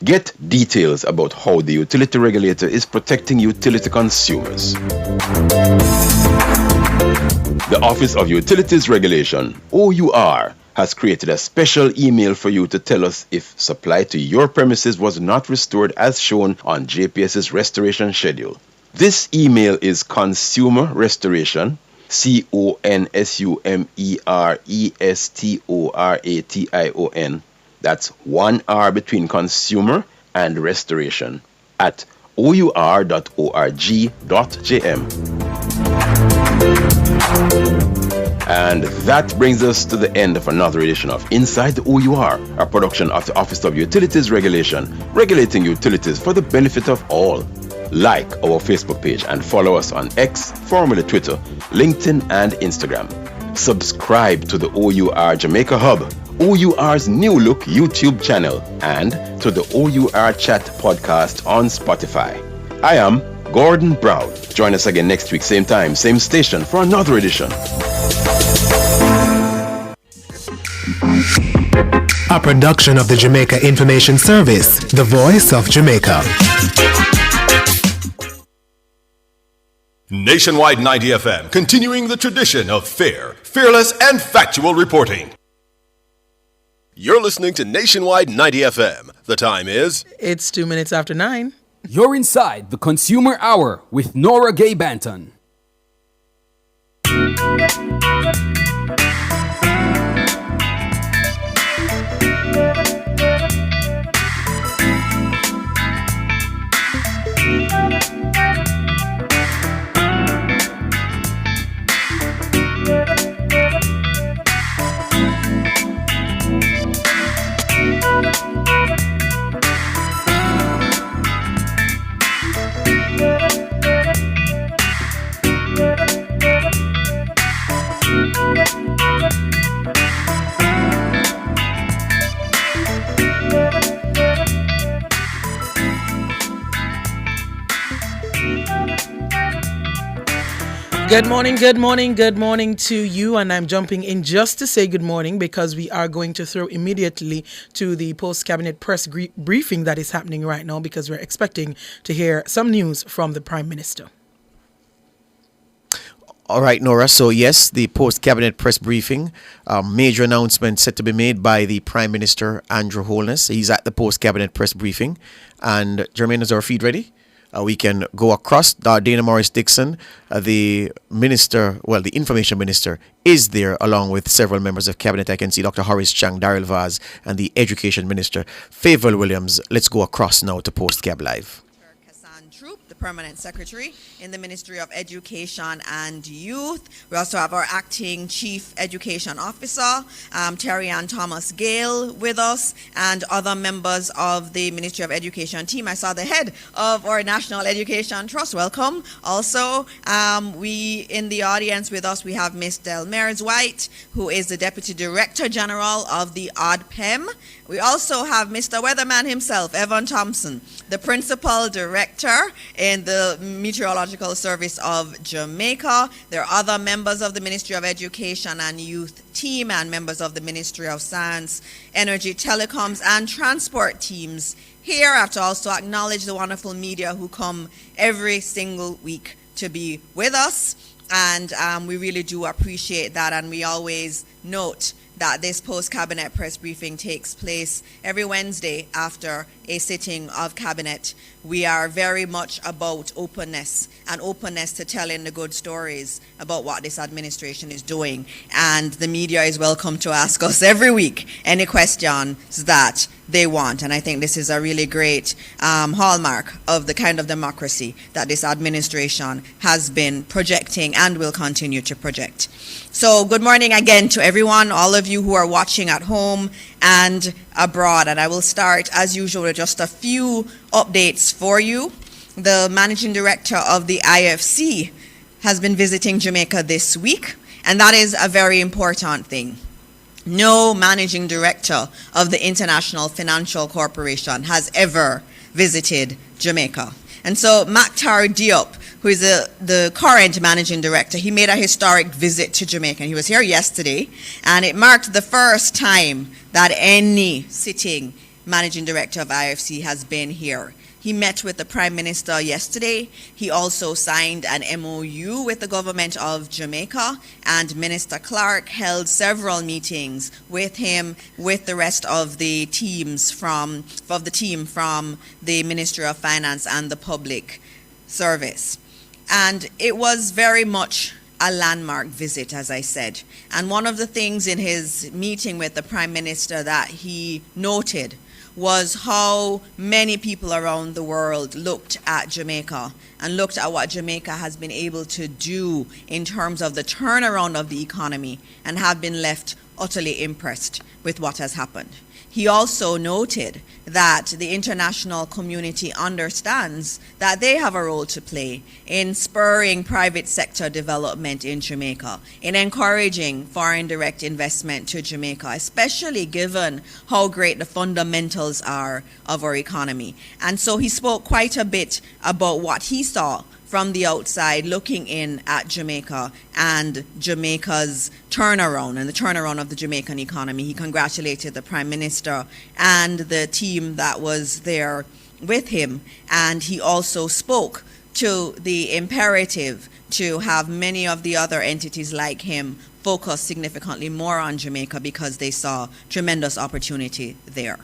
Get details about how the utility regulator is protecting utility consumers. The Office of Utilities Regulation, OUR, has created a special email for you to tell us if supply to your premises was not restored as shown on JPS's restoration schedule. This email is Consumer Restoration, CONSUMERESTORATION. That's one R between consumer and restoration at our.org.jm. And that brings us to the end of another edition of Inside the OUR, a production of the Office of Utilities Regulation, regulating utilities for the benefit of all. Like our Facebook page and follow us on X, formerly Twitter, LinkedIn, and Instagram. Subscribe to the OUR Jamaica Hub, OUR's new look YouTube channel, and to the OUR Chat podcast on Spotify. I am Gordon Brown. Join us again next week, same time, same station, for another edition. A production of the Jamaica Information Service, the voice of Jamaica. Nationwide 90 FM, continuing the tradition of fair, fearless, and factual reporting. You're listening to Nationwide 90 FM. The time is... It's 2 minutes after 9. You're inside the Consumer Hour with Nora Gay Banton. Good morning, good morning, good morning to you. And I'm jumping in just to say good morning because we are going to throw immediately to the post-cabinet press briefing that is happening right now because we're expecting to hear some news from the Prime Minister. All right, Nora. So, yes, the post-cabinet press briefing, major announcement set to be made by the Prime Minister, Andrew Holness. He's at the post-cabinet press briefing. And, Jermaine, is our feed ready? We can go across. Dana Morris Dixon, the minister, well, the information minister, is there along with several members of cabinet. I can see Dr. Horace Chang, Daryl Vaz, and the education minister, Favour Williams. Let's go across now to Post-Cab Live. The permanent secretary in the Ministry of Education and Youth. We also have our acting chief education officer, Terry Ann Thomas Gale, with us, and other members of the Ministry of Education team. I saw the head of our National Education Trust. Welcome. Also, we in the audience with us, we have Ms. Delmers White, who is the Deputy Director General of the ODPEM. We also have Mr. Weatherman himself, Evan Thompson, the Principal Director in the Meteorological Service of Jamaica. There are other members of the Ministry of Education and Youth team and members of the Ministry of Science, Energy, Telecoms, and Transport teams here. I have to also acknowledge the wonderful media who come every single week to be with us. And we really do appreciate that. And we always note that this post-cabinet press briefing takes place every Wednesday after a sitting of cabinet. We are very much about openness and openness to telling the good stories about what this administration is doing. And the media is welcome to ask us every week any questions that they want. And I think this is a really great hallmark of the kind of democracy that this administration has been projecting and will continue to project. So good morning again to everyone, all of you who are watching at home and abroad. And I will start, as usual, with just a few updates for you. The managing director of the IFC has been visiting Jamaica this week, and that is a very important thing. No managing director of the International Financial Corporation has ever visited Jamaica. And so Maktar Diop, who is the current managing director, he made a historic visit to Jamaica. He was here yesterday, and it marked the first time that any sitting managing director of IFC, has been here. He met with the Prime Minister yesterday. He also signed an MOU with the government of Jamaica, and Minister Clark held several meetings with him, with the rest of the team from the Ministry of Finance and the Public Service. And it was very much a landmark visit, as I said. And one of the things in his meeting with the Prime Minister that he noted was how many people around the world looked at Jamaica and looked at what Jamaica has been able to do in terms of the turnaround of the economy, and have been left utterly impressed with what has happened. He also noted that the international community understands that they have a role to play in spurring private sector development in Jamaica, in encouraging foreign direct investment to Jamaica, especially given how great the fundamentals are of our economy. And so he spoke quite a bit about what he saw from the outside looking in at Jamaica and Jamaica's turnaround and the turnaround of the Jamaican economy. He congratulated the Prime Minister and the team that was there with him, and he also spoke to the imperative to have many of the other entities like him focus significantly more on Jamaica because they saw tremendous opportunity there.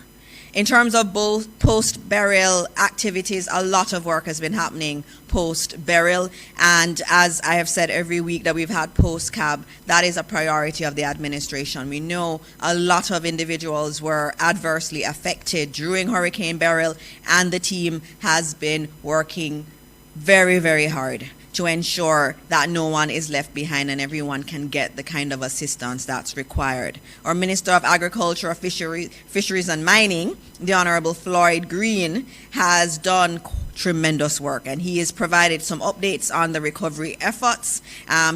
In terms of both post-burial activities, a lot of work has been happening post-burial, and as I have said every week that we've had post-cab, that is a priority of the administration. We know a lot of individuals were adversely affected during Hurricane Beryl, and the team has been working very, very hard to ensure that no one is left behind and everyone can get the kind of assistance that's required. Our Minister of Agriculture, Fisheries and Mining, the Honorable Floyd Green, has done tremendous work, and he has provided some updates on the recovery efforts.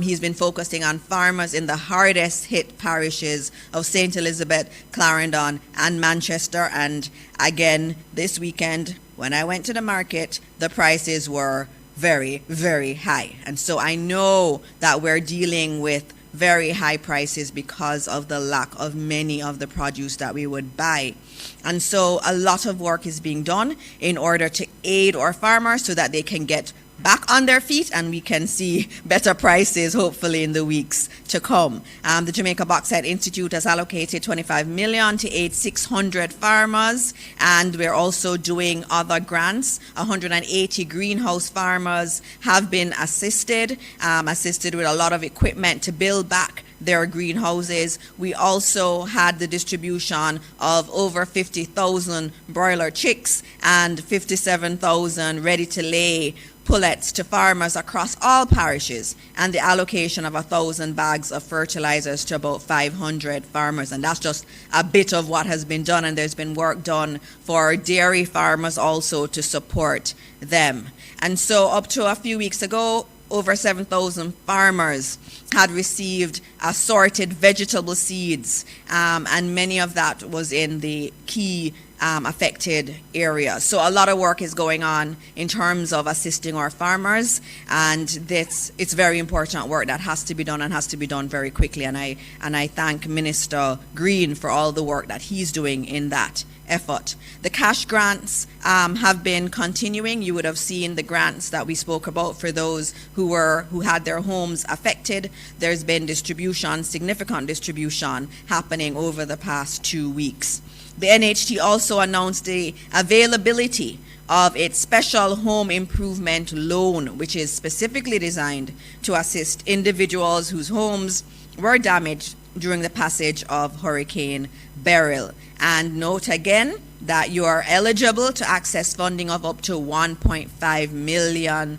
He's been focusing on farmers in the hardest hit parishes of St. Elizabeth, Clarendon and Manchester, and again this weekend when I went to the market, the prices were very, very high. And so I know that we're dealing with very high prices because of the lack of many of the produce that we would buy. And so a lot of work is being done in order to aid our farmers so that they can get back on their feet and we can see better prices hopefully in the weeks to come. The Jamaica Bauxite Institute has allocated $25 million to aid 600 farmers, and we're also doing other grants. 180 greenhouse farmers have been assisted with a lot of equipment to build back their greenhouses. We also had the distribution of over 50,000 broiler chicks and 57,000 ready-to-lay pullets to farmers across all parishes, and the allocation of 1,000 bags of fertilizers to about 500 farmers. And that's just a bit of what has been done, and there's been work done for dairy farmers also to support them. And so up to a few weeks ago, over 7,000 farmers had received assorted vegetable seeds, and many of that was in the key affected areas. So a lot of work is going on in terms of assisting our farmers, and it's very important work that has to be done and has to be done very quickly. And I thank Minister Green for all the work that he's doing in that effort. The cash grants have been continuing. You would have seen the grants that we spoke about for those who had their homes affected. There's been significant distribution happening over the past 2 weeks. The NHT also announced the availability of its special home improvement loan, which is specifically designed to assist individuals whose homes were damaged during the passage of Hurricane Beryl. And note again that you are eligible to access funding of up to $1.5 million,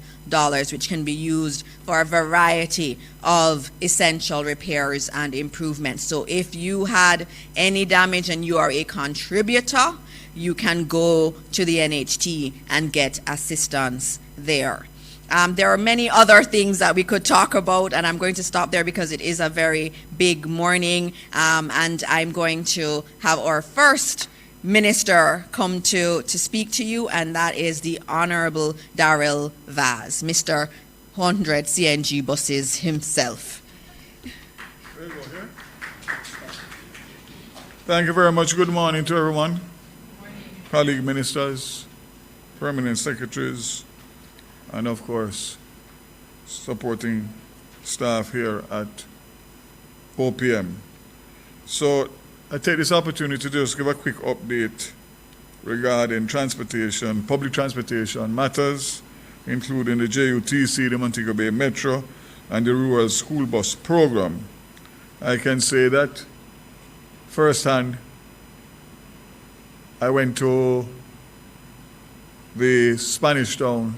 which can be used for a variety of essential repairs and improvements. So if you had any damage and you are a contributor, you can go to the NHT and get assistance there. There are many other things that we could talk about, and I'm going to stop there because it is a very big morning, and I'm going to have our first minister come to speak to you, and that is the Honorable Darrell Vaz, Mr. 100 CNG buses himself. Thank you very much. Good morning to everyone. colleague ministers, permanent secretaries, and of course, supporting staff here at OPM. So I take this opportunity to just give a quick update regarding transportation, public transportation matters, including the JUTC, the Montego Bay Metro, and the Rural School Bus Program. I can say that firsthand, I went to the Spanish Town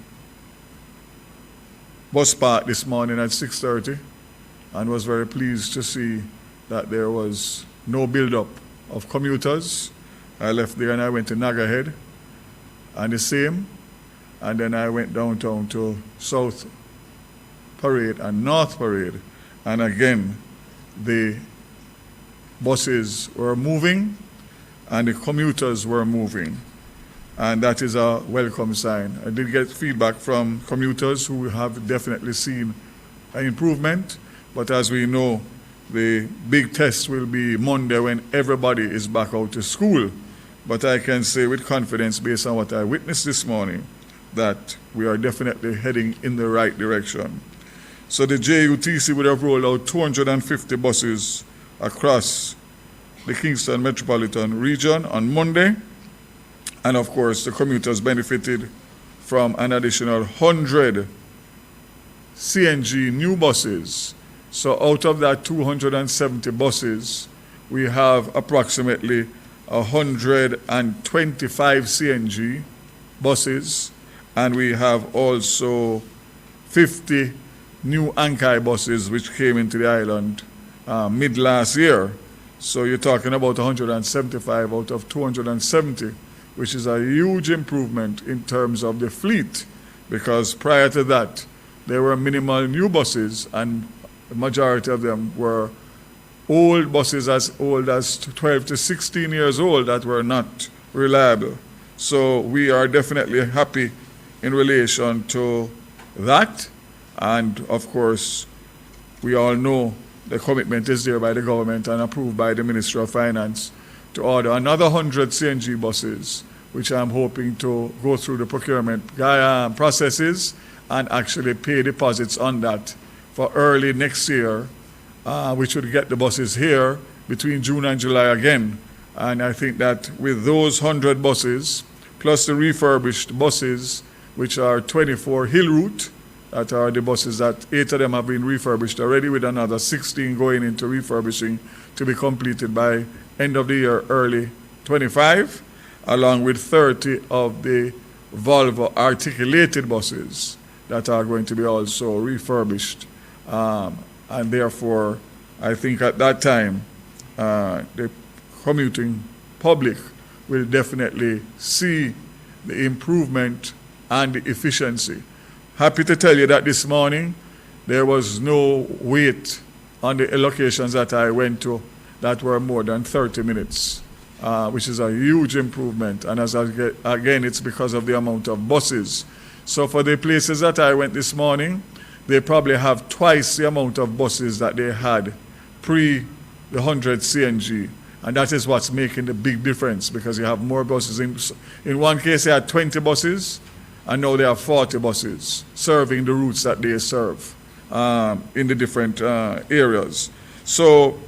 bus park this morning at 6:30 and was very pleased to see that there was no build-up of commuters. I left there and I went to Nagahead and the same, and then I went downtown to South Parade and North Parade, and again the buses were moving and the commuters were moving, and that is a welcome sign. I did get feedback from commuters who have definitely seen an improvement, but as we know, the big test will be Monday when everybody is back out to school. But I can say with confidence, based on what I witnessed this morning, that we are definitely heading in the right direction. So the JUTC would have rolled out 250 buses across the Kingston metropolitan region on Monday. And of course, the commuters benefited from an additional 100 CNG new buses. So out of that 270 buses, we have approximately 125 CNG buses, and we have also 50 new Ankai buses which came into the island mid last year. So you're talking about 175 out of 270, which is a huge improvement in terms of the fleet, because prior to that, there were minimal new buses, and the majority of them were old buses as old as 12 to 16 years old that were not reliable. So we are definitely happy in relation to that. And of course, we all know the commitment is there by the government and approved by the Ministry of Finance to order another 100 CNG buses, which I'm hoping to go through the procurement processes and actually pay deposits on that for early next year, which would get the buses here between June and July again. And I think that with those 100 buses, plus the refurbished buses, which are 24 Hill Route, that are the buses that 8 of them have been refurbished already, with another 16 going into refurbishing to be completed by end of the year, early 25, along with 30 of the Volvo articulated buses that are going to be also refurbished. And therefore, I think at that time, the commuting public will definitely see the improvement and the efficiency. Happy to tell you that this morning, there was no wait on the locations that I went to that were more than 30 minutes, which is a huge improvement. And as again, it's because of the amount of buses. So for the places that I went this morning, they probably have twice the amount of buses that they had pre the 100 CNG. And that is what's making the big difference, because you have more buses. In one case, they had 20 buses, and now they have 40 buses serving the routes that they serve in the different areas. So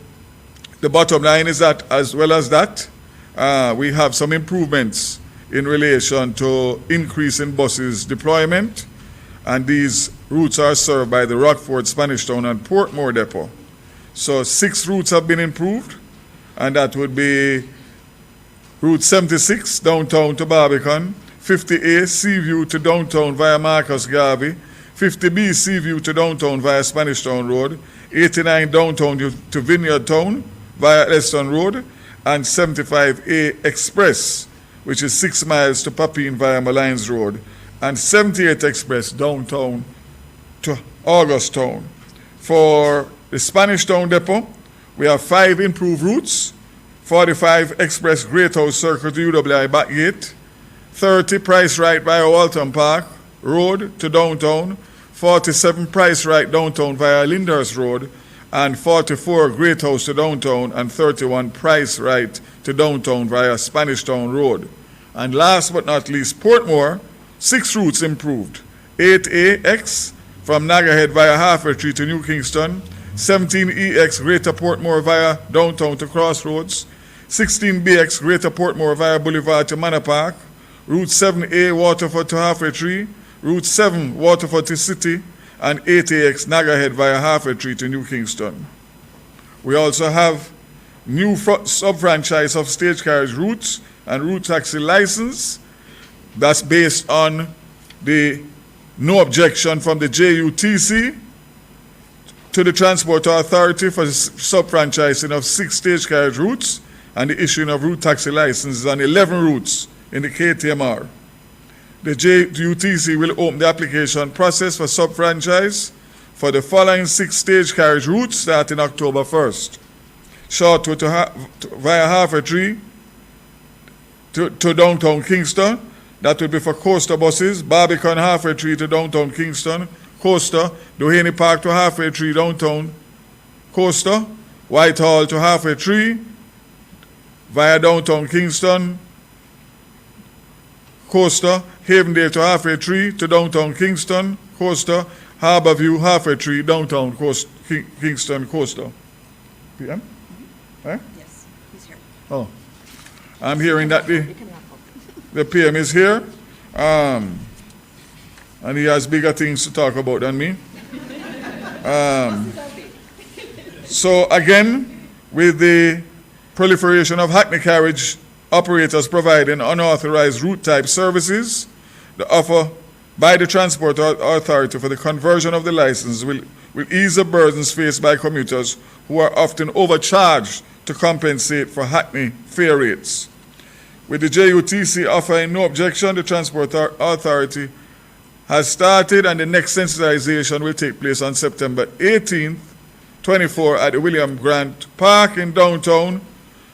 the bottom line is that, as well as that, we have some improvements in relation to increase in buses deployment, and these routes are served by the Rockford, Spanish Town, and Portmore Depot. So 6 routes have been improved, and that would be Route 76, downtown to Barbican, 50A, Seaview to downtown via Marcus Garvey, 50B, Seaview to downtown via Spanish Town Road, 89 downtown to Vineyard Town via Eston Road, and 75A Express, which is 6 miles to Papine via Malines Road, and 78 Express downtown to August Town. For the Spanish Town Depot, we have 5 improved routes: 45 Express Great House Circle to UWI Backgate, 30 Price Right via Walton Park Road to downtown, 47 Price Right downtown via Lyndhurst Road, and 44 Great House to downtown, and 31 Price Right to downtown via Spanish Town Road. And last but not least, Portmore, 6 routes improved. 8AX from Nagahead via Halfway Tree to New Kingston, 17EX Greater Portmore via downtown to Crossroads, 16BX Greater Portmore via Boulevard to Manor Park, Route 7A Waterford to Halfway Tree, Route 7 Waterford to City, and 8AX Nagahead via Halfway Tree to New Kingston. We also have new sub-franchise of stage carriage routes and route taxi license. That's based on the no objection from the JUTC to the Transport Authority for the sub-franchising of 6 stage carriage routes and the issuing of route taxi licenses on 11 routes in the KTMR. The JUTC will open the application process for sub-franchise for the following 6 stage carriage routes starting October 1st. Shortwood via Halfway Tree to downtown Kingston. That will be for coaster buses. Barbican Halfway Tree to downtown Kingston. Coaster. Doheny Park to Halfway Tree downtown. Coaster. Whitehall to Halfway Tree via downtown Kingston. Coaster. Havendale to Halfway Tree to downtown Kingston. Coaster. Harborview Halfway Tree downtown Kingston Coaster. PM? Eh? Yes, he's here. Oh, I'm hearing that the PM is here, and he has bigger things to talk about than me. So again, with the proliferation of hackney carriage operators providing unauthorized route type services, the offer by the Transport Authority for the conversion of the license will ease the burdens faced by commuters who are often overcharged to compensate for hackney fare rates. With the JUTC offering no objection, the Transport Authority has started, and the next sensitization will take place on September 18th, 24 at the William Grant Park in downtown.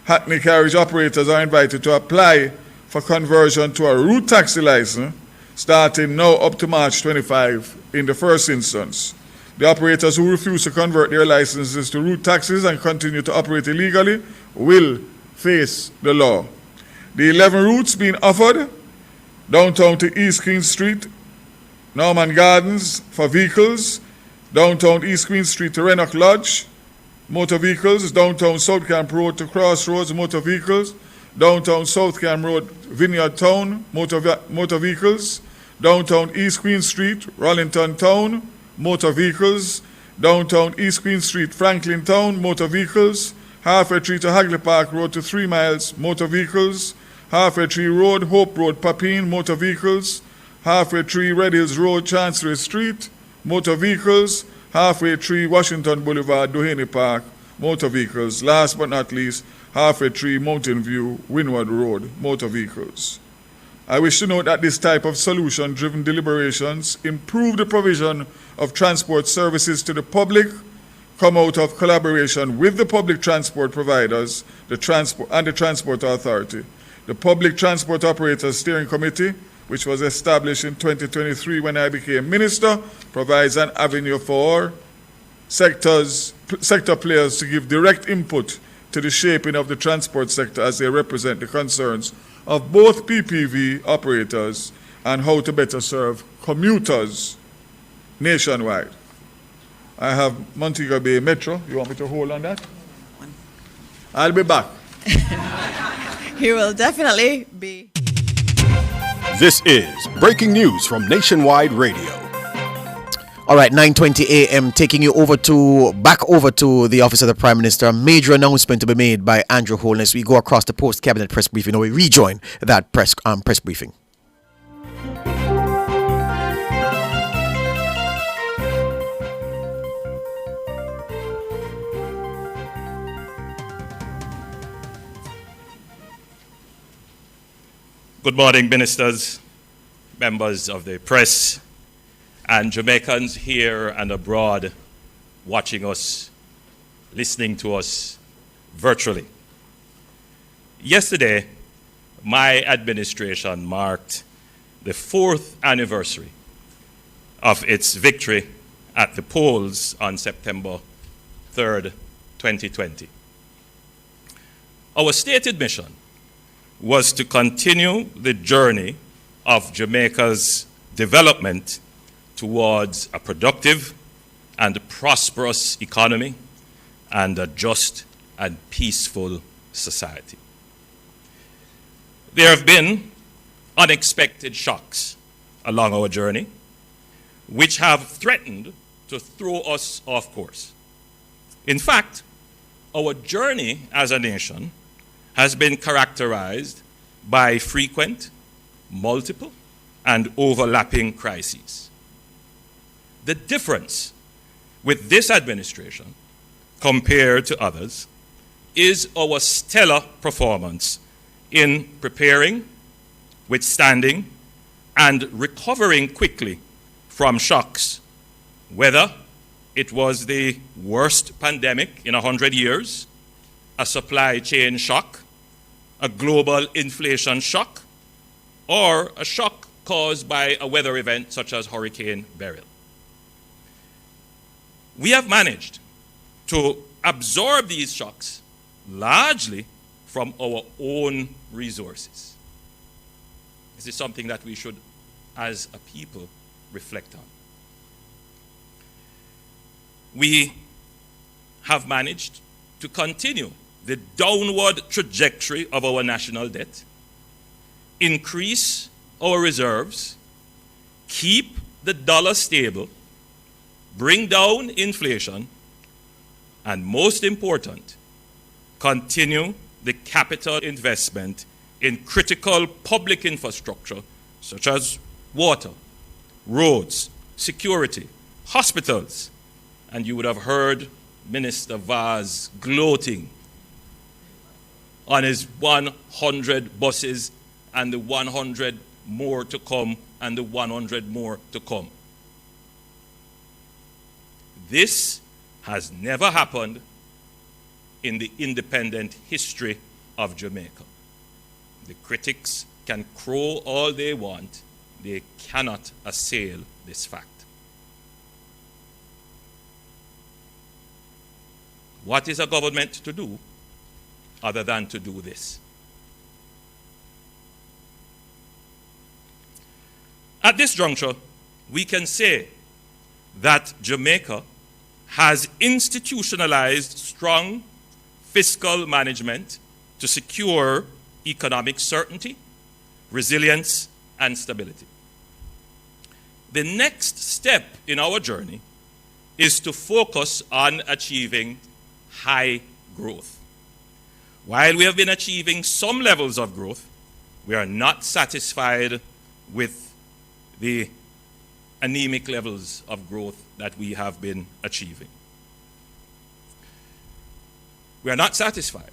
Hackney carriage operators are invited to apply for conversion to a route taxi license starting now up to March 25 in the first instance. The operators who refuse to convert their licenses to route taxis and continue to operate illegally will face the law. The 11 routes being offered: downtown to East Queen Street, Norman Gardens for vehicles, downtown East Queen Street to Rennock Lodge, motor vehicles, downtown South Camp Road to Crossroads, motor vehicles, downtown South Camp Road, Vineyard Town, motor vehicles, downtown East Queen Street, Rollington Town, motor vehicles, downtown East Queen Street, Franklin Town, motor vehicles, Halfway Tree to Hagley Park Road to 3 miles, motor vehicles, Halfway Tree Road, Hope Road, Papine, motor vehicles, Halfway Tree, Red Hills Road, Chancery Street, motor vehicles, Halfway Tree, Washington Boulevard, Doheny Park, motor vehicles. Last but not least, Halfway Tree, Mountain View, Windward Road, motor vehicles. I wish to note that this type of solution-driven deliberations improve the provision of transport services to the public, come out of collaboration with the public transport providers and the Transport Authority. The Public Transport Operators Steering Committee, which was established in 2023 when I became minister, provides an avenue for sector players to give direct input to the shaping of the transport sector as they represent the concerns of both PPV operators and how to better serve commuters nationwide. I have Montego Bay Metro. You want me to hold on that? I'll be back. He will definitely be. This is breaking news from Nationwide Radio. All right, 9:20 a.m. taking you back over to the office of the Prime Minister. A major announcement to be made by Andrew Holness. We go across the post-cabinet press briefing, or we rejoin that press briefing. Good morning, ministers, members of the press, and Jamaicans here and abroad watching us, listening to us virtually. Yesterday, my administration marked the 4th anniversary of its victory at the polls on September 3rd, 2020. Our stated mission was to continue the journey of Jamaica's development towards a productive and prosperous economy and a just and peaceful society. There have been unexpected shocks along our journey, which have threatened to throw us off course. In fact, our journey as a nation has been characterized by frequent, multiple, and overlapping crises. The difference with this administration compared to others is our stellar performance in preparing, withstanding, and recovering quickly from shocks, whether it was the worst pandemic in 100 years, a supply chain shock, a global inflation shock, or a shock caused by a weather event such as Hurricane Beryl. We have managed to absorb these shocks largely from our own resources. This is something that we should, as a people, reflect on. We have managed to continue the downward trajectory of our national debt, increase our reserves, keep the dollar stable, bring down inflation, and most important, continue the capital investment in critical public infrastructure such as water, roads, security, hospitals. And you would have heard Minister Vaz gloating on his 100 buses and the 100 more to come and the 100 more to come. This has never happened in the independent history of Jamaica. The critics can crow all they want, they cannot assail this fact. What is a government to do other than to do this? At this juncture, we can say that Jamaica has institutionalized strong fiscal management to secure economic certainty, resilience, and stability. The next step in our journey is to focus on achieving high growth. While we have been achieving some levels of growth, we are not satisfied with the anemic levels of growth that we have been achieving. We are not satisfied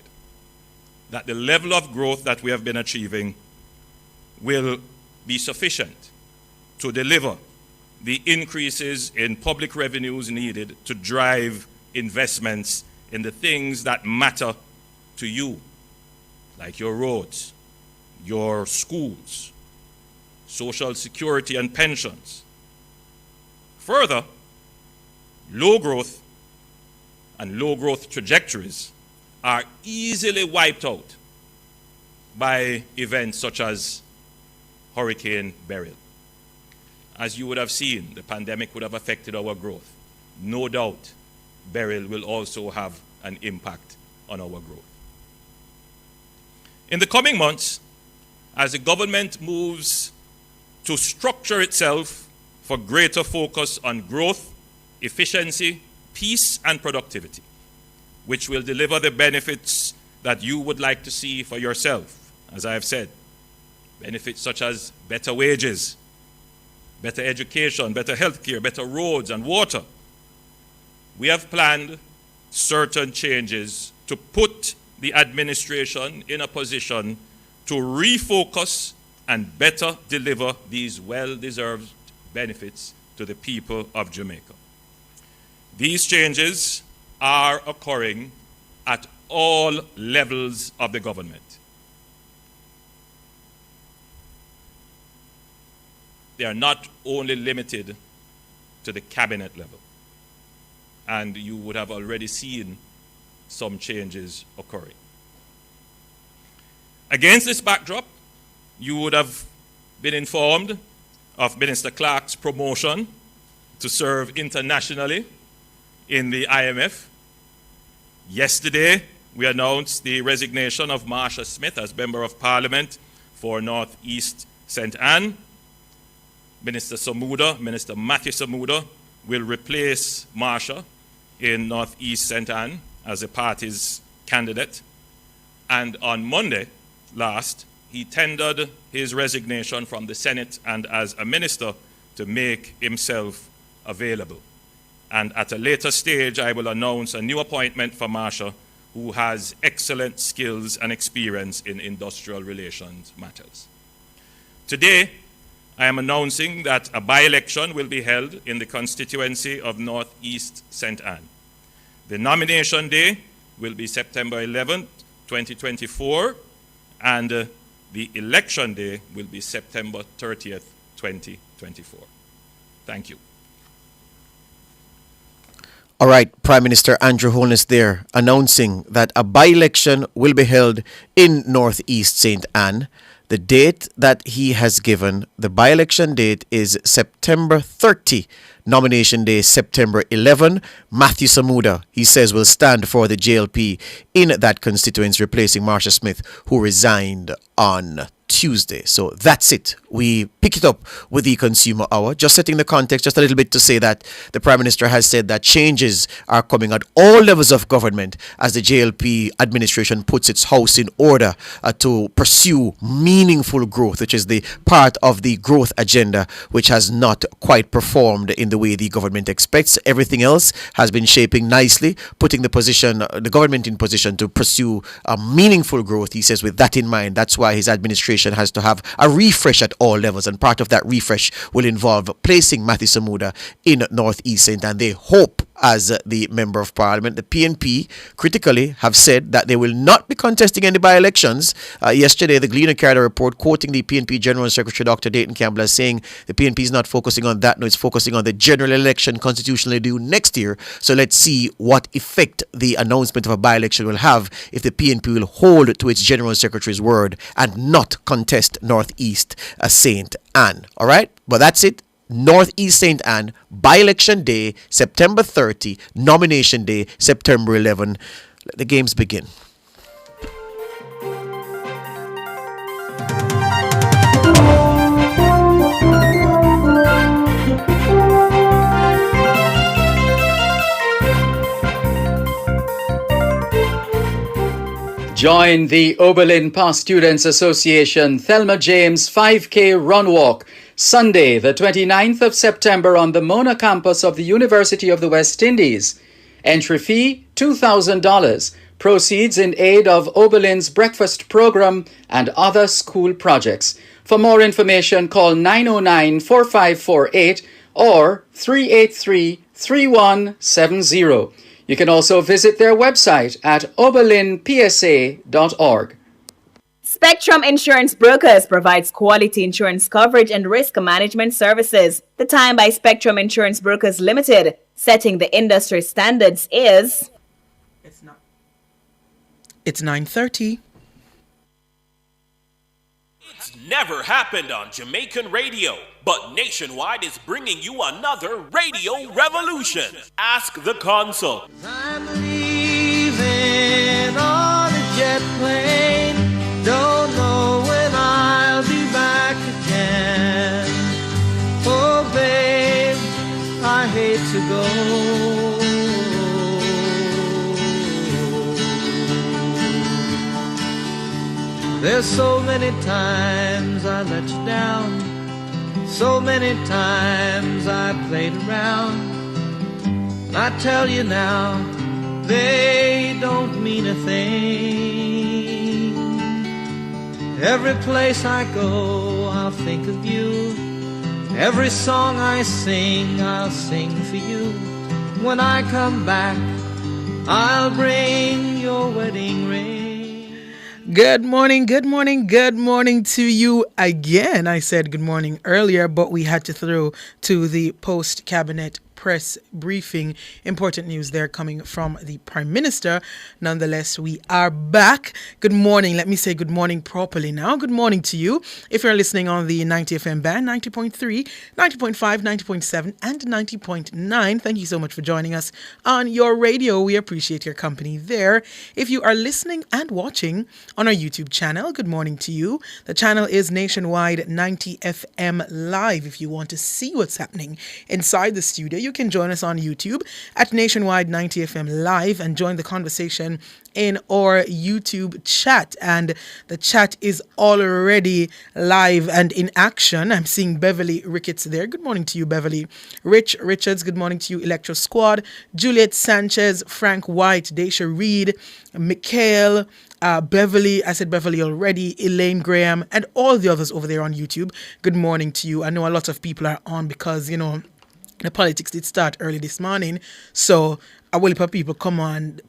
that the level of growth that we have been achieving will be sufficient to deliver the increases in public revenues needed to drive investments in the things that matter to you, like your roads, your schools, social security and pensions. Further, low growth and low growth trajectories are easily wiped out by events such as Hurricane Beryl. As you would have seen, the pandemic would have affected our growth. No doubt, Beryl will also have an impact on our growth. In the coming months, as the government moves to structure itself for greater focus on growth, efficiency, peace, and productivity, which will deliver the benefits that you would like to see for yourself, as I have said. Benefits such as better wages, better education, better healthcare, better roads and water. We have planned certain changes to put the administration in a position to refocus and better deliver these well-deserved benefits to the people of Jamaica. These changes are occurring at all levels of the government. They are not only limited to the cabinet level, and you would have already seen some changes occurring. Against this backdrop, you would have been informed of Minister Clark's promotion to serve internationally in the IMF. Yesterday, we announced the resignation of Marsha Smith as Member of Parliament for North East St. Anne. Minister Matthew Samuda, will replace Marsha in North East St. Anne as the party's candidate. And on Monday last, he tendered his resignation from the Senate and as a minister to make himself available. And at a later stage, I will announce a new appointment for Marsha, who has excellent skills and experience in industrial relations matters. Today, I am announcing that a by-election will be held in the constituency of North East St. Anne. The nomination day will be September 11th, 2024, and the election day will be September 30th, 2024. Thank you. All right, Prime Minister Andrew Holness there announcing that a by-election will be held in Northeast St. Anne. The date that he has given, the by-election date is September 30. Nomination day, September 11. Matthew Samuda, he says, will stand for the JLP in that constituency, replacing Marsha Smith, who resigned on Tuesday. So that's it. We pick it up with the Consumer Hour. Just setting the context just a little bit to say that the Prime Minister has said that changes are coming at all levels of government as the JLP administration puts its house in order to pursue meaningful growth, which is the part of the growth agenda which has not quite performed in the way the government expects. Everything else has been shaping nicely, putting the government in position to pursue meaningful growth. He says with that in mind, that's why his administration has to have a refresh at all levels, and part of that refresh will involve placing Matthew Samuda in Northeast St. And they hope, as the Member of Parliament, the PNP critically have said that they will not be contesting any by-elections. Yesterday, the Gleaner carried a report quoting the PNP General Secretary Dr. Dayton Campbell as saying the PNP is not focusing on that, no, it's focusing on the general election constitutionally due next year. So let's see what effect the announcement of a by-election will have if the PNP will hold to its General Secretary's word and not contest Northeast St. Anne. All right? But that's it. Northeast St. Anne, by-election day, September 30, nomination day, September 11. Let the games begin. Join the Oberlin Past Students Association Thelma James 5K Run Walk Sunday, the 29th of September on the Mona campus of the University of the West Indies. Entry fee, $2,000. Proceeds in aid of Oberlin's breakfast program and other school projects. For more information, call 909-4548 or 383-3170. You can also visit their website at oberlinpsa.org. Spectrum Insurance Brokers provides quality insurance coverage and risk management services. The time by Spectrum Insurance Brokers Limited, setting the industry standards, is... It's 9:30. It's never happened on Jamaican radio, but Nationwide is bringing you another radio revolution. Ask the Consul. I'm leaving on a jet plane. Don't know when I'll be back again. Oh, babe, I hate to go. There's so many times I let you down. So many times I played around. I tell you now, they don't mean a thing. Every place I go, I'll think of you. Every song I sing, I'll sing for you. When I come back, I'll bring your wedding ring. Good morning, good morning, good morning to you again. I said good morning earlier, but we had to throw to the post-cabinet press briefing. Important news there coming from the Prime Minister. Nonetheless, we are back. Good morning. Let me say good morning properly now. Good morning to you. If you're listening on the 90 FM band, 90.3, 90.5, 90.7, and 90.9, thank you so much for joining us on your radio. We appreciate your company there. If you are listening and watching on our YouTube channel, good morning to you. The channel is Nationwide 90 FM Live. If you want to see what's happening inside the studio, you can join us on YouTube at Nationwide 90 FM Live and join the conversation in our YouTube chat. And the chat is already live and in action. I'm seeing Beverly Ricketts there. Good morning to you, Beverly. Rich Richards, good morning to you. Electro Squad, Juliet Sanchez, Frank White, Daisha Reed, Mikhail, Beverly, I said Beverly already, Elaine Graham, and all the others over there on YouTube. Good morning to you. I know a lot of people are on because, you know, the politics did start early this morning. So a whole heap of people come on,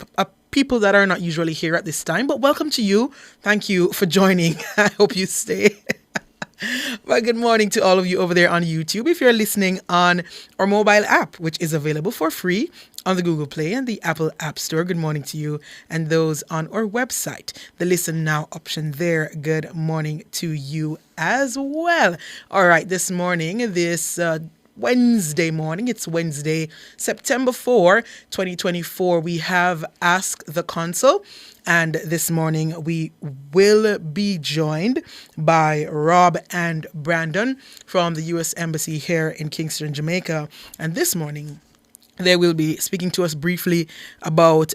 people that are not usually here at this time. But welcome to you. Thank you for joining. I hope you stay. Well, good morning to all of you over there on YouTube. If you're listening on our mobile app, which is available for free on the Google Play and the Apple App Store, good morning to you. And those on our website, the Listen Now option there, good morning to you as well. All right, this morning, Wednesday morning. It's Wednesday, September 4, 2024. We have Ask the Consul. And this morning we will be joined by Rob and Brandon from the U.S. Embassy here in Kingston, Jamaica. And this morning they will be speaking to us briefly about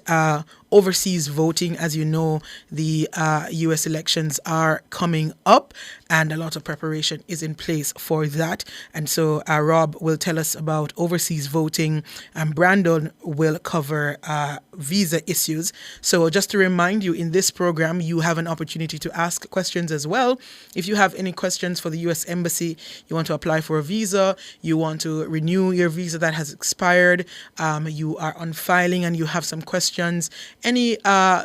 overseas voting. As you know, the U.S. elections are coming up and a lot of preparation is in place for that. And so Rob will tell us about overseas voting and Brandon will cover visa issues. So just to remind you, in this program, you have an opportunity to ask questions as well. If you have any questions for the U.S. Embassy, you want to apply for a visa, you want to renew your visa that has expired, you are on filing and you have some questions, any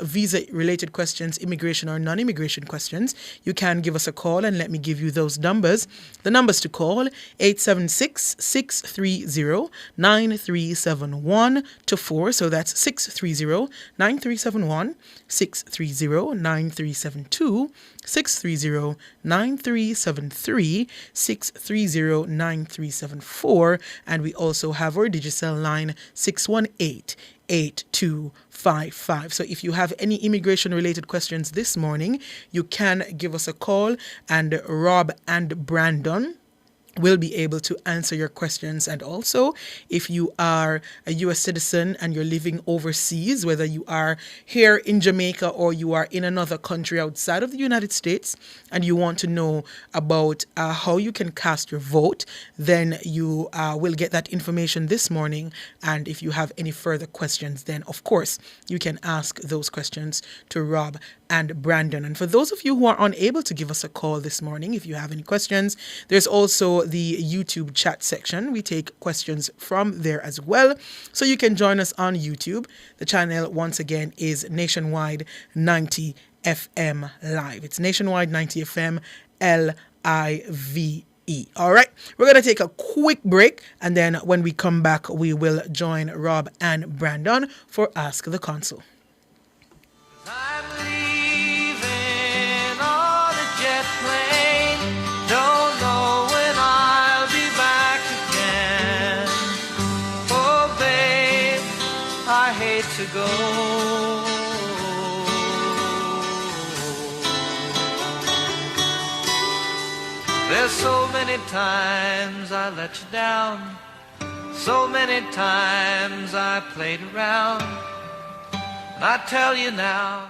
visa-related questions, immigration or non-immigration questions, you can give us a call and let me give you those numbers. The numbers to call, 876-630-9371 to 4. So that's 630-9371, 630-9372, 630-9373, 630-9374, and we also have our digital line 618-8255. So if you have any immigration related questions this morning, you can give us a call and Rob and Brandon will be able to answer your questions. And also, if you are a U.S. citizen and you're living overseas, whether you are here in Jamaica or you are in another country outside of the United States, and you want to know about how you can cast your vote, then you will get that information this morning. And if you have any further questions, then of course you can ask those questions to Rob and Brandon. And for those of you who are unable to give us a call this morning, if you have any questions, there's also the YouTube chat section. We take questions from there as well. So you can join us on YouTube. The channel, once again, is Nationwide 90 FM Live. It's Nationwide 90 FM LIVE. All right, we're going to take a quick break. And then when we come back, we will join Rob and Brandon for Ask the Consul. I'm leaving on a jet plane. Don't know when I'll be back again. Oh, babe, I hate to go. There's so many times I let you down. So many times I played around. I tell you now.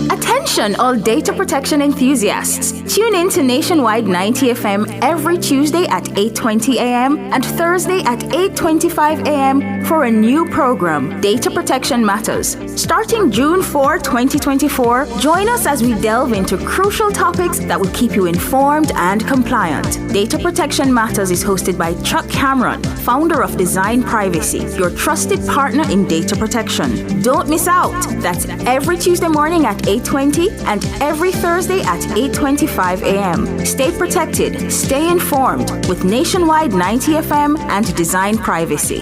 Attention all data protection enthusiasts. Tune in to Nationwide 90 FM every Tuesday at 8:20 a.m. and Thursday at 8:25 a.m. for a new program, Data Protection Matters. Starting June 4, 2024, join us as we delve into crucial topics that will keep you informed and compliant. Data Protection Matters is hosted by Chuck Cameron, founder of Design Privacy, your trusted partner in data protection. Don't miss out. That's every Tuesday morning at 8:20 8:20 and every Thursday at 8:25 a.m. Stay protected, stay informed with Nationwide 90 FM and Design Privacy.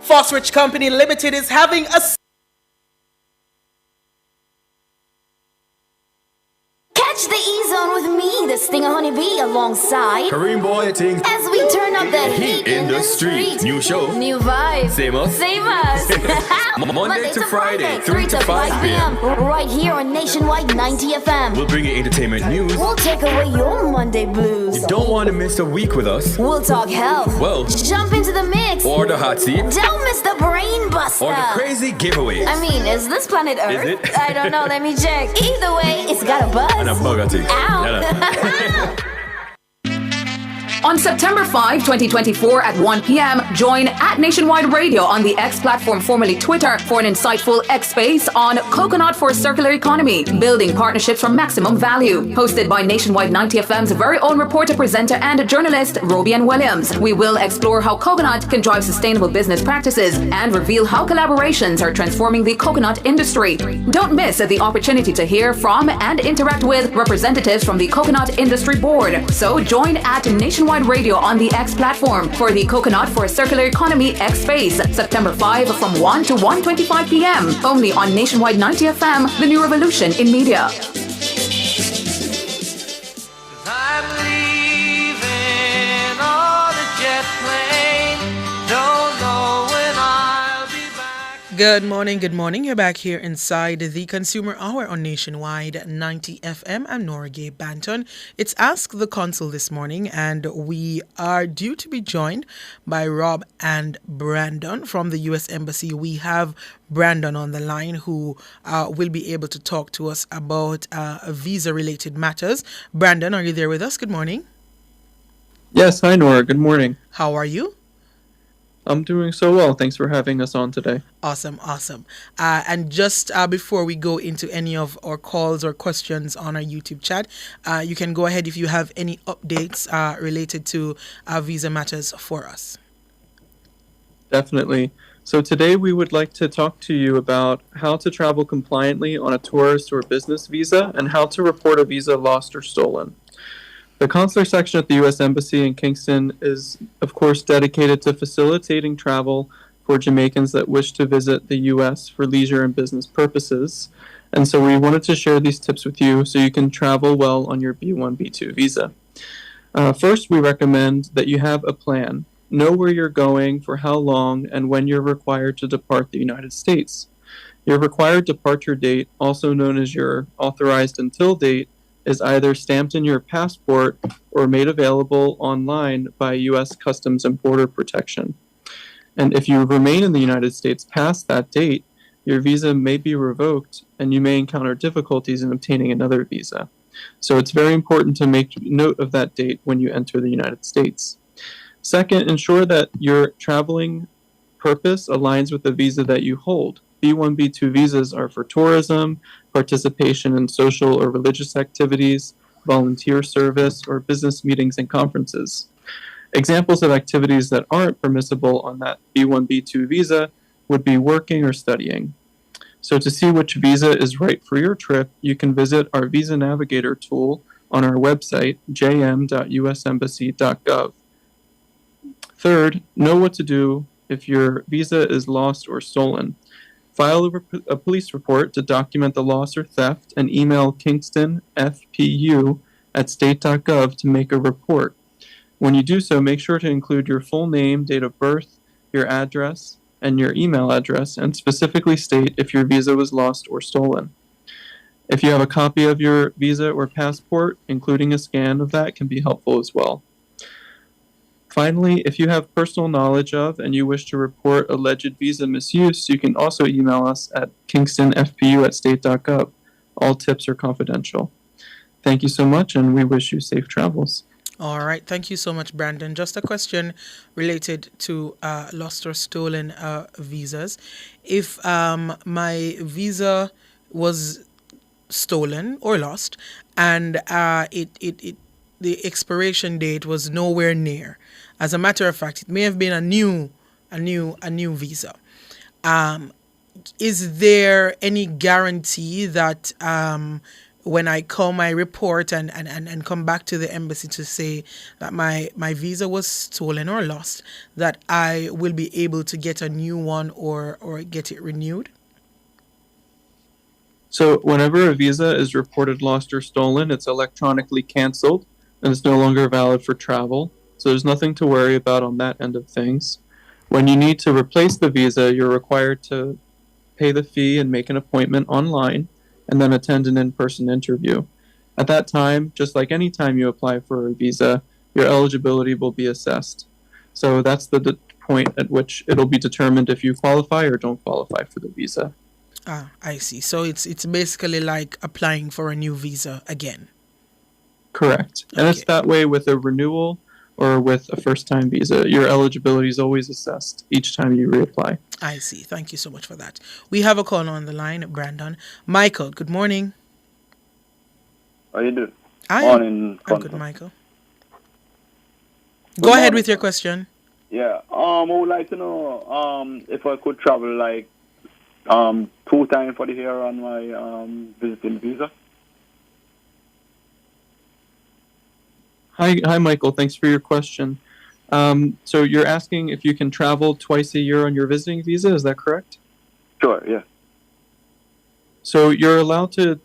Fosrich Company Limited is having a Catch the E-Zone with me, the Stinger Honeybee, alongside Kareem Boy Ting. as we turn up the heat in the street. New show. New vibe. Same us. Same us. Monday to Friday, 3 to 5 p.m. Right here on Nationwide 90 FM. We'll bring you entertainment news. We'll take away your Monday blues. You don't want to miss a week with us. We'll talk health. Well, jump into the mix. Or the hot seat. Don't miss the brain buster. Or the crazy giveaways. I mean, is this planet Earth? Is it? I don't know. Let me check. Either way, it's got a buzz. And a bugger thing. Ow. On September 5, 2024 at 1 p.m., join at Nationwide Radio on the X platform, formerly Twitter, for an insightful X space on Coconut for a Circular Economy, building partnerships for maximum value. Hosted by Nationwide 90 FM's very own reporter, presenter, and journalist, Robian Williams. We will explore how coconut can drive sustainable business practices and reveal how collaborations are transforming the coconut industry. Don't miss the opportunity to hear from and interact with representatives from the Coconut Industry Board. So join at Nationwide Radio on the X platform for the Coconut for a Circular Economy X Space, September 5 from 1 to 1:25 p.m. Only on Nationwide 90 FM, the new revolution in media. I'm leaving on a jet plane. Don't know when I'll be back. Good morning, good morning. You're back here inside the Consumer Hour on Nationwide 90 FM. I'm Nora Gay Banton. It's Ask the Consul this morning, and we are due to be joined by Rob and Brandon from the U.S. Embassy. We have Brandon on the line who will be able to talk to us about visa-related matters. Brandon, are you there with us? Good morning. Yes, hi Nora. Good morning. How are you? I'm doing so well. Thanks for having us on today. Awesome. And just before we go into any of our calls or questions on our YouTube chat, you can go ahead if you have any updates related to visa matters for us. Definitely. So today we would like to talk to you about how to travel compliantly on a tourist or business visa and how to report a visa lost or stolen. The consular section at the U.S. Embassy in Kingston is, of course, dedicated to facilitating travel for Jamaicans that wish to visit the U.S. for leisure and business purposes. And so we wanted to share these tips with you so you can travel well on your B1, B2 visa. First, we recommend that you have a plan. Know where you're going, for how long, and when you're required to depart the United States. Your required departure date, also known as your authorized until date, is either stamped in your passport or made available online by U.S. Customs and Border Protection. And if you remain in the United States past that date, your visa may be revoked and you may encounter difficulties in obtaining another visa. So it's very important to make note of that date when you enter the United States. Second, ensure that your traveling purpose aligns with the visa that you hold. B1, B2 visas are for tourism, participation in social or religious activities, volunteer service, or business meetings and conferences. Examples of activities that aren't permissible on that B1, B2 visa would be working or studying. So to see which visa is right for your trip, you can visit our Visa Navigator tool on our website, jm.usembassy.gov. Third, know what to do if your visa is lost or stolen. File a police report to document the loss or theft and email kingstonfpu@state.gov to make a report. When you do so, make sure to include your full name, date of birth, your address, and your email address, and specifically state if your visa was lost or stolen. If you have a copy of your visa or passport, including a scan of that can be helpful as well. Finally, if you have personal knowledge of and you wish to report alleged visa misuse, you can also email us at kingstonfpu@state.gov. All tips are confidential. Thank you so much, and we wish you safe travels. All right. Thank you so much, Brandon. Just a question related to lost or stolen visas. If my visa was stolen or lost and the expiration date was nowhere near. As a matter of fact, it may have been a new visa. Is there any guarantee that when I call my report and come back to the embassy to say that my visa was stolen or lost, that I will be able to get a new one or get it renewed? So whenever a visa is reported lost or stolen, it's electronically canceled and it's no longer valid for travel. So there's nothing to worry about on that end of things. When you need to replace the visa, you're required to pay the fee and make an appointment online and then attend an in-person interview. At that time, just like any time you apply for a visa, your eligibility will be assessed. So that's the point at which it'll be determined if you qualify or don't qualify for the visa. Ah, I see. So it's basically like applying for a new visa again. Correct. And it's that way with a renewal or with a first-time visa. Your eligibility is always assessed each time you reapply. I see. Thank you so much for that. We have a call on the line, Brandon. Michael, good morning. How you doing? I'm good, Michael. Go ahead with your question. Yeah. I would like to know if I could travel like 2 times for the year on my visiting visa. Hi, Michael. Thanks for your question. So you're asking if you can travel twice a year on your visiting visa, is that correct? Sure, yeah. So you're allowed to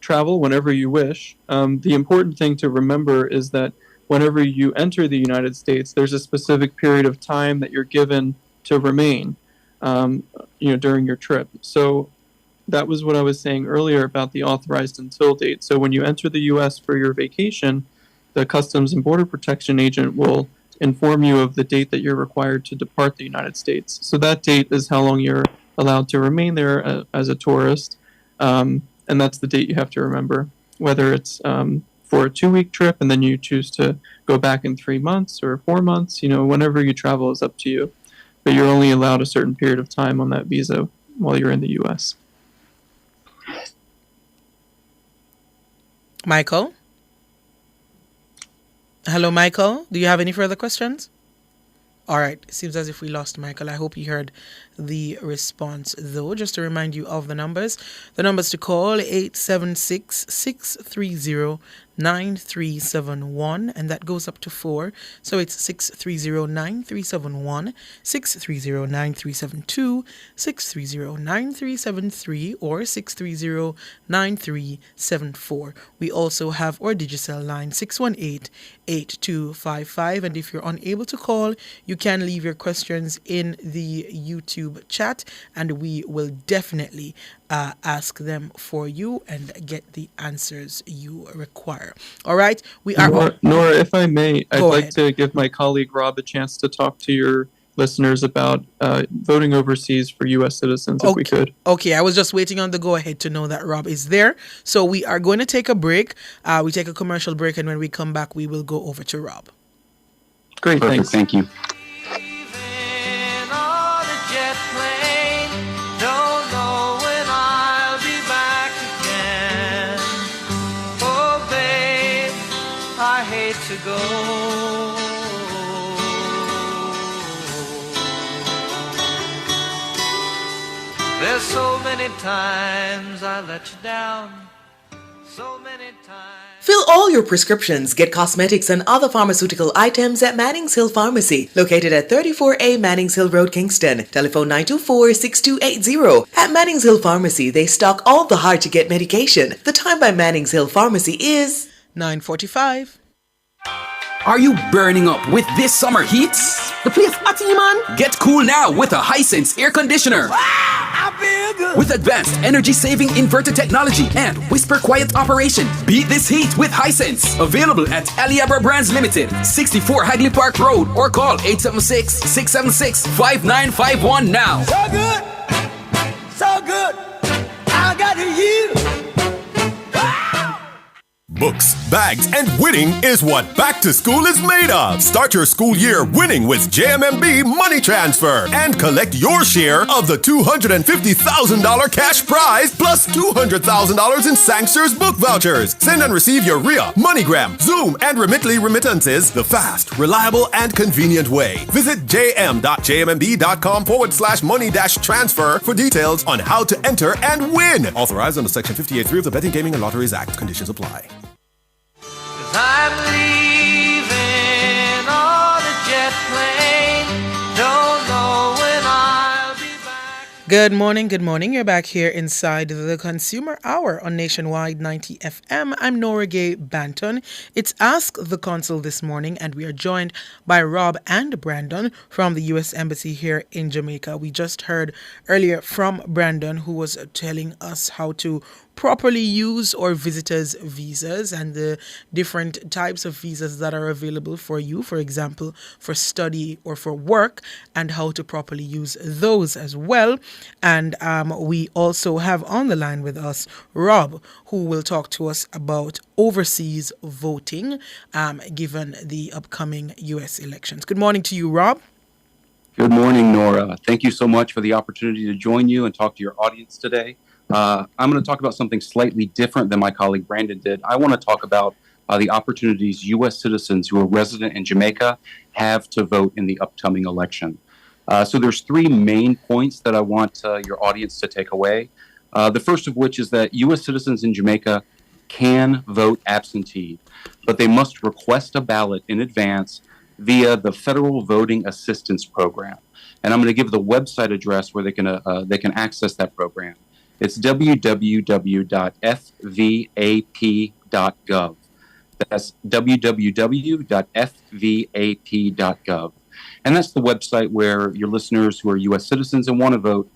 travel whenever you wish. The important thing to remember is that whenever you enter the United States, there's a specific period of time that you're given to remain, during your trip. So that was what I was saying earlier about the authorized until date. So when you enter the U.S. for your vacation, the Customs and Border Protection agent will inform you of the date that you're required to depart the United States. So that date is how long you're allowed to remain there as a tourist, and that's the date you have to remember. Whether it's for a 2-week trip and then you choose to go back in 3 months or 4 months, whenever you travel is up to you. But you're only allowed a certain period of time on that visa while you're in the U.S. Michael? Hello, Michael. Do you have any further questions? All right. Seems as if we lost Michael. I hope you heard the response, though. Just to remind you of the numbers. The numbers to call, 876-630-9371, and that goes up to 4. So it's 630-9371, 630-9372, 630-9373, or 630-9374. We also have our Digicel line, 618-8255, and if you're unable to call, you can leave your questions in the YouTube chat, and we will definitely ask them for you and get the answers you require. All right, we are Nora, if I may, I'd Go like ahead. to give my colleague Rob a chance to talk to your listeners about voting overseas for U.S. citizens, if we could. Okay, I was just waiting on the go-ahead to know that Rob is there. So we are going to take a break. We take a commercial break, and when we come back, we will go over to Rob. Great, Perfect, thanks. thank you. Don't know when I'll be back again. Oh, babe, I hate to go. There's so many times I let you down. So many times. Fill all your prescriptions, get cosmetics and other pharmaceutical items at Mannings Hill Pharmacy, located at 34A Mannings Hill Road, Kingston. Telephone 924-6280. At Mannings Hill Pharmacy, they stock all the hard-to-get medication. The time by Mannings Hill Pharmacy is 9:45. Are you burning up with this summer heat? The place hot, man. Get cool now with a Hisense air conditioner. With advanced energy-saving inverter technology and whisper quiet operation, beat this heat with Hisense. Available at Aliabra Brands Limited, 64 Hagley Park Road, or call 876-676-5951 now. So good, I got you. Books, bags, and winning is what back to school is made of. Start your school year winning with JMMB Money Transfer and collect your share of the $250,000 cash prize plus $200,000 in Sanctures book vouchers. Send and receive your RIA, MoneyGram, Zoom, and Remitly remittances the fast, reliable, and convenient way. Visit jm.jmb.com/money-transfer for details on how to enter and win. Authorized under Section 58.3 of the Betting, Gaming, and Lotteries Act. Conditions apply. I'm leaving on a jet plane. Don't know when I'll be back. Good morning, good morning. You're back here inside the Consumer Hour on Nationwide 90 FM. I'm Nora Gay Banton. It's Ask the Consul this morning, and we are joined by Rob and Brandon from the U.S. Embassy here in Jamaica. We just heard earlier from Brandon, who was telling us how to properly use our visitors' visas and the different types of visas that are available for you, for example, for study or for work, and how to properly use those as well. And we also have on the line with us Rob, who will talk to us about overseas voting, given the upcoming U.S. elections. Good morning to you, Rob. Good morning, Nora. Thank you so much for the opportunity to join you and talk to your audience today. I'm going to talk about something slightly different than my colleague Brandon did. I want to talk about the opportunities U.S. citizens who are resident in Jamaica have to vote in the upcoming election. So there's three main points that I want your audience to take away. The first of which is that U.S. citizens in Jamaica can vote absentee, but they must request a ballot in advance via the Federal Voting Assistance Program. And I'm going to give the website address where they can access that program. It's www.fvap.gov. That's www.fvap.gov. And that's the website where your listeners who are U.S. citizens and want to vote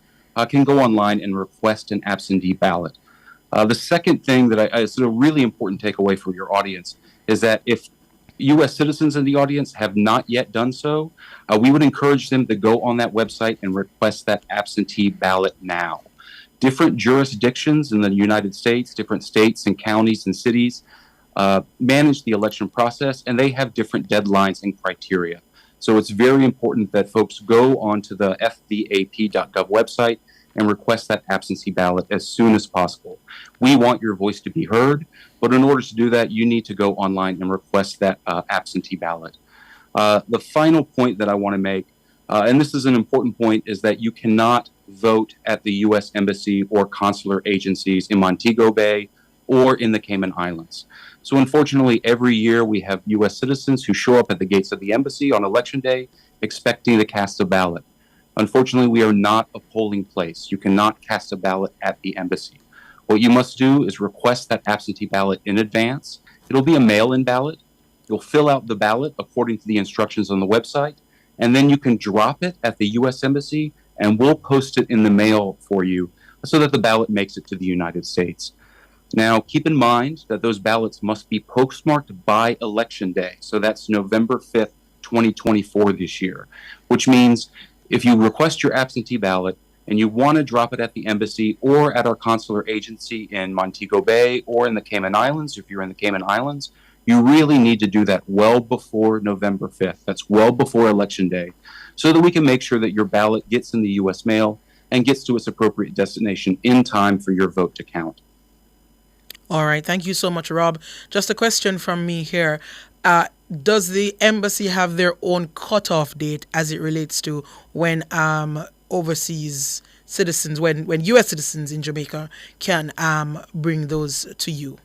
can go online and request an absentee ballot. The second thing that is a really important takeaway for your audience is that if U.S. citizens in the audience have not yet done so, we would encourage them to go on that website and request that absentee ballot now. Different jurisdictions in the United States, different states and counties and cities manage the election process, and they have different deadlines and criteria. So it's very important that folks go onto the fvap.gov website and request that absentee ballot as soon as possible. We want your voice to be heard, but in order to do that, you need to go online and request that absentee ballot. The final point that I want to make, and this is an important point, is that you cannot vote at the U.S. Embassy or consular agencies in Montego Bay or in the Cayman Islands. So unfortunately, every year we have U.S. citizens who show up at the gates of the embassy on Election Day expecting to cast a ballot. Unfortunately, we are not a polling place. You cannot cast a ballot at the embassy. What you must do is request that absentee ballot in advance. It'll be a mail-in ballot. You'll fill out the ballot according to the instructions on the website, and then you can drop it at the U.S. Embassy, and we'll post it in the mail for you so that the ballot makes it to the United States. Now, keep in mind that those ballots must be postmarked by Election Day. So that's November 5th, 2024 this year, which means if you request your absentee ballot and you want to drop it at the embassy or at our consular agency in Montego Bay or in the Cayman Islands, if you're in the Cayman Islands, you really need to do that well before November 5th. That's well before Election Day, so that we can make sure that your ballot gets in the U.S. mail and gets to its appropriate destination in time for your vote to count. All right. Thank you so much, Rob. Just a question from me here. Does the embassy have their own cutoff date as it relates to when overseas citizens, when U.S. citizens in Jamaica can bring those to you?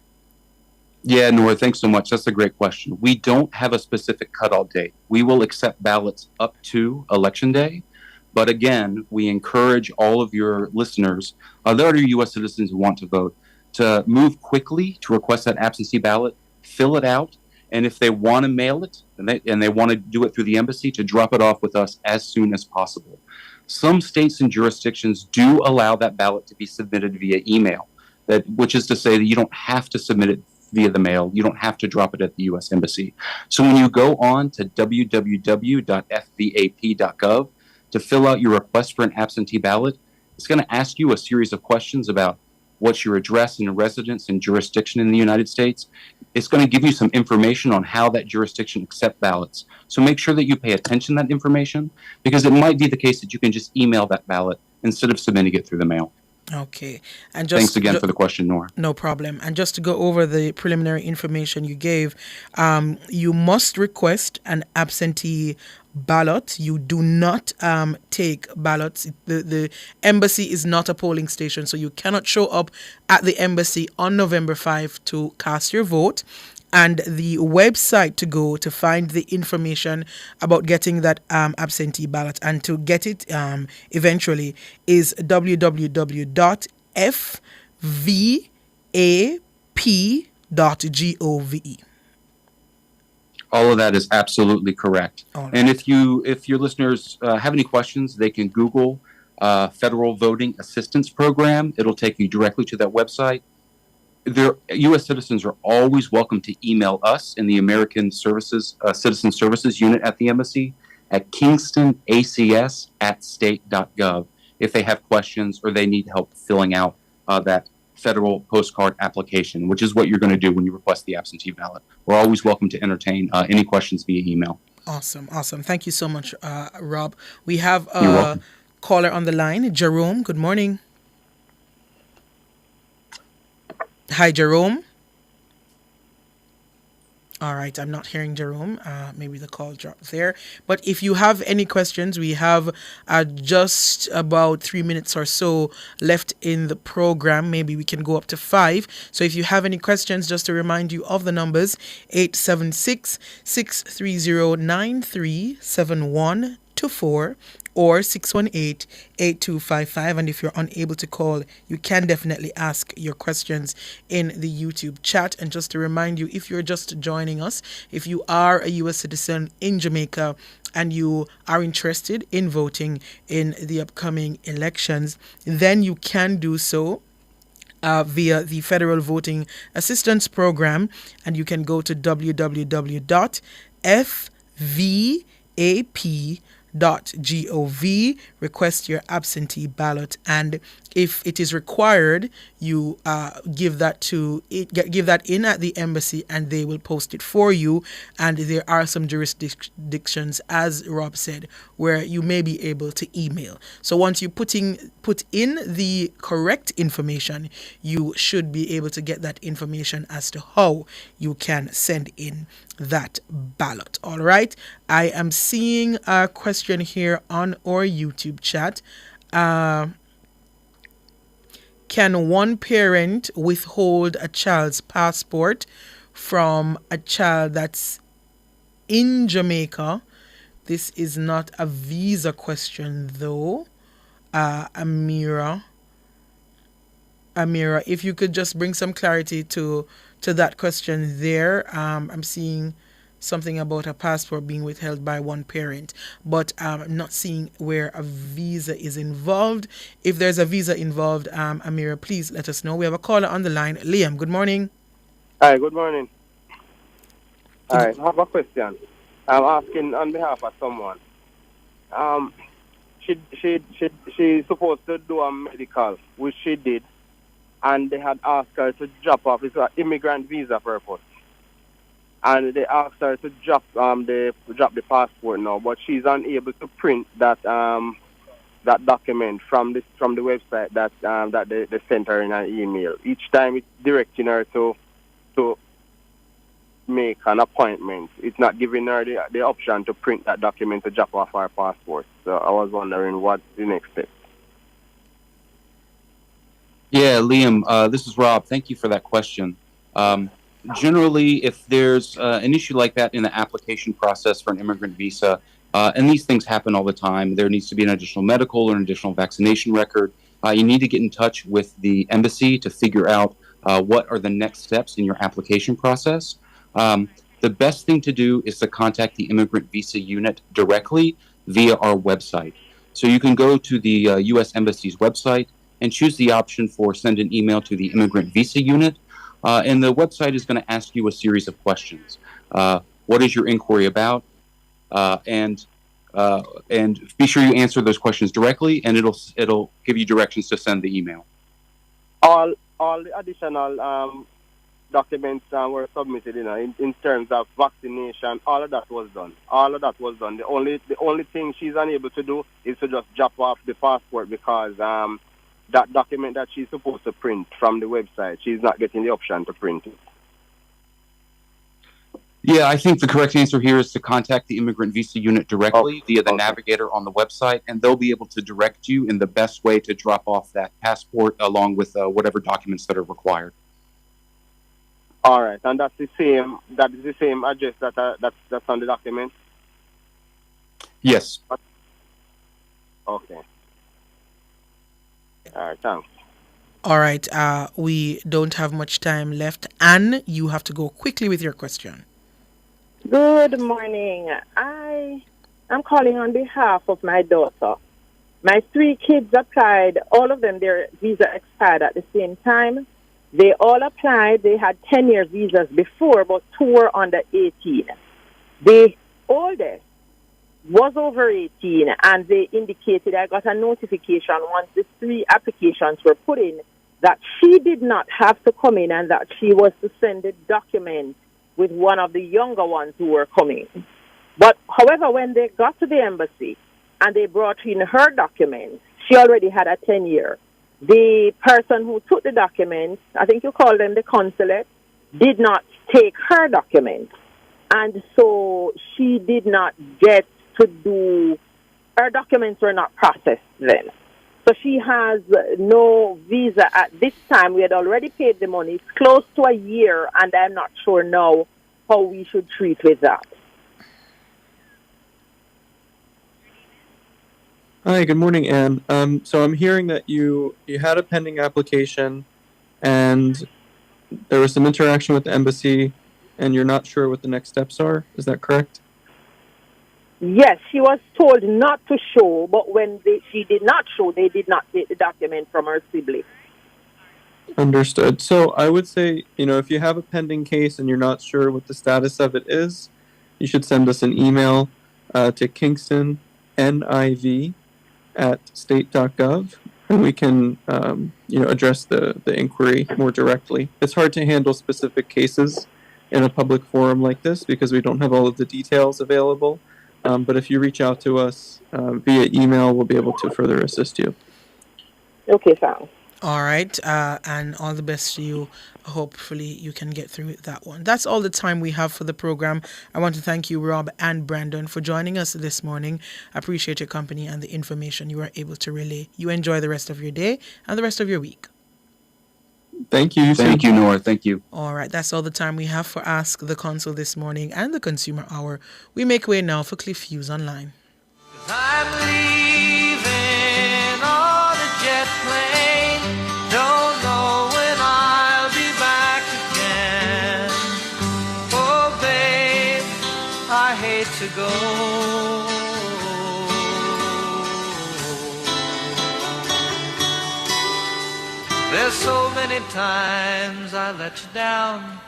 Yeah, Nora, thanks so much. That's a great question. We don't have a specific cutoff date. We will accept ballots up to Election Day. But again, we encourage all of your listeners that are U.S. citizens who want to vote to move quickly to request that absentee ballot, fill it out, and if they want to mail it and they want to do it through the embassy, to drop it off with us as soon as possible. Some states and jurisdictions do allow that ballot to be submitted via email, which is to say that you don't have to submit it via the mail. You don't have to drop it at the U.S. Embassy. So when you go on to www.fvap.gov to fill out your request for an absentee ballot, it's going to ask you a series of questions about what's your address and residence and jurisdiction in the United States. It's going to give you some information on how that jurisdiction accepts ballots. So make sure that you pay attention to that information, because it might be the case that you can just email that ballot instead of submitting it through the mail. Okay. And just Thanks again for the question, Nora. No problem. And just to go over the preliminary information you gave, you must request an absentee ballot. You do not take ballots. The embassy is not a polling station, so you cannot show up at the embassy on November 5 to cast your vote. And the website to go to find the information about getting that absentee ballot and to get it eventually is www.fvap.gov. All of that is absolutely correct. Right. And if your listeners have any questions, they can Google Federal Voting Assistance Program. It'll take you directly to that website. U.S. citizens are always welcome to email us in the American Services Citizen Services Unit at the Embassy at kingstonacs@state.gov if they have questions or they need help filling out that federal postcard application, which is what you're going to do when you request the absentee ballot. We're always welcome to entertain any questions via email. Awesome. Thank you so much, Rob. We have a caller on the line, Jerome. Good morning. Hi, Jerome. All right, I'm not hearing Jerome. Maybe the call dropped there. But if you have any questions, we have just about 3 minutes or so left in the program. Maybe we can go up to 5. So if you have any questions, just to remind you of the numbers, 876-630-937124 or 618-8255. And if you're unable to call, you can definitely ask your questions in the YouTube chat. And just to remind you, if you're just joining us, if you are a U.S. citizen in Jamaica and you are interested in voting in the upcoming elections, then you can do so via the Federal Voting Assistance Program, and you can go to www.fvap.gov, request your absentee ballot, and if it is required, you give that in at the embassy and they will post it for you. And there are some jurisdictions, as Rob said, where you may be able to email. So once you put in the correct information, you should be able to get that information as to how you can send in that ballot. All right. I am seeing a question here on our YouTube chat. Can one parent withhold a child's passport from a child that's in Jamaica? This is not a visa question, though. Amira, if you could just bring some clarity to that question there. I'm seeing something about a passport being withheld by one parent, but I'm not seeing where a visa is involved. If there's a visa involved, Amira, please let us know. We have a caller on the line. Liam, good morning. Hi, good morning. All right, I have a question. I'm asking on behalf of someone. She's supposed to do a medical, which she did, and they had asked her to drop off. It's an immigrant visa purpose. And they asked her to drop the passport now, but she's unable to print that document from the website that they sent her in an email. Each time it's directing her to make an appointment. It's not giving her the option to print that document to drop off her passport. So I was wondering what's the next step. Yeah, Liam, this is Rob. Thank you for that question. Generally, if there's an issue like that in the application process for an immigrant visa, and these things happen all the time, there needs to be an additional medical or an additional vaccination record. You need to get in touch with the embassy to figure out what are the next steps in your application process. The best thing to do is to contact the immigrant visa unit directly via our website. So you can go to the U.S. Embassy's website and choose the option for send an email to the immigrant visa unit. And the website is going to ask you a series of questions. What is your inquiry about? And be sure you answer those questions directly, and it'll give you directions to send the email. All all the additional documents were submitted, in terms of vaccination. All of that was done. The only thing she's unable to do is to just drop off the passport because that document that she's supposed to print from the website, she's not getting the option to print it. Yeah, I think the correct answer here is to contact the immigrant visa unit directly via the navigator on the website, and they'll be able to direct you in the best way to drop off that passport along with whatever documents that are required. All right, and that's the same address that's on the document? Yes. Okay. All right, thanks. All right, we don't have much time left. Anne, you have to go quickly with your question. Good morning. I am calling on behalf of my daughter. My 3 kids applied. All of them, their visa expired at the same time. They all applied. They had 10-year visas before, but 2 were under 18. The oldest was over 18, and they indicated, I got a notification once the 3 applications were put in, that she did not have to come in and that she was to send a document with one of the younger ones who were coming. But, however, when they got to the embassy and they brought in her documents, she already had a 10-year. The person who took the documents, I think you call them the consulate, did not take her documents. And so she did not get to do, her documents were not processed then. So she has no visa at this time. We had already paid the money. It's close to a year, and I'm not sure now how we should treat with that. Hi, good morning, Anne. So I'm hearing that you had a pending application, and there was some interaction with the embassy, and you're not sure what the next steps are. Is that correct? Yes, she was told not to show, but when she did not show, they did not take the document from her sibling. Understood. So I would say, if you have a pending case and you're not sure what the status of it is, you should send us an email to kingstonniv@state.gov, and we can, address the inquiry more directly. It's hard to handle specific cases in a public forum like this because we don't have all of the details available. But if you reach out to us via email, we'll be able to further assist you. Okay, fine. All right, and all the best to you. Hopefully you can get through that one. That's all the time we have for the program. I want to thank you, Rob and Brandon, for joining us this morning. I appreciate your company and the information you were able to relay. You enjoy the rest of your day and the rest of your week. Thank you. Thank you, Nora. Thank you. All right, that's all the time we have for Ask the Consul this morning and the Consumer Hour. We make way now for Cliff Hughes Online. I'm leaving on a jet plane. Don't know when I'll be back again. Oh, babe, I hate to go. There's so many times I let you down.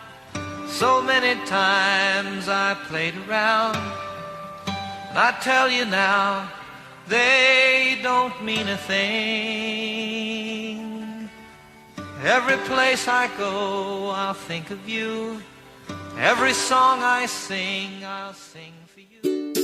So many times I played around. I tell you now, they don't mean a thing. Every place I go, I'll think of you. Every song I sing, I'll sing for you.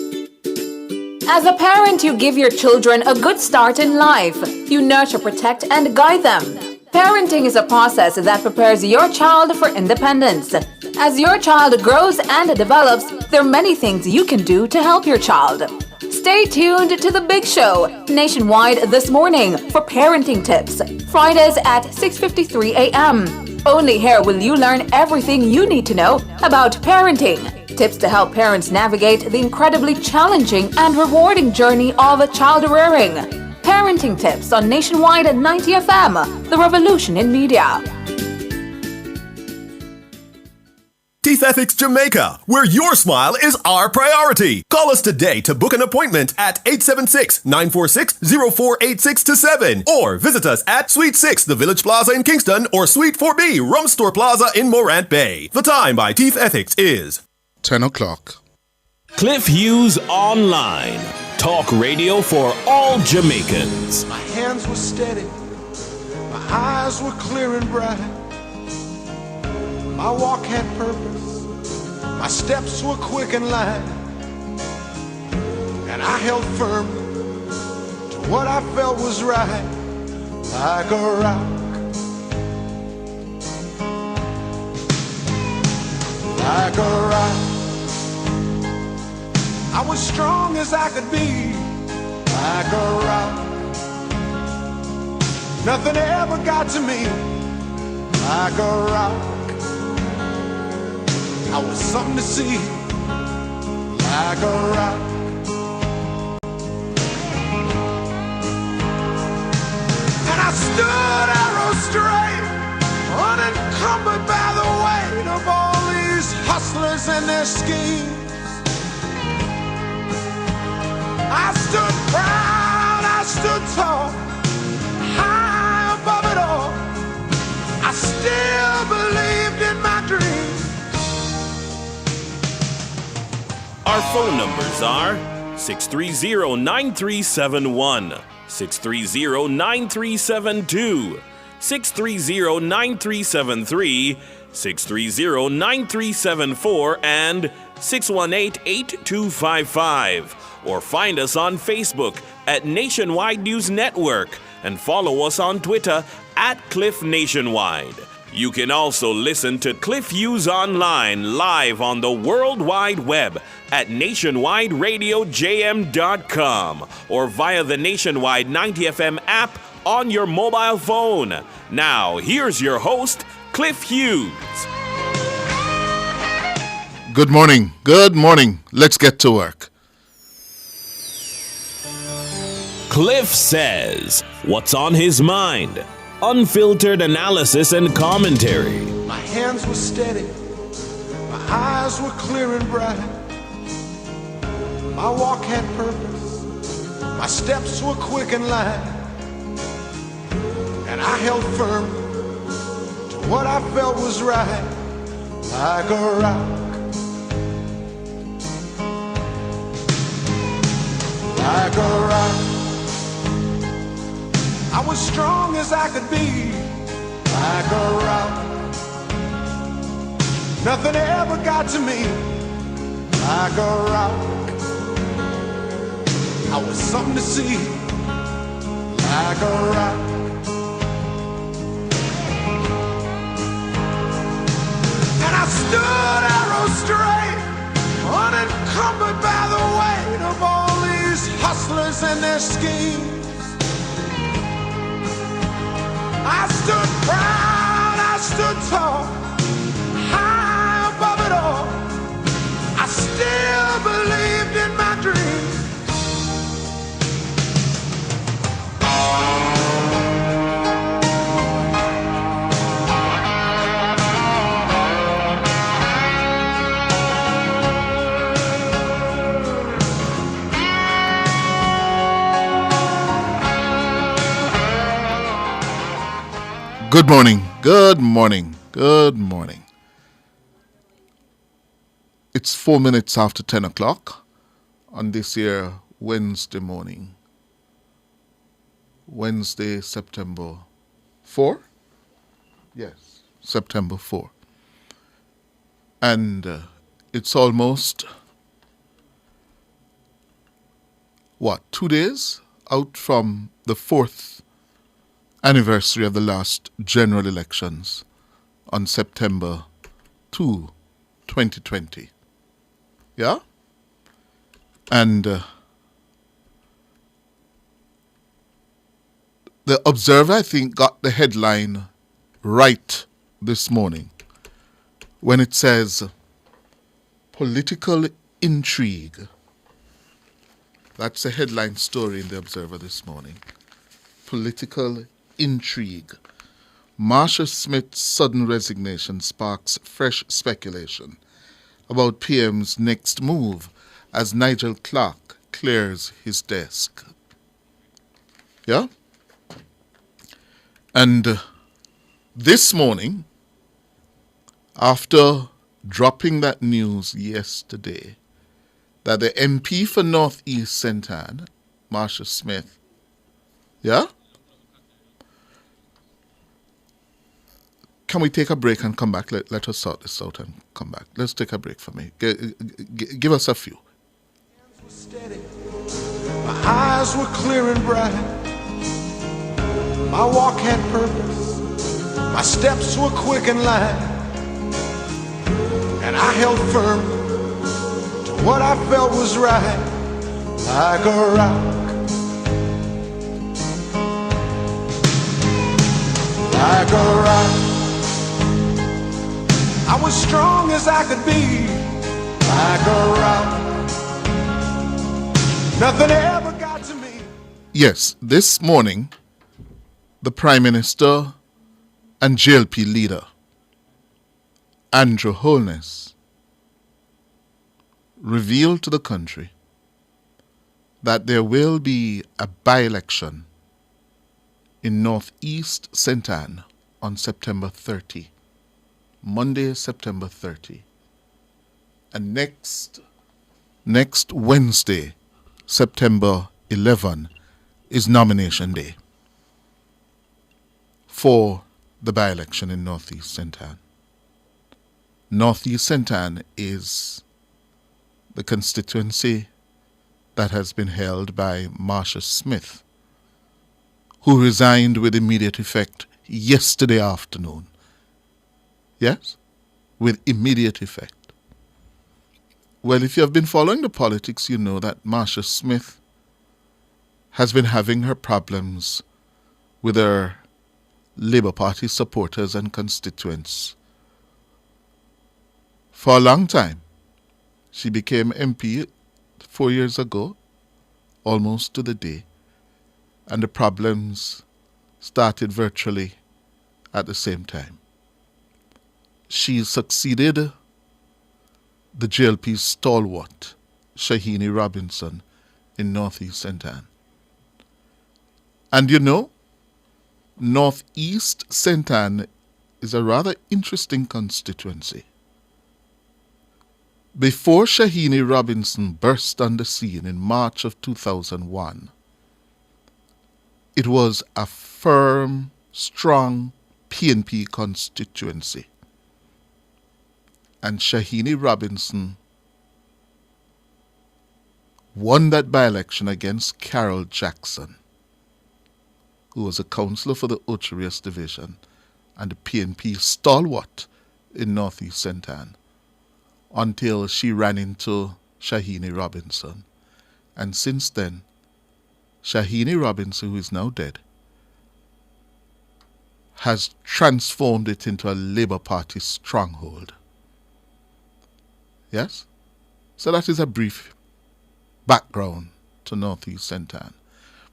As a parent, you give your children a good start in life. You nurture, protect, and guide them. Parenting is a process that prepares your child for independence. As your child grows and develops, there are many things you can do to help your child. Stay tuned to The Big Show, nationwide this morning, for parenting tips. Fridays at 6:53 a.m. Only here will you learn everything you need to know about parenting. Tips to help parents navigate the incredibly challenging and rewarding journey of child rearing. Parenting tips on Nationwide at 90 FM, the revolution in media. Teeth Ethics Jamaica, where your smile is our priority. Call us today to book an appointment at 876-946-0486-7 or visit us at Suite 6, the Village Plaza in Kingston, or Suite 4B, Rum Store Plaza in Morant Bay. The time by Teeth Ethics is 10 o'clock. Cliff Hughes Online. Talk radio for all Jamaicans. My hands were steady, My eyes were clear and bright. My walk had purpose. My steps were quick and light. And I held firm to what I felt was right, like a rock. Like a rock. I was strong as I could be, like a rock. Nothing ever got to me, like a rock. I was something to see, like a rock. And I stood arrow straight, unencumbered by the weight of all these hustlers and their schemes. I stood proud, I stood tall, high above it all. I still believed in my dreams. Our phone numbers are 630-9371, 630-9372, 630-9373, 630-9374, and 618-8255. Or find us on Facebook at Nationwide News Network and follow us on Twitter at Cliff Nationwide. You can also listen to Cliff Hughes online live on the World Wide Web at nationwideradiojm.com or via the Nationwide 90 FM app on your mobile phone. Now, here's your host, Cliff Hughes. Good morning. Good morning. Let's get to work. Cliff says, what's on his mind? Unfiltered analysis and commentary. My hands were steady, my eyes were clear and bright. My walk had purpose, my steps were quick and light. And I held firm to what I felt was right, like a rock. Like a rock. I was strong as I could be, like a rock. Nothing ever got to me, like a rock. I was something to see, like a rock. And I stood arrow straight, unencumbered by the weight of all these hustlers and their schemes. I stood proud, I stood tall, high above it all. I still believed in my dreams. Good morning. Good morning. Good morning. It's 4 minutes after 10 o'clock on this here Wednesday morning. Wednesday, September 4? Yes, September 4. And it's almost, 2 days out from the 4th anniversary of the last general elections on September 2, 2020. Yeah? And the Observer, I think, got the headline right this morning when it says, political intrigue. That's the headline story in the Observer this morning. Political intrigue. Marsha Smith's sudden resignation sparks fresh speculation about PM's next move as Nigel Clark clears his desk. Yeah? And this morning, after dropping that news yesterday, that the MP for North East St. Anne, Marsha Smith, yeah, can we take a break and come back? Let us sort this out and come back. Let's take a break for me. Give us a few. My eyes were clear and bright. My walk had purpose. My steps were quick and light. And I held firm to what I felt was right, like a rock. Like a rock. I was strong as I could be, like a rock. Nothing ever got to me. Yes, this morning, the Prime Minister and JLP leader, Andrew Holness, revealed to the country that there will be a by-election in Northeast St. Anne on September 30, Monday, September 30. And next Wednesday, September 11, is nomination day for the by-election in Northeast St. Anne. Northeast St. Anne is the constituency that has been held by Marsha Smith, who resigned with immediate effect yesterday afternoon. Yes? With immediate effect. Well, if you have been following the politics, you know that Marsha Smith has been having her problems with her Labour Party supporters and constituents for a long time. She became MP 4 years ago, almost to the day, and the problems started virtually at the same time. She succeeded the JLP's stalwart, Shahini Robinson, in Northeast St. Anne. And you know, Northeast St. Anne is a rather interesting constituency. Before Shahini Robinson burst on the scene in March of 2001, it was a firm, strong PNP constituency. And Shahini Robinson won that by-election against Carol Jackson, who was a councillor for the Ocherius Division and the PNP stalwart in Northeast St. Anne, until she ran into Shahini Robinson. And since then, Shahini Robinson, who is now dead, has transformed it into a Labour Party stronghold. Yes? So that is a brief background to Northeast St. Anne.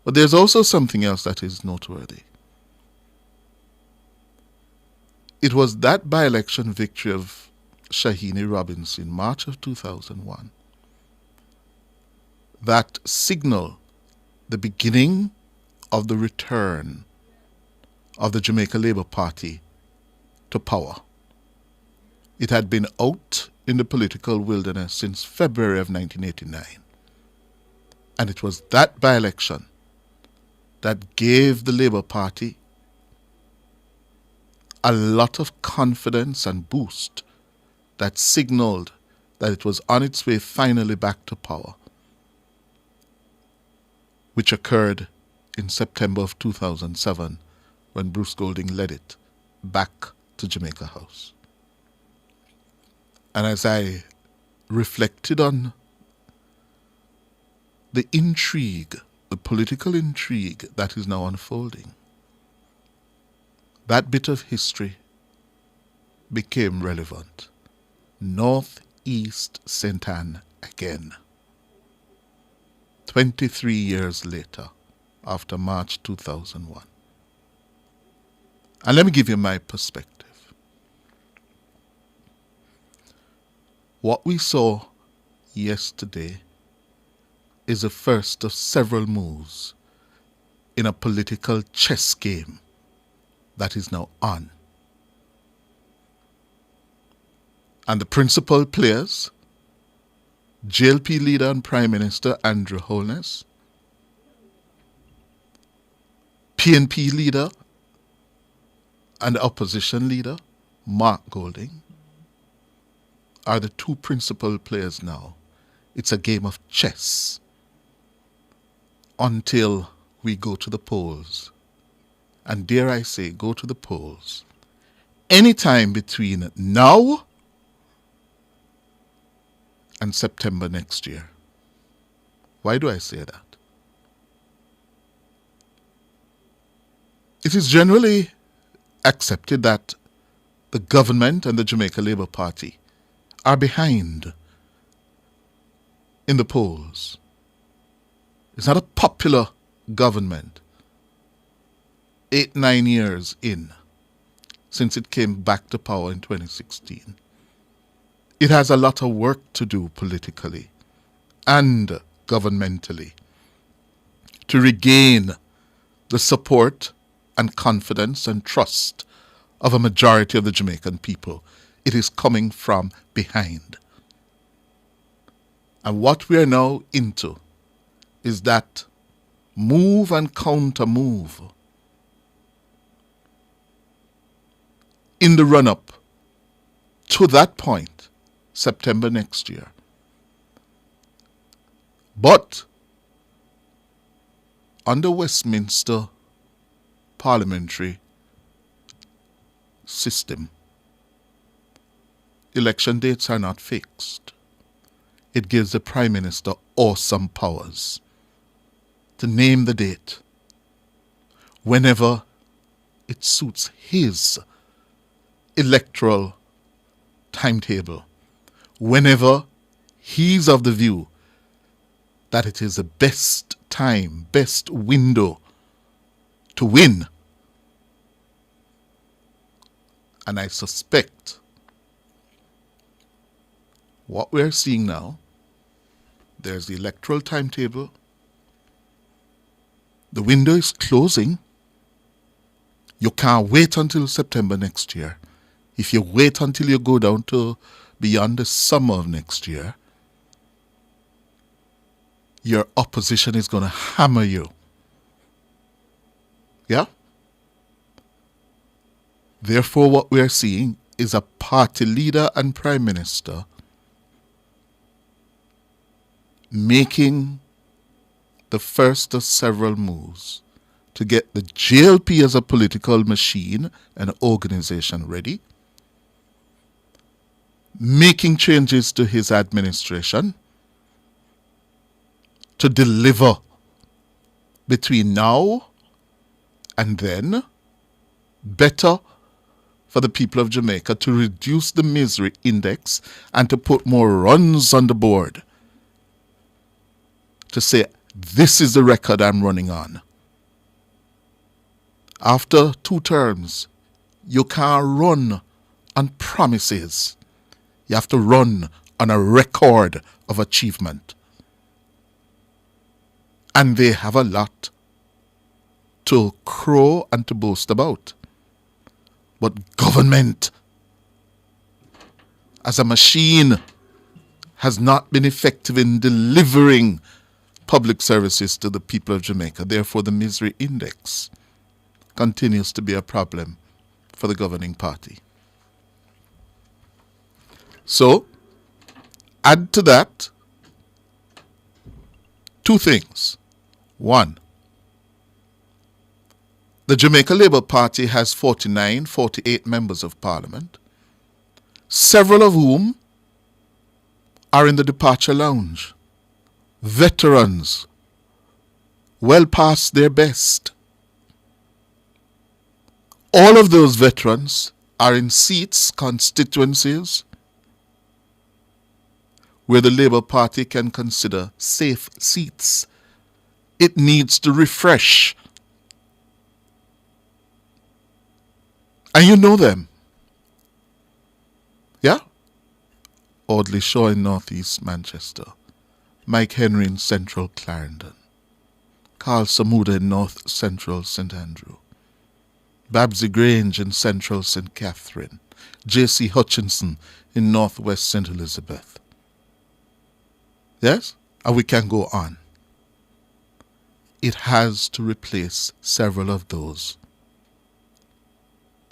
But there's also something else that is noteworthy. It was that by-election victory of Shahini Robinson in March of 2001 that signaled the beginning of the return of the Jamaica Labour Party to power. It had been out in the political wilderness since February of 1989. And it was that by-election that gave the Labour Party a lot of confidence and boost that signaled that it was on its way finally back to power, which occurred in September of 2007 when Bruce Golding led it back to Jamaica House. And as I reflected on the intrigue, the political intrigue that is now unfolding, that bit of history became relevant. Northeast St. Anne again. 23 years later, after March 2001. And let me give you my perspective. What we saw yesterday is the first of several moves in a political chess game that is now on. And the principal players, JLP leader and Prime Minister Andrew Holness, PNP leader and opposition leader Mark Golding are the two principal players now. It's a game of chess until we go to the polls. And dare I say, go to the polls anytime between now and September next year. Why do I say that? It is generally accepted that the government and the Jamaica Labour Party are behind in the polls. It's not a popular government. 8-9 years in, since it came back to power in 2016. It has a lot of work to do politically and governmentally to regain the support and confidence and trust of a majority of the Jamaican people. It is coming from behind. And what we are now into is that move and counter move in the run-up to that point, September next year. But under Westminster parliamentary system, election dates are not fixed. It gives the Prime Minister awesome powers to name the date whenever it suits his electoral timetable, whenever he's of the view that it is the best time, best window to win. And I suspect what we're seeing now, there's the electoral timetable, the window is closing. You can't wait until September next year. If you wait until you go down to beyond the summer of next year, your opposition is going to hammer you. Yeah? Therefore, what we are seeing is a party leader and prime minister making the first of several moves to get the JLP as a political machine and organization ready, making changes to his administration to deliver between now and then better for the people of Jamaica, to reduce the misery index and to put more runs on the board, to say, this is the record I'm running on. After 2 terms, you can't run on promises. You have to run on a record of achievement. And they have a lot to crow and to boast about. But government, as a machine, has not been effective in delivering public services to the people of Jamaica. Therefore, the misery index continues to be a problem for the governing party. So, add to that 2 things. 1, the Jamaica Labour Party has 48 members of parliament, several of whom are in the departure lounge. Veterans, well past their best. All of those veterans are in seats, constituencies, where the Labour Party can consider safe seats. It needs to refresh. And you know them. Yeah? Audley Shaw in Northeast Manchester. Mike Henry in Central Clarendon. Carl Samuda in North Central St Andrew. Babsy Grange in Central St Catherine. J.C. Hutchinson in Northwest St Elizabeth. Yes? And we can go on. It has to replace several of those.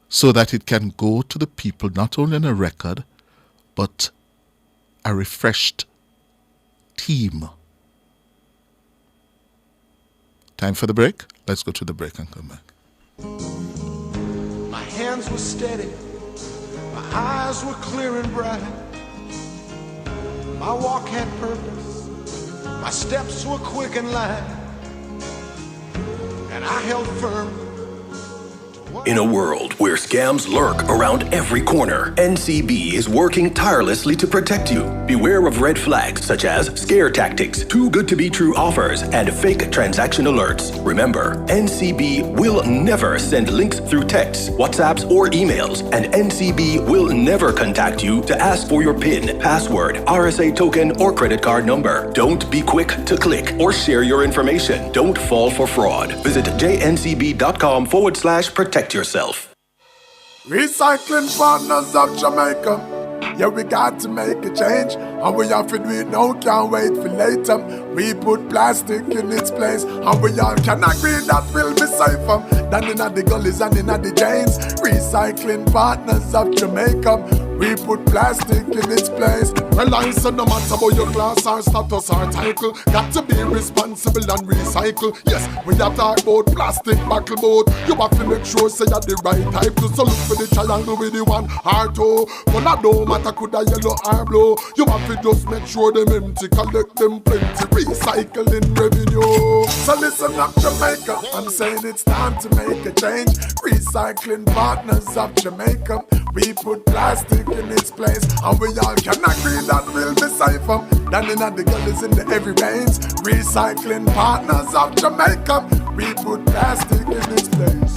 so that it can go to the people not only on a record, but a refreshed team. Time for the break? Let's go to the break and come back. My hands were steady, my eyes were clear and bright. My walk had purpose, my steps were quick and light, and I held firm. In a world where scams lurk around every corner, NCB is working tirelessly to protect you. Beware of red flags such as scare tactics, too good to be true offers, and fake transaction alerts. Remember, NCB will never send links through texts, WhatsApps, or emails, and NCB will never contact you to ask for your PIN, password, RSA token, or credit card number. Don't be quick to click or share your information. Don't fall for fraud. Visit jncb.com/protect yourself. Recycling partners of Jamaica. Yeah, we got to make a change, and we have to do it now, can't wait for later. We put plastic in its place, and we all can agree that will be safer than in the gullies and in the drains. Recycling partners of Jamaica. We put plastic in its place. Well, I said no matter about your class or status or title, got to be responsible and recycle. Yes, we have talk about plastic buckle boat. You have to make sure say you're the right type to. So look for the triangle with the one heart oh. But that don't matter could a yellow or blue. You have to just make sure them empty, collect them plenty, recycling revenue. So listen up Jamaica, I'm saying it's time to make a change. Recycling partners of Jamaica. We put plastic in its place, and we all can agree that we'll be safer than in the gullies in the heavy rains. Recycling partners of Jamaica. We put plastic in its place.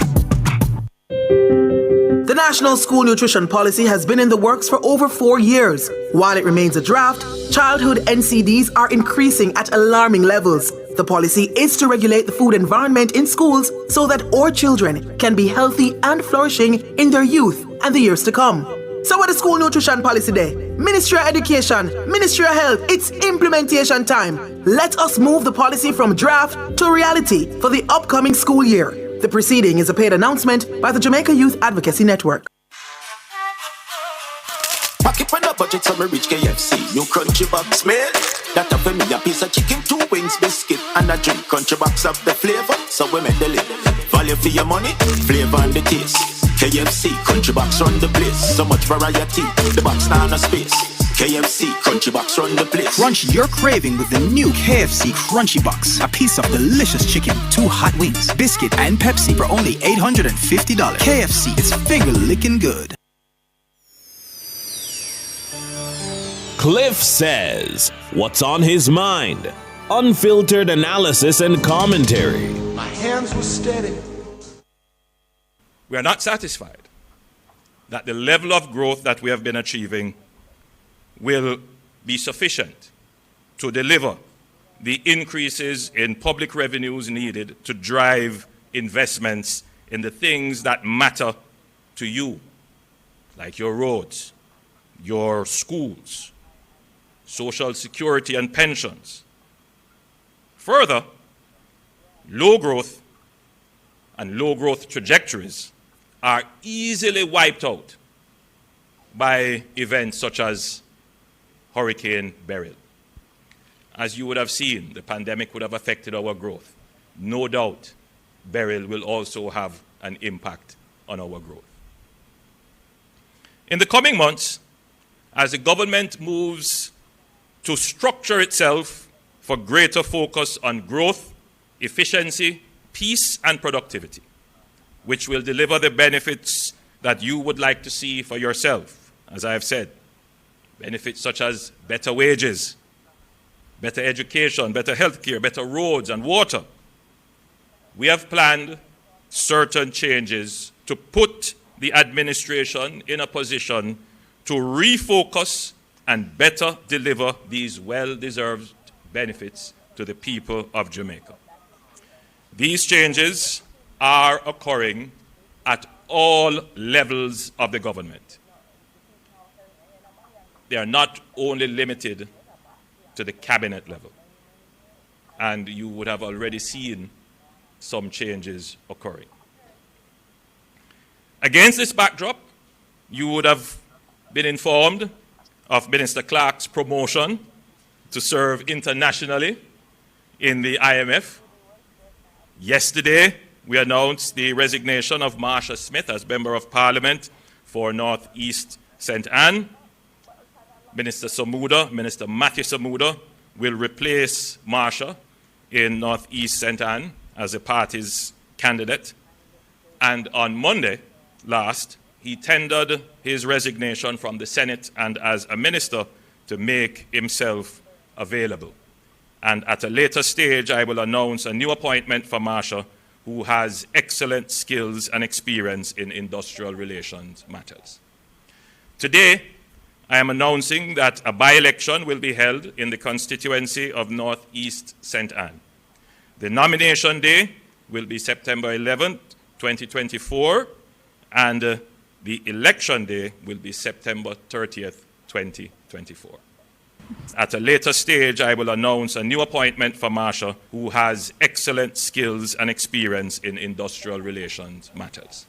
The National School Nutrition Policy has been in the works for over 4 years. While it remains a draft, childhood NCDs are increasing at alarming levels. The policy is to regulate the food environment in schools so that our children can be healthy and flourishing in their youth and the years to come. So what is School Nutrition Policy Day? Ministry of Education, Ministry of Health, it's implementation time. Let us move the policy from draft to reality for the upcoming school year. The proceeding is a paid announcement by the Jamaica Youth Advocacy Network. Pack it on a budget, so me reach KFC. New crunchy box meal. That a for me a piece of chicken, 2 wings, biscuit, and a drink. Crunchy box of the flavor, so we make the lid. Value for your money, flavor and the taste. KFC, crunchy box run the place. So much variety, the box down a space. KFC, crunchy box run the place. Crunch your craving with the new KFC Crunchy Box. A piece of delicious chicken, 2 hot wings, biscuit, and Pepsi for only $850. KFC, it's finger-licking good. Cliff says, what's on his mind? Unfiltered analysis and commentary. My hands were steady. We are not satisfied that the level of growth that we have been achieving will be sufficient to deliver the increases in public revenues needed to drive investments in the things that matter to you, like your roads, your schools, social security and pensions. Further, low growth and low growth trajectories are easily wiped out by events such as Hurricane Beryl. As you would have seen, the pandemic would have affected our growth. No doubt, Beryl will also have an impact on our growth. In the coming months, as the government moves to structure itself for greater focus on growth, efficiency, peace, and productivity, which will deliver the benefits that you would like to see for yourself, as I have said. Benefits such as better wages, better education, better healthcare, better roads and water. We have planned certain changes to put the administration in a position to refocus and better deliver these well-deserved benefits to the people of Jamaica. These changes are occurring at all levels of the government. They are not only limited to the cabinet level, and you would have already seen some changes occurring. Against this backdrop, you would have been informed of Minister Clark's promotion to serve internationally in the IMF. Yesterday, we announced the resignation of Marsha Smith as Member of Parliament for North East St. Anne. Minister Matthew Samuda will replace Marsha in North East St. Anne as the party's candidate. And on Monday last, he tendered his resignation from the Senate and as a minister to make himself available. And at a later stage, I will announce a new appointment for Marsha, who has excellent skills and experience in industrial relations matters. Today, I am announcing that a by-election will be held in the constituency of North East St. Anne. The nomination day will be September 11th, 2024, and the election day will be September 30th, 2024. At a later stage, I will announce a new appointment for Marsha, who has excellent skills and experience in industrial relations matters.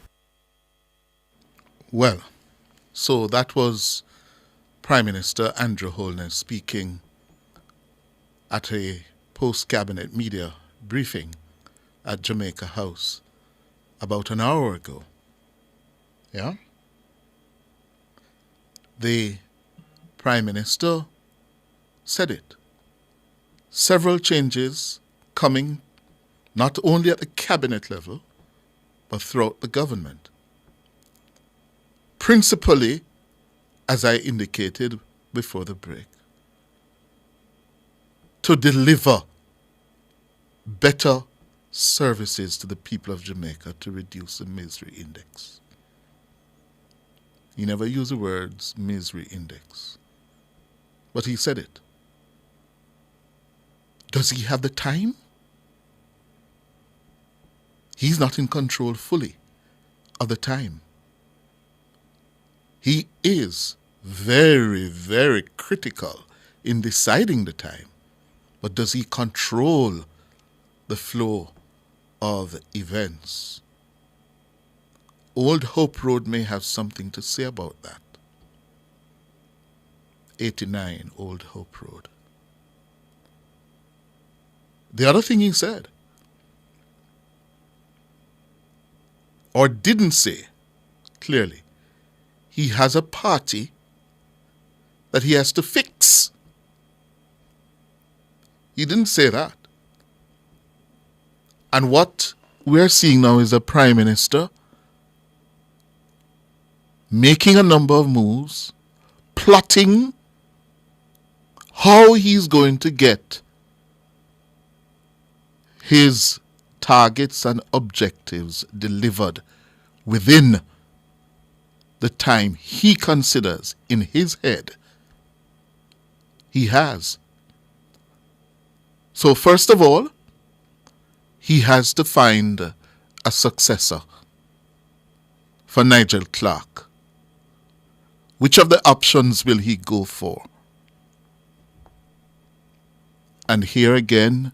Well, so that was Prime Minister Andrew Holness speaking at a post-cabinet media briefing at Jamaica House about an hour ago. Yeah? The Prime Minister said it. Several changes coming not only at the cabinet level, but throughout the government. Principally, as I indicated before the break, to deliver better services to the people of Jamaica to reduce the misery index. He never used the words misery index, but he said it. Does he have the time? He's not in control fully of the time. He is very, very critical in deciding the time, but does he control the flow of events? Old Hope Road may have something to say about that. 89 Old Hope Road. The other thing he said, or didn't say clearly, he has a party that he has to fix. He didn't say that. And what we're seeing now is a Prime Minister making a number of moves, plotting how he's going to get his targets and objectives delivered within the time he considers in his head he has. So first of all, he has to find a successor for Nigel Clark. Which of the options will he go for? And here again,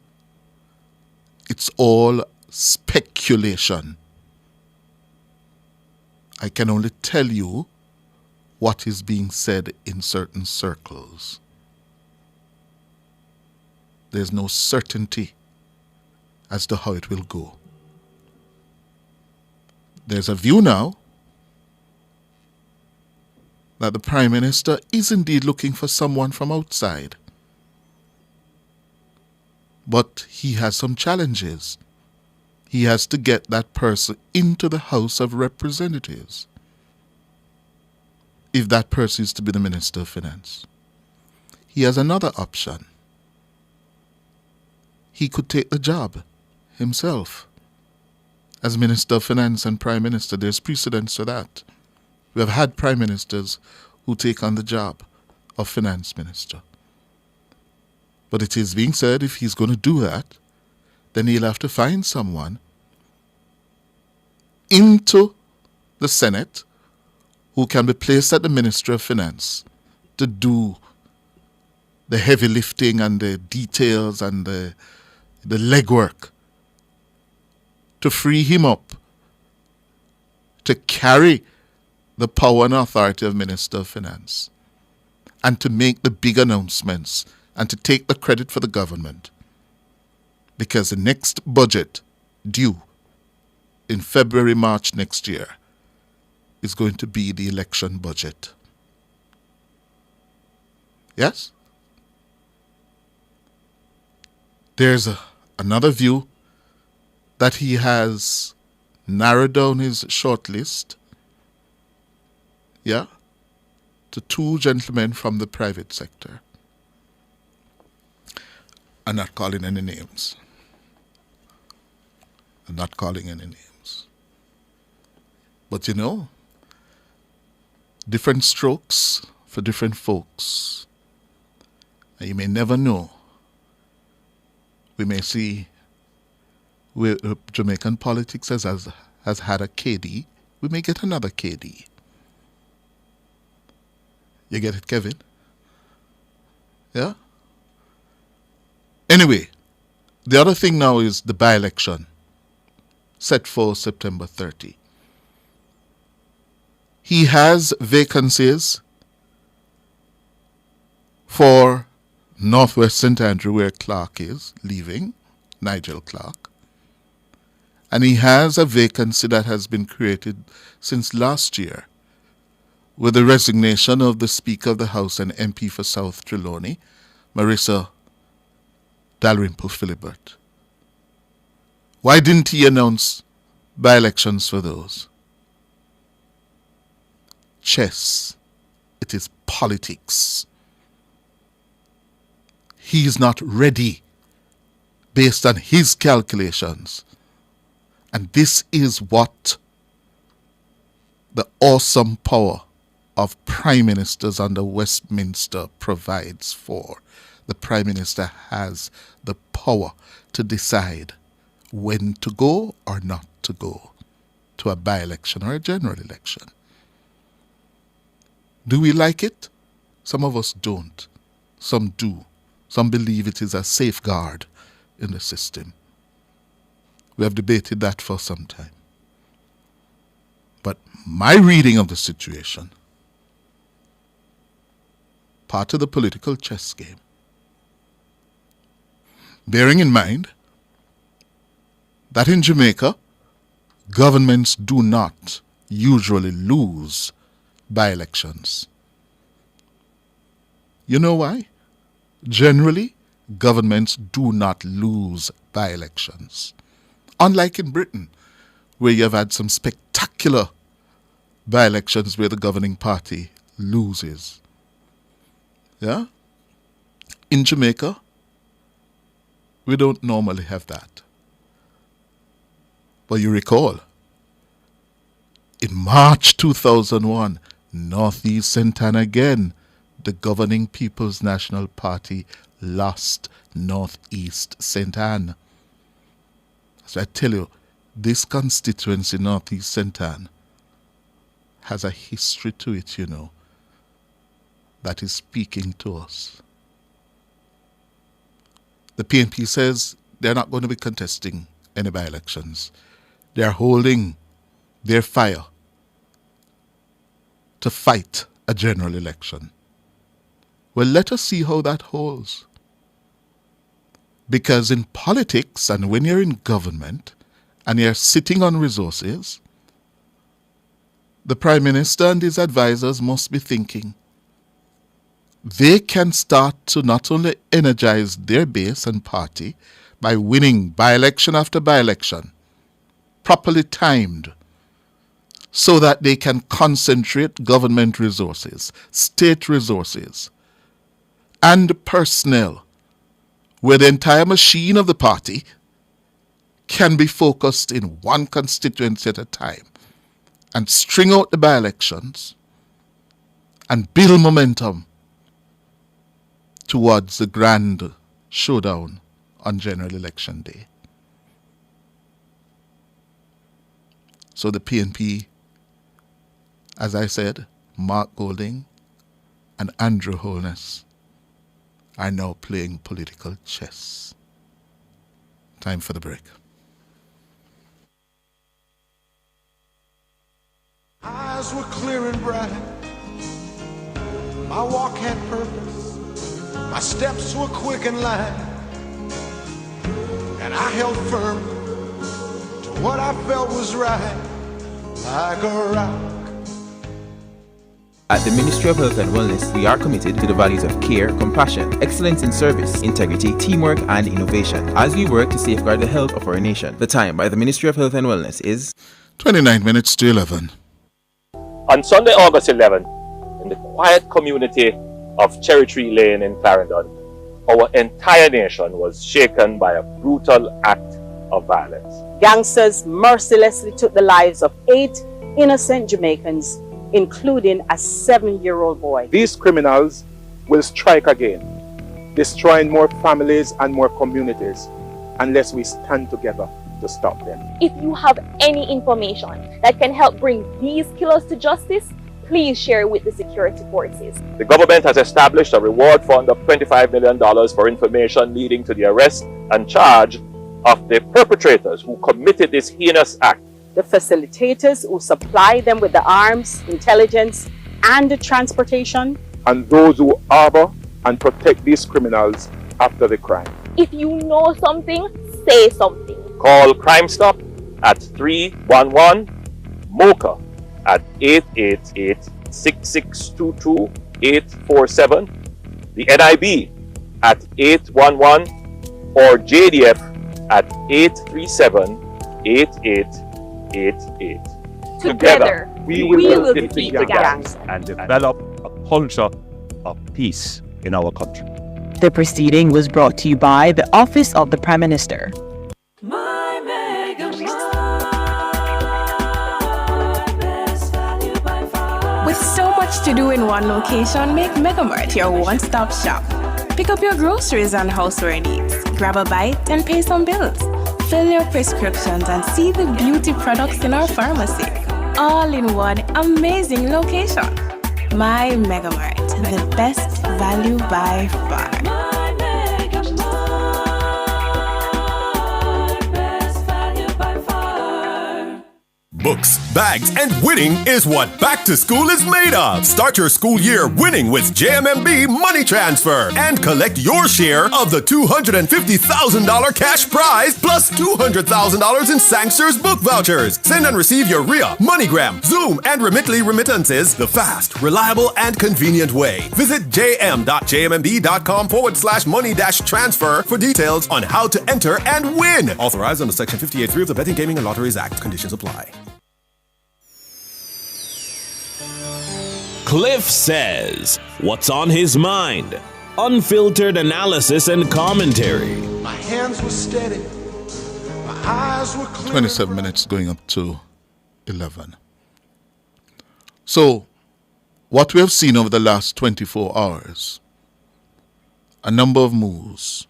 it's all speculation. I can only tell you what is being said in certain circles. There's no certainty as to how it will go. There's a view now that the Prime Minister is indeed looking for someone from outside. But he has some challenges. He has to get that person into the House of Representatives, if that person is to be the Minister of Finance. He has another option. He could take the job himself as Minister of Finance and Prime Minister. There's precedence for that. We have had Prime Ministers who take on the job of Finance Minister. But it is being said if he's going to do that, then he'll have to find someone into the Senate who can be placed at the Ministry of Finance to do the heavy lifting and the details and the legwork to free him up to carry the power and authority of Minister of Finance and to make the big announcements and to take the credit for the government. Because the next budget due in February, March next year is going to be the election budget. Yes? There's another view that he has narrowed down his shortlist, to 2 gentlemen from the private sector. I'm not calling any names. But different strokes for different folks. And you may never know. We may see where Jamaican politics has had a KD. We may get another KD. You get it, Kevin? Yeah? Anyway, the other thing now is the by-election set for September 30. He has vacancies for Northwest St. Andrew, where Clark is leaving, Nigel Clark. And he has a vacancy that has been created since last year with the resignation of the Speaker of the House and MP for South Trelawney, Marissa Dalrymple Philibert. Why didn't he announce by-elections for those? Chess. It is politics. He is not ready based on his calculations. And this is what the awesome power of prime ministers under Westminster provides for. The prime minister has the power to decide when to go or not to go to a by-election or a general election. Do we like it? Some of us don't. Some do. Some believe it is a safeguard in the system. We have debated that for some time. But my reading of the situation, part of the political chess game, bearing in mind that in Jamaica, governments do not usually lose by-elections. You know why? Generally, governments do not lose by-elections. Unlike in Britain, where you have had some spectacular by-elections where the governing party loses. Yeah? In Jamaica, we don't normally have that. But you recall, in March 2001, Northeast St. Anne again, the governing People's National Party lost Northeast St. Anne. So I tell you, this constituency, Northeast St. Anne, has a history to it, that is speaking to us. The PNP says they're not going to be contesting any by-elections. They're holding their fire to fight a general election. Well, let us see how that holds. Because in politics, and when you're in government, and you're sitting on resources, the Prime Minister and his advisors must be thinking they can start to not only energize their base and party by winning by-election after by-election, properly timed, so that they can concentrate government resources, state resources, and personnel, where the entire machine of the party can be focused in one constituency at a time and string out the by-elections and build momentum towards the grand showdown on General Election Day. So the PNP, as I said, Mark Golding and Andrew Holness are now playing political chess. Time for the break. eyes were clear and bright. My walk had purpose. My steps were quick and light. And I held firm to what I felt was right, like a rock. At the Ministry of Health and Wellness, we are committed to the values of care, compassion, excellence in service, integrity, teamwork, and innovation as we work to safeguard the health of our nation. The time by the Ministry of Health and Wellness is 29 minutes to 11. On Sunday, August 11th, in the quiet community of Cherry Tree Lane in Clarendon, our entire nation was shaken by a brutal act of violence. Gangsters mercilessly took the lives of 8 innocent Jamaicans, including a 7-year-old boy. These criminals will strike again, destroying more families and more communities unless we stand together to stop them. If you have any information that can help bring these killers to justice, please share it with the security forces. The government has established a reward fund of $25 million for information leading to the arrest and charge of the perpetrators who committed this heinous act. The facilitators who supply them with the arms, intelligence, and the transportation. And those who harbor and protect these criminals after the crime. If you know something, say something. Call Crime Stop at 311 MOCA at 888-6622-847, the NIB at 811 or JDF at 837-8888. Together, we will defeat the gangs and develop a culture of peace in our country. The proceeding was brought to you by the Office of the Prime Minister. With so much to do in one location, make Megamart your one-stop shop. Pick up your groceries and houseware needs, grab a bite and pay some bills. Fill your prescriptions and see the beauty products in our pharmacy. All in one amazing location. My Megamart, the best value by far. Books, bags, and winning is what back to school is made of. Start your school year winning with JMMB Money Transfer and collect your share of the $250,000 cash prize plus $200,000 in Sangster's book vouchers. Send and receive your RIA, MoneyGram, Zoom, and Remitly remittances the fast, reliable, and convenient way. Visit jm.jmb.com/money-transfer for details on how to enter and win. Authorized under Section 58.3 of the Betting, Gaming, and Lotteries Act. Conditions apply. Cliff says, what's on his mind? Unfiltered analysis and commentary. My hands were steady. My eyes were clear. 27 minutes going up to 11. So, what we have seen over the last 24 hours, a number of moves.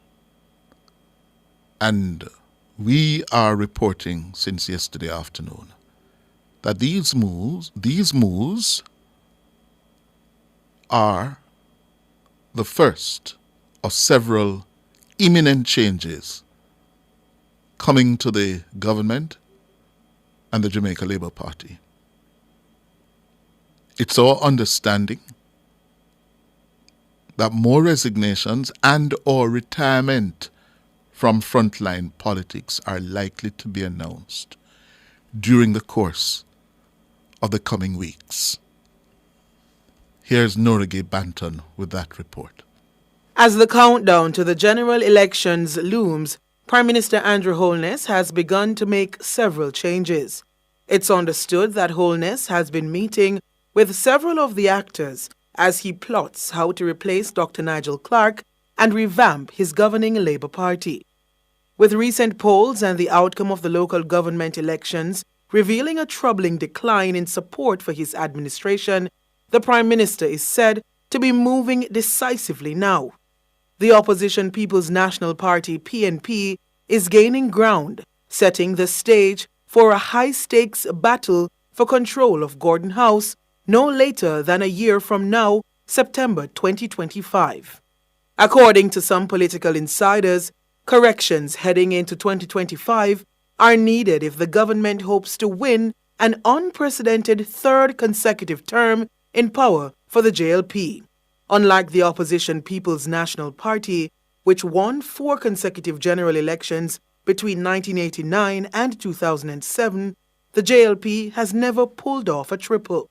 And we are reporting since yesterday afternoon that these moves are the first of several imminent changes coming to the government and the Jamaica Labour Party. It's our understanding that more resignations and or retirement from frontline politics are likely to be announced during the course of the coming weeks. Here's Norige Banton with that report. As the countdown to the general elections looms, Prime Minister Andrew Holness has begun to make several changes. It's understood that Holness has been meeting with several of the actors as he plots how to replace Dr. Nigel Clark and revamp his governing Labour Party. With recent polls and the outcome of the local government elections revealing a troubling decline in support for his administration, the Prime Minister is said to be moving decisively now. The opposition People's National Party, PNP, is gaining ground, setting the stage for a high-stakes battle for control of Gordon House no later than a year from now, September 2025. According to some political insiders, corrections heading into 2025 are needed if the government hopes to win an unprecedented third consecutive term in power for the JLP. Unlike the opposition People's National Party, which won 4 consecutive general elections between 1989 and 2007, the JLP has never pulled off a triple.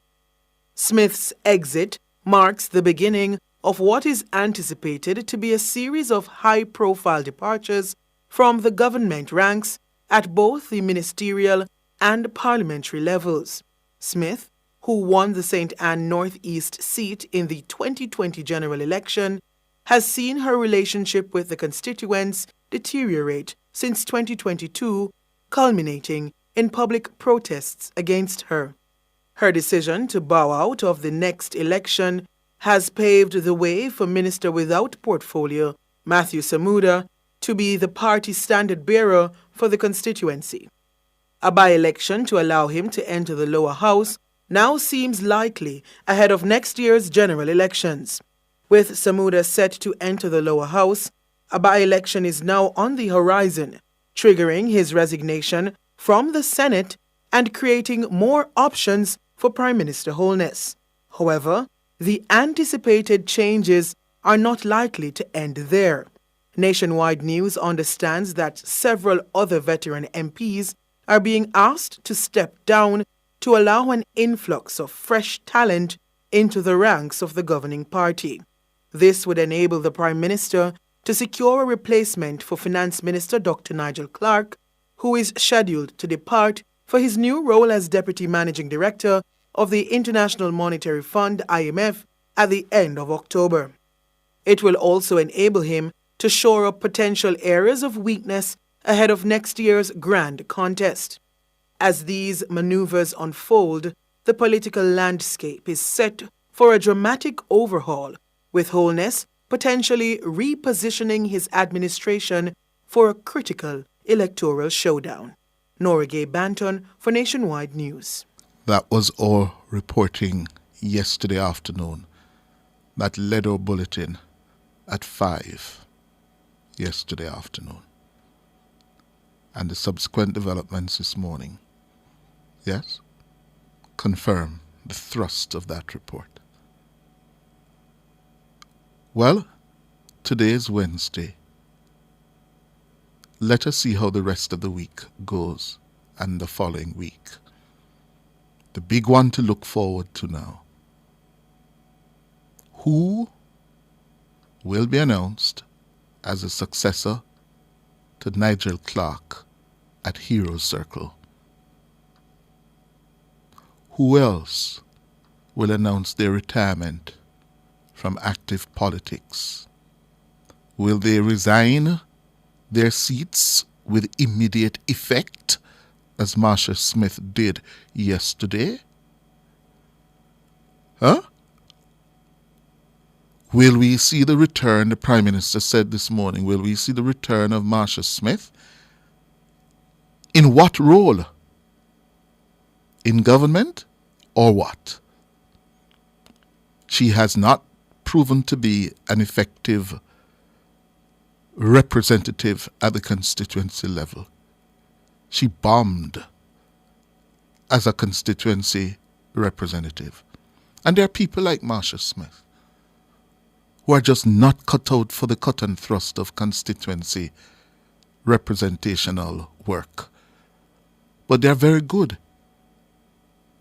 Smith's exit marks the beginning of what is anticipated to be a series of high-profile departures from the government ranks at both the ministerial and parliamentary levels. Smith, who won the St. Anne Northeast seat in the 2020 general election, has seen her relationship with the constituents deteriorate since 2022, culminating in public protests against her. Her decision to bow out of the next election has paved the way for Minister without portfolio Matthew Samuda to be the party standard-bearer for the constituency. A by-election to allow him to enter the lower house now seems likely ahead of next year's general elections. With Samuda set to enter the lower house, a by-election is now on the horizon, triggering his resignation from the Senate and creating more options for Prime Minister Holness. However, the anticipated changes are not likely to end there. Nationwide News understands that several other veteran MPs are being asked to step down to allow an influx of fresh talent into the ranks of the governing party. This would enable the Prime Minister to secure a replacement for Finance Minister Dr. Nigel Clark, who is scheduled to depart for his new role as Deputy Managing Director of the International Monetary Fund (IMF) at the end of October. It will also enable him to shore up potential areas of weakness ahead of next year's grand contest. As these maneuvers unfold, the political landscape is set for a dramatic overhaul, with Holness potentially repositioning his administration for a critical electoral showdown. Nora Gay Banton for Nationwide News. That was our reporting yesterday afternoon. That led our bulletin at 5 yesterday afternoon. And the subsequent developments this morning, yes, confirm the thrust of that report. Well, today is Wednesday. Let us see how the rest of the week goes and the following week. The big one to look forward to now. Who will be announced as a successor to Nigel Clark at Heroes Circle? Who else will announce their retirement from active politics? Will they resign their seats with immediate effect, as Marsha Smith did yesterday? Huh? Will we see the return, the Prime Minister said this morning, will we see the return of Marsha Smith? In what role? In government or what? She has not proven to be an effective representative at the constituency level. She bombed as a constituency representative. And there are people like Marsha Smith who are just not cut out for the cut and thrust of constituency representational work. But they are very good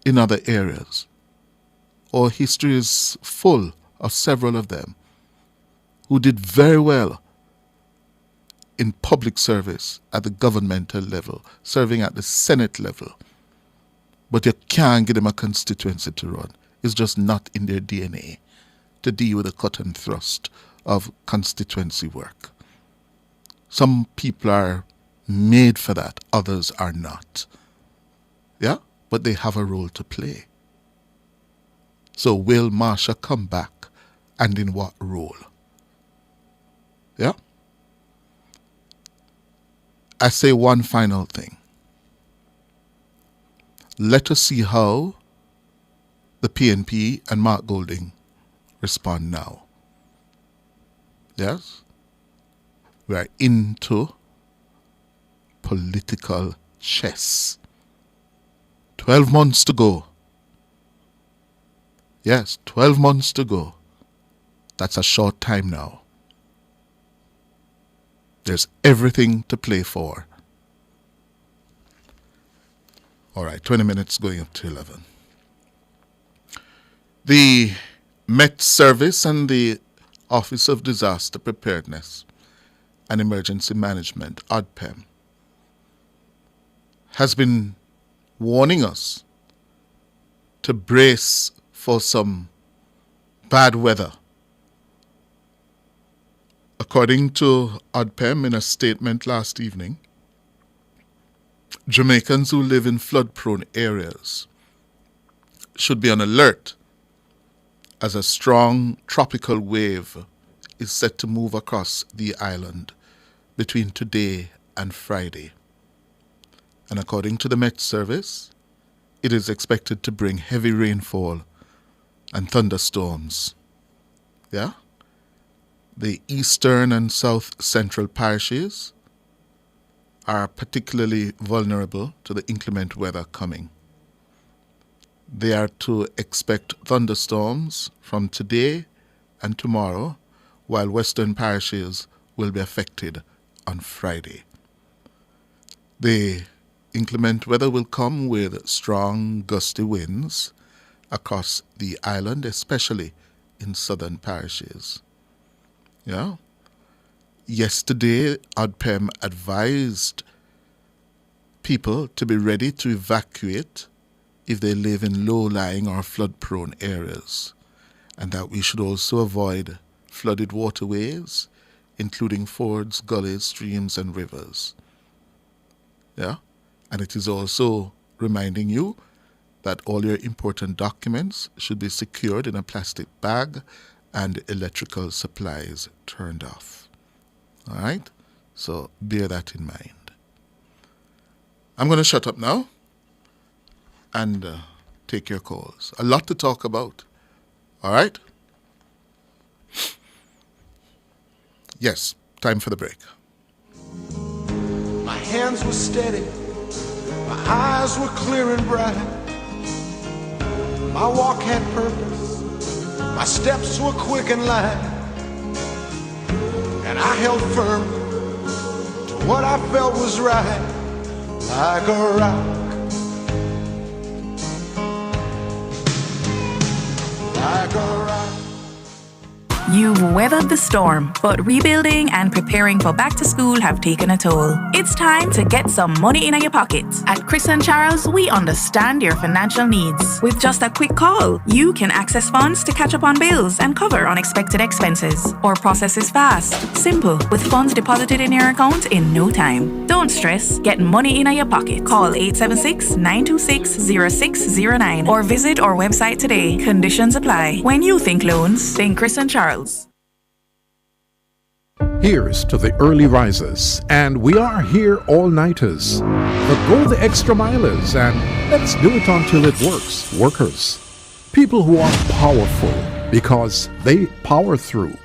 in other areas. Our history is full of several of them who did very well in public service at the governmental level, serving at the Senate level. But you can't give them a constituency to run. It's just not in their DNA to deal with the cut and thrust of constituency work. Some people are made for that, others are not. Yeah? But they have a role to play. So will Marsha come back, and in what role? Yeah? I say one final thing. Let us see how the PNP and Mark Golding respond now. Yes? We are into political chess 12 months to go. Yes, 12 months to go. That's a short time now. There's everything to play for. All right, 20 minutes going up to 11. The Met Service and the Office of Disaster Preparedness and Emergency Management, ODPEM, has been warning us to brace for some bad weather. According to ODPEM, in a statement last evening, Jamaicans who live in flood-prone areas should be on alert as a strong tropical wave is set to move across the island between today and Friday. And according to the Met Service, it is expected to bring heavy rainfall and thunderstorms. Yeah? The eastern and south central parishes are particularly vulnerable to the inclement weather coming. They are to expect thunderstorms from today and tomorrow, while western parishes will be affected on Friday. The inclement weather will come with strong gusty winds across the island, especially in southern parishes. Yeah. Yesterday, ODPEM advised people to be ready to evacuate if they live in low-lying or flood-prone areas, and that we should also avoid flooded waterways, including fords, gullies, streams, and rivers. Yeah? And it is also reminding you that all your important documents should be secured in a plastic bag and electrical supplies turned off. All right? So bear that in mind. I'm going to shut up now and take your calls. A lot to talk about. All right? Yes, time for the break. My hands were steady, my eyes were clear and bright. My walk had purpose, my steps were quick and light. And I held firm to what I felt was right, like a rock. Like a rock. You've weathered the storm, but rebuilding and preparing for back to school have taken a toll. It's time to get some money in your pocket. At Chris and Charles, we understand your financial needs. With just a quick call, you can access funds to catch up on bills and cover unexpected expenses. Our process is fast, simple, with funds deposited in your account in no time. Don't stress, get money in your pocket. Call 876-926-0609 or visit our website today. Conditions apply. When you think loans, think Chris and Charles. Here's to the early risers, and we are here all-nighters. The go the extra milers, and let's do it until it works. Workers. People who are powerful because they power through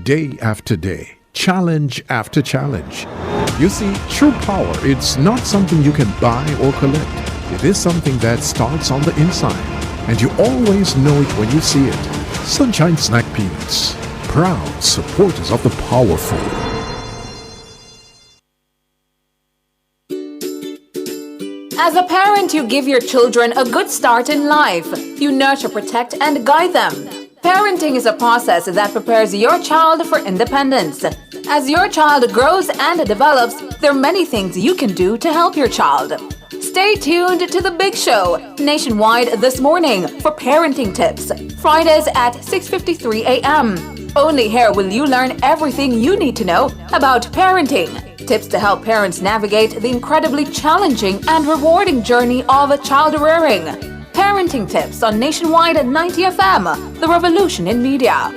day after day, challenge after challenge. You see, true power, it's not something you can buy or collect. It is something that starts on the inside, and you always know it when you see it. Sunshine Snack Peanuts, proud supporters of the powerful. As a parent, you give your children a good start in life. You nurture, protect, and guide them. Parenting is a process that prepares your child for independence. As your child grows and develops, there are many things you can do to help your child. Stay tuned to The Big Show, nationwide this morning, for parenting tips. Fridays at 6:53 a.m. Only here will you learn everything you need to know about parenting. Tips to help parents navigate the incredibly challenging and rewarding journey of child rearing. Parenting tips on Nationwide at 90 FM, the revolution in media.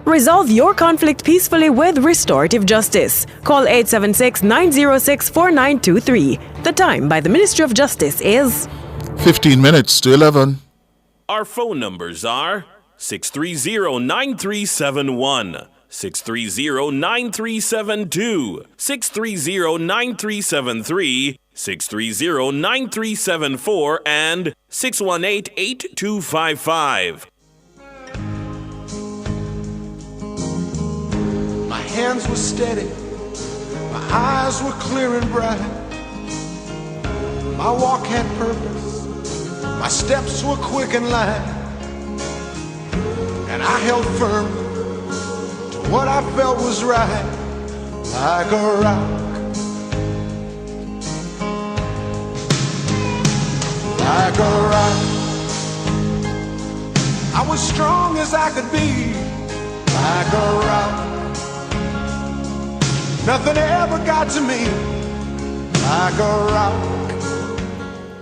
Resolve your conflict peacefully with restorative justice. Call 876-906-4923. The time by the Ministry of Justice is 15 minutes to 11. Our phone numbers are 630-9371, 630-9372, 630-9373, 630-9374, and 618-8255. My hands were steady, my eyes were clear and bright. My walk had purpose, my steps were quick and light. And I held firm to what I felt was right, like a rock. Like a rock. I was strong as I could be, like a rock. Nothing ever got to me, like a rock.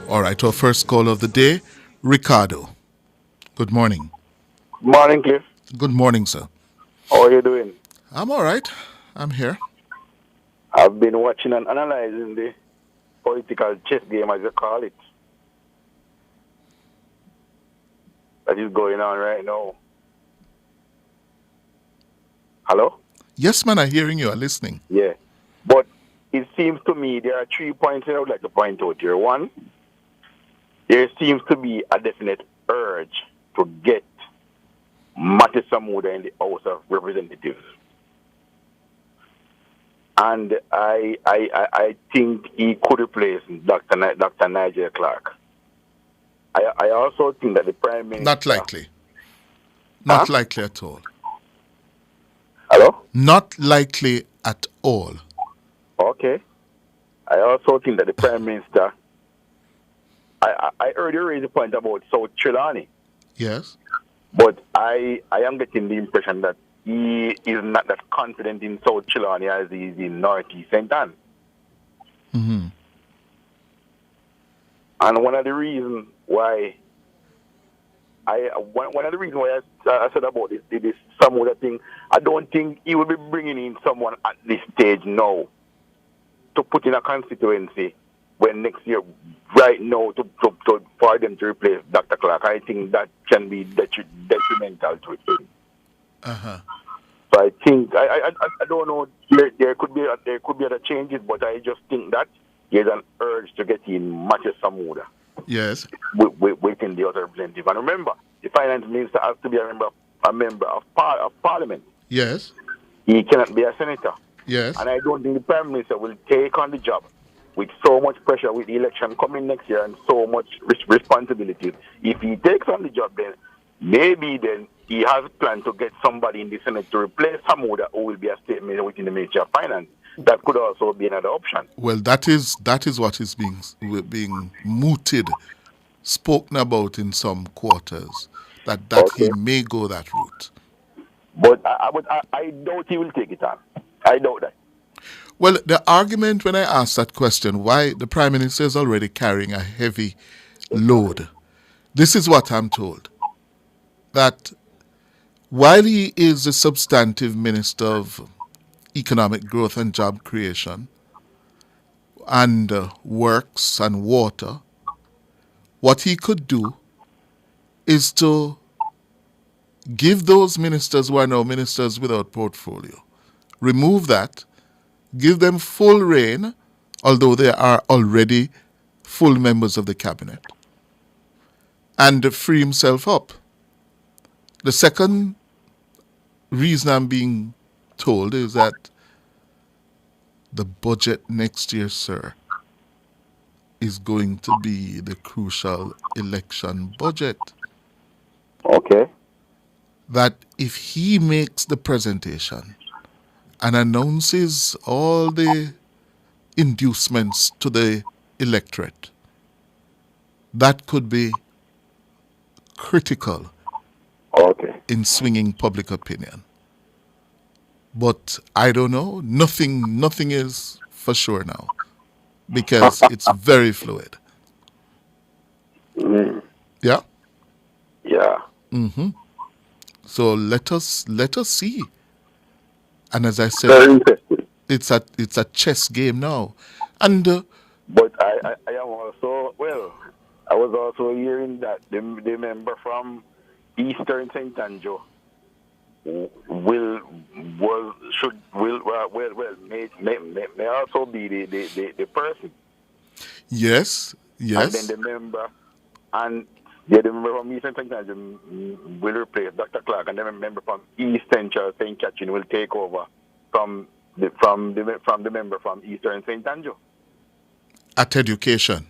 All right, our first call of the day, Ricardo. Good morning. Good morning, Cliff. Good morning, sir. How are you doing? I'm all right. I'm here. I've been watching and analyzing the political chess game, as you call it, that is going on right now. Hello? Yes, man, I'm hearing you. I'm listening. Yeah. But it seems to me there are 3 points that I would like to point out here. One, there seems to be a definite urge to get Mattis Samuda in the House of Representatives. And I think he could replace Dr. Nigel Clark. I also think that the Prime Minister... Not likely. Not likely at all. Hello? Not likely at all. Okay. I also think that the Prime Minister... I heard you raise a point about South Trelawney. Yes. But I am getting the impression that he is not that confident in South Trelawney as he is in Northeast St. Anne. Mm-hmm. And one of the reasons why I said about this some other thing, I don't think he will be bringing in someone at this stage now to put in a constituency when next year, right now, for them to replace Dr. Clark. I think that can be detrimental to him. Uh-huh. So I think I don't know. There could be other changes, but I just think that there's an urge to get in Mattis Samuda. Yes. Within the other representative. And remember, the finance minister has to be a member of parliament. Yes. He cannot be a senator. Yes. And I don't think the prime minister will take on the job with so much pressure with the election coming next year and so much responsibility. If he takes on the job, then maybe then he has planned to get somebody in the Senate to replace Samuda who will be a state minister within the Ministry of Finance. That could also be another option. Well, that is what is being mooted, spoken about in some quarters, that okay. He may go that route. But I doubt he will take it on. I doubt that. Well, the argument when I asked that question, why the Prime Minister is already carrying a heavy load, this is what I'm told. That while he is the substantive Minister of Economic Growth and Job Creation and Works and Water, what he could do is to give those ministers who are now ministers without portfolio, remove that, give them full reign, although they are already full members of the cabinet, and free himself up. The second reason I'm being told is that the budget next year, sir, is going to be the crucial election budget. Okay. That if he makes the presentation and announces all the inducements to the electorate, that could be critical in swinging public opinion. But I don't know. Nothing is for sure now because it's very fluid. Mm. Yeah? Yeah. Mm-hmm. So let us see. And as I said, it's a chess game now. And but I am also, I was also hearing that the member from Eastern St. Andrew may also be the person. Yes. And then the member, and the member from East Central will replace Dr. Clark, and then the member from East Central St. Catherine will take over from the member from Eastern St. Andrew. At education.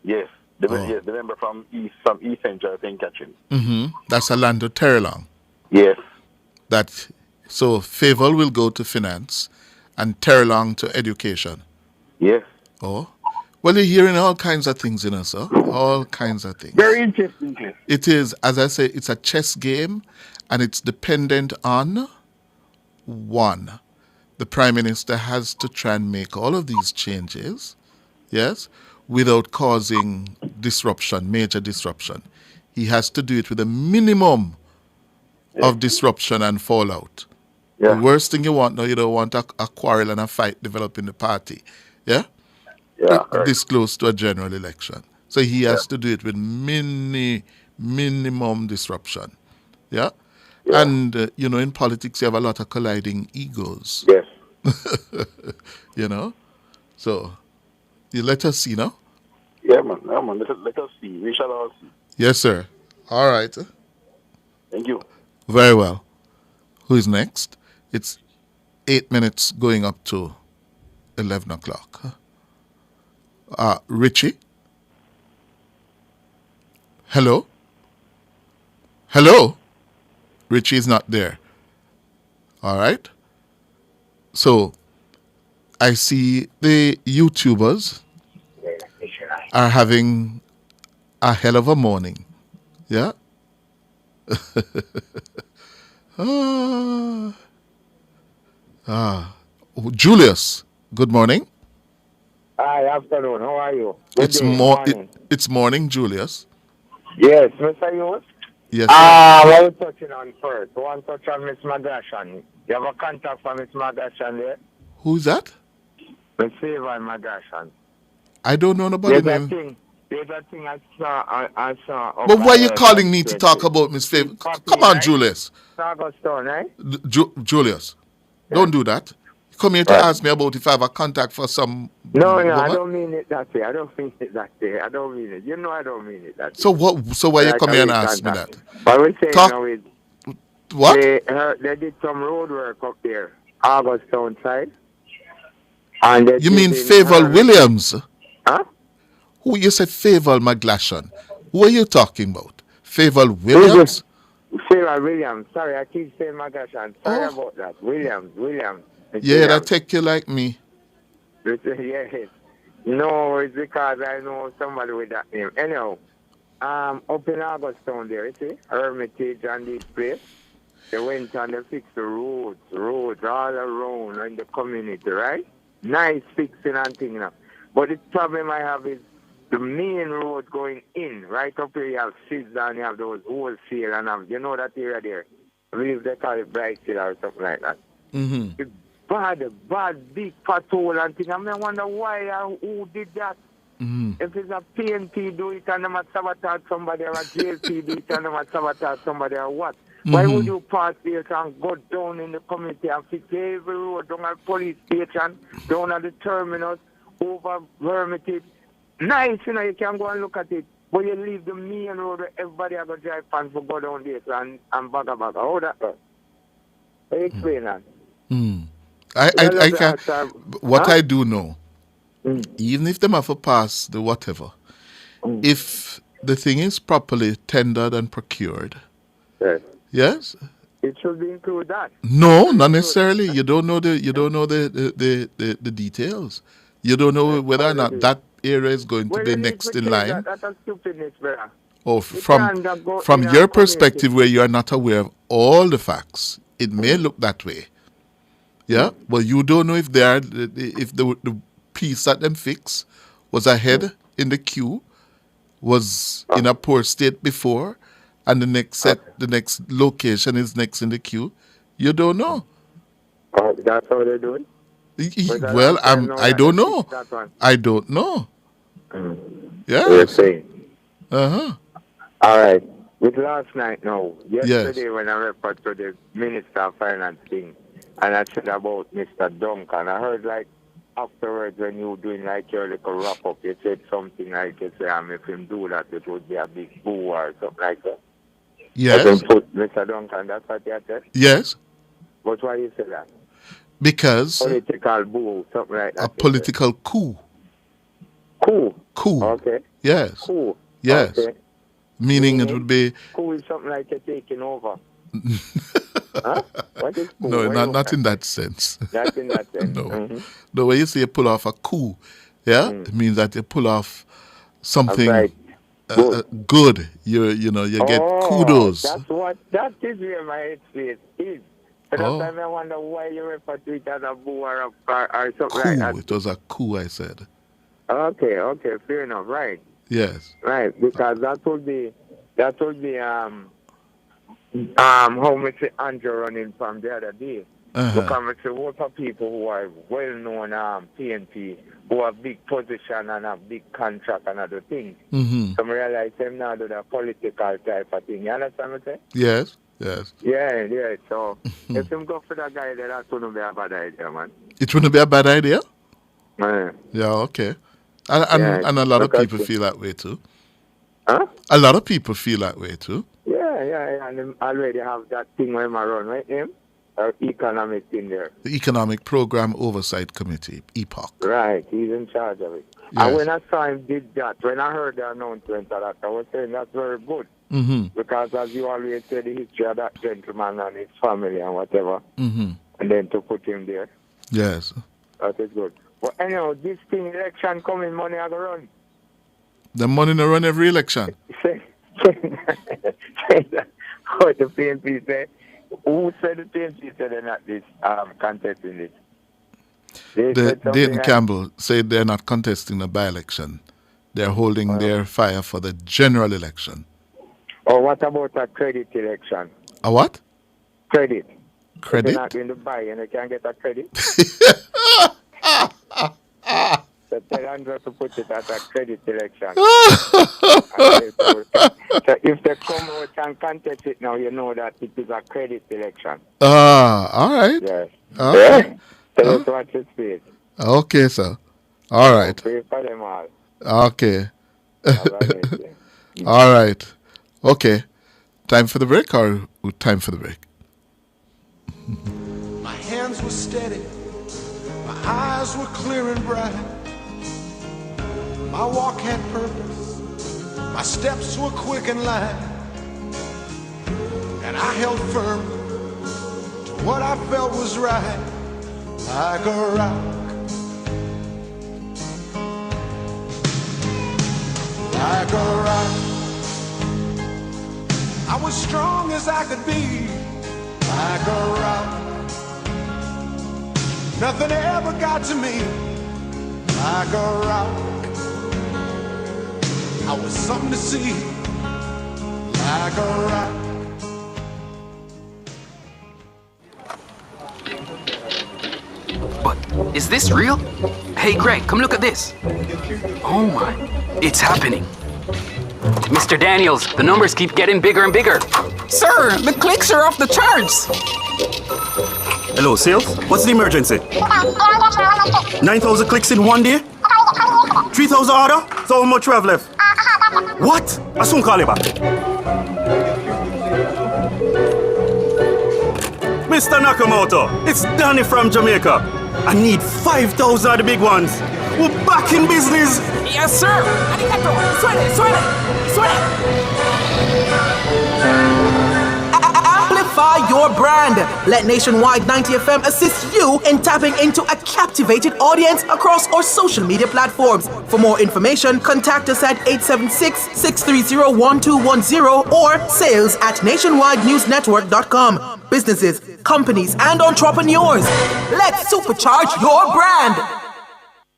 Yes, the member from East Central St. Catherine. That's Orlando Terrelong. Yes. So Favel will go to finance and Terrelong to education. Yes. Oh. Well, you're hearing all kinds of things, sir. All kinds of things. Very interesting. It is, as I say, it's a chess game, and it's dependent on one. The Prime Minister has to try and make all of these changes, yes, without causing disruption, major disruption. He has to do it with a minimum of disruption and fallout. Yeah. The worst thing you want now, you don't want a quarrel and a fight develop in the party. Yeah? This close to a general election. So he has to do it with minimum disruption. Yeah? And, in politics, you have a lot of colliding egos. Yes. So, you let us see now. Yeah, man. Let us see. We shall all see. Yes, sir. All right. Thank you. Very well. Who is next? It's 8 minutes going up to 11 o'clock. Richie? Hello? Hello? Richie is not there. All right. So, I see the YouTubers are having a hell of a morning. Yeah? Julius, good morning. Hi, afternoon. How are you? It's morning, Julius. Yes, Mr. Hughes. Yes. What are we touching on first? We want to touch on Miss Magashan. You have a contact for Miss Magashan there? Who's that? Miss Favor Magashan. I don't know nobody name. There's a thing I saw. But why are you calling me to talk about Miss Favor? Come on, Julius. Augustine, right? Julius, don't do that. You come here to ask me about if I have a contact for some No, woman? I don't mean it that way. I don't mean it that way. I don't mean it. You know I don't mean it that way. So why you come here and ask me that? What we're saying now is what? They did some road work up there, Augustine side. And you mean Favel Williams? Huh? Who you said Favel McGlashan? Who are you talking about? Favel Williams? Favel Williams. Sorry, I keep saying Magashan. Sorry about that. Williams. Yeah, that take you like me. Yes. No, it's because I know somebody with that name. Anyhow, up in Augustine there, you see, Hermitage and this place, they went and they fixed the roads all around in the community, right? Nice fixing and things. But the problem I have is the main road going in, right up here you have Sid's and you have those wholesale and you know that area there. I believe they call it Brightside or something like that. Mm-hmm. Bad, big pothole and things. I mean, I wonder why and who did that. Mm-hmm. If it's a PNP do it and they might sabotage somebody or a JLP do it and they might sabotage somebody or what? Why would you pass this and go down in the community and fix every road, down at police station, down at the terminus, over Hermitage? Nice, you can go and look at it. But you leave the main road where everybody are going to drive fans for go down this and baga. How that work? How you explain that? I can. What I do know, even if them have to pass the whatever, if the thing is properly tendered and procured, yes, it should be include that. No, not necessarily. You don't know the details. You don't know whether or not that area is going to be next in line. That's a stupidness, brother. Oh, from your perspective, where you are not aware of all the facts, it may look that way. Yeah, but you don't know if the piece that them fix was ahead in the queue, was in a poor state before, and the next location is next in the queue. You don't know. That's how they do it. Well, I don't know. I don't know. Yeah. You're saying. Uh-huh. All right. With last night, no. Yesterday when I referred to the Minister of Finance thing, and I said about Mr. Duncan, I heard like afterwards when you were doing like your little wrap-up, you said something like, you say, if him do that, it would be a big boo or something like that. Yes. Put Mr. Duncan, that's what you said? Yes. But why you say that? Because political boo, something like that. A political coup. Coup? Coup. Okay. Yes. Coup. Yes. Okay. Meaning it would be... Coup is something like you're taking over. Huh? What is coup? No, not in that sense. Not in that sense. No. Mm-hmm. No, when you say you pull off a coup, yeah, it means that you pull off something good. You get kudos. That is where my headspace is. So that's why I wonder why you refer to it as a boo or something Coup. like that. It was a coup, I said. Okay, fair enough, right. Yes. Right, because that would be how much Andrew running from the other day. Because it's a lot of people who are well-known PNP, who have big position and have big contract and other things. Mm-hmm. So I realize them now do the political type of thing. You understand what I'm saying? Yes, yes. Yeah. So if him go for that guy, then that wouldn't be a bad idea, man. It wouldn't be a bad idea? Yeah, okay. And a lot of people feel that way too. Huh? A lot of people feel that way too. Yeah. And them already have that thing where I run, right, him? Or economic in there. The Economic Program Oversight Committee, EPOC. Right, he's in charge of it. Yes. And when I saw him did that, when I heard the announcement of that, I was saying that's very good. Mm-hmm. Because as you always say, the history of that gentleman and his family and whatever. Mm-hmm. And then to put him there. Yes. That is good. But anyhow, this thing, election coming, money are going to run. The money to run every election. Say that. What the PNP say? Who said the PNP said they're not contesting this? Dayton Campbell said they're not contesting the by-election. They're holding their fire for the general election. Or what about a credit election? A what? Credit. Credit? If you're not going to buy and you can't get a credit. So tell Andrew to put it as a credit election. So if they come out and contest it now, you know that it is a credit election. All right. Yes. Okay. So let's watch his face. Okay, sir. All right. Pray for them all. Okay. All right. Okay. Time for the break or time for the break? My hands were steady. My eyes were clear and bright. My walk had purpose. My steps were quick and light. And I held firm to what I felt was right, like a rock. Like a rock. I was strong as I could be, like a rock. Nothing ever got to me, like a rock. I was something to see, like a rock. But is this real? Hey Greg, come look at this. Oh my, it's happening. Mr. Daniels, the numbers keep getting bigger and bigger. Sir, the clicks are off the charts. Hello, sales? What's the emergency? 9,000 clicks in one day? 3,000 order? So how much we have left? What? I soon call you back. Mr. Nakamoto, it's Danny from Jamaica. I need 5,000 of the big ones. We're back in business. Yes, sir. Arigato. Suene. Amplify your brand. Let Nationwide 90 FM assist you in tapping into a captivated audience across our social media platforms. For more information, contact us at 876-630-1210 or sales@nationwidenewsnetwork.com. Businesses, companies, and entrepreneurs, let's supercharge your brand.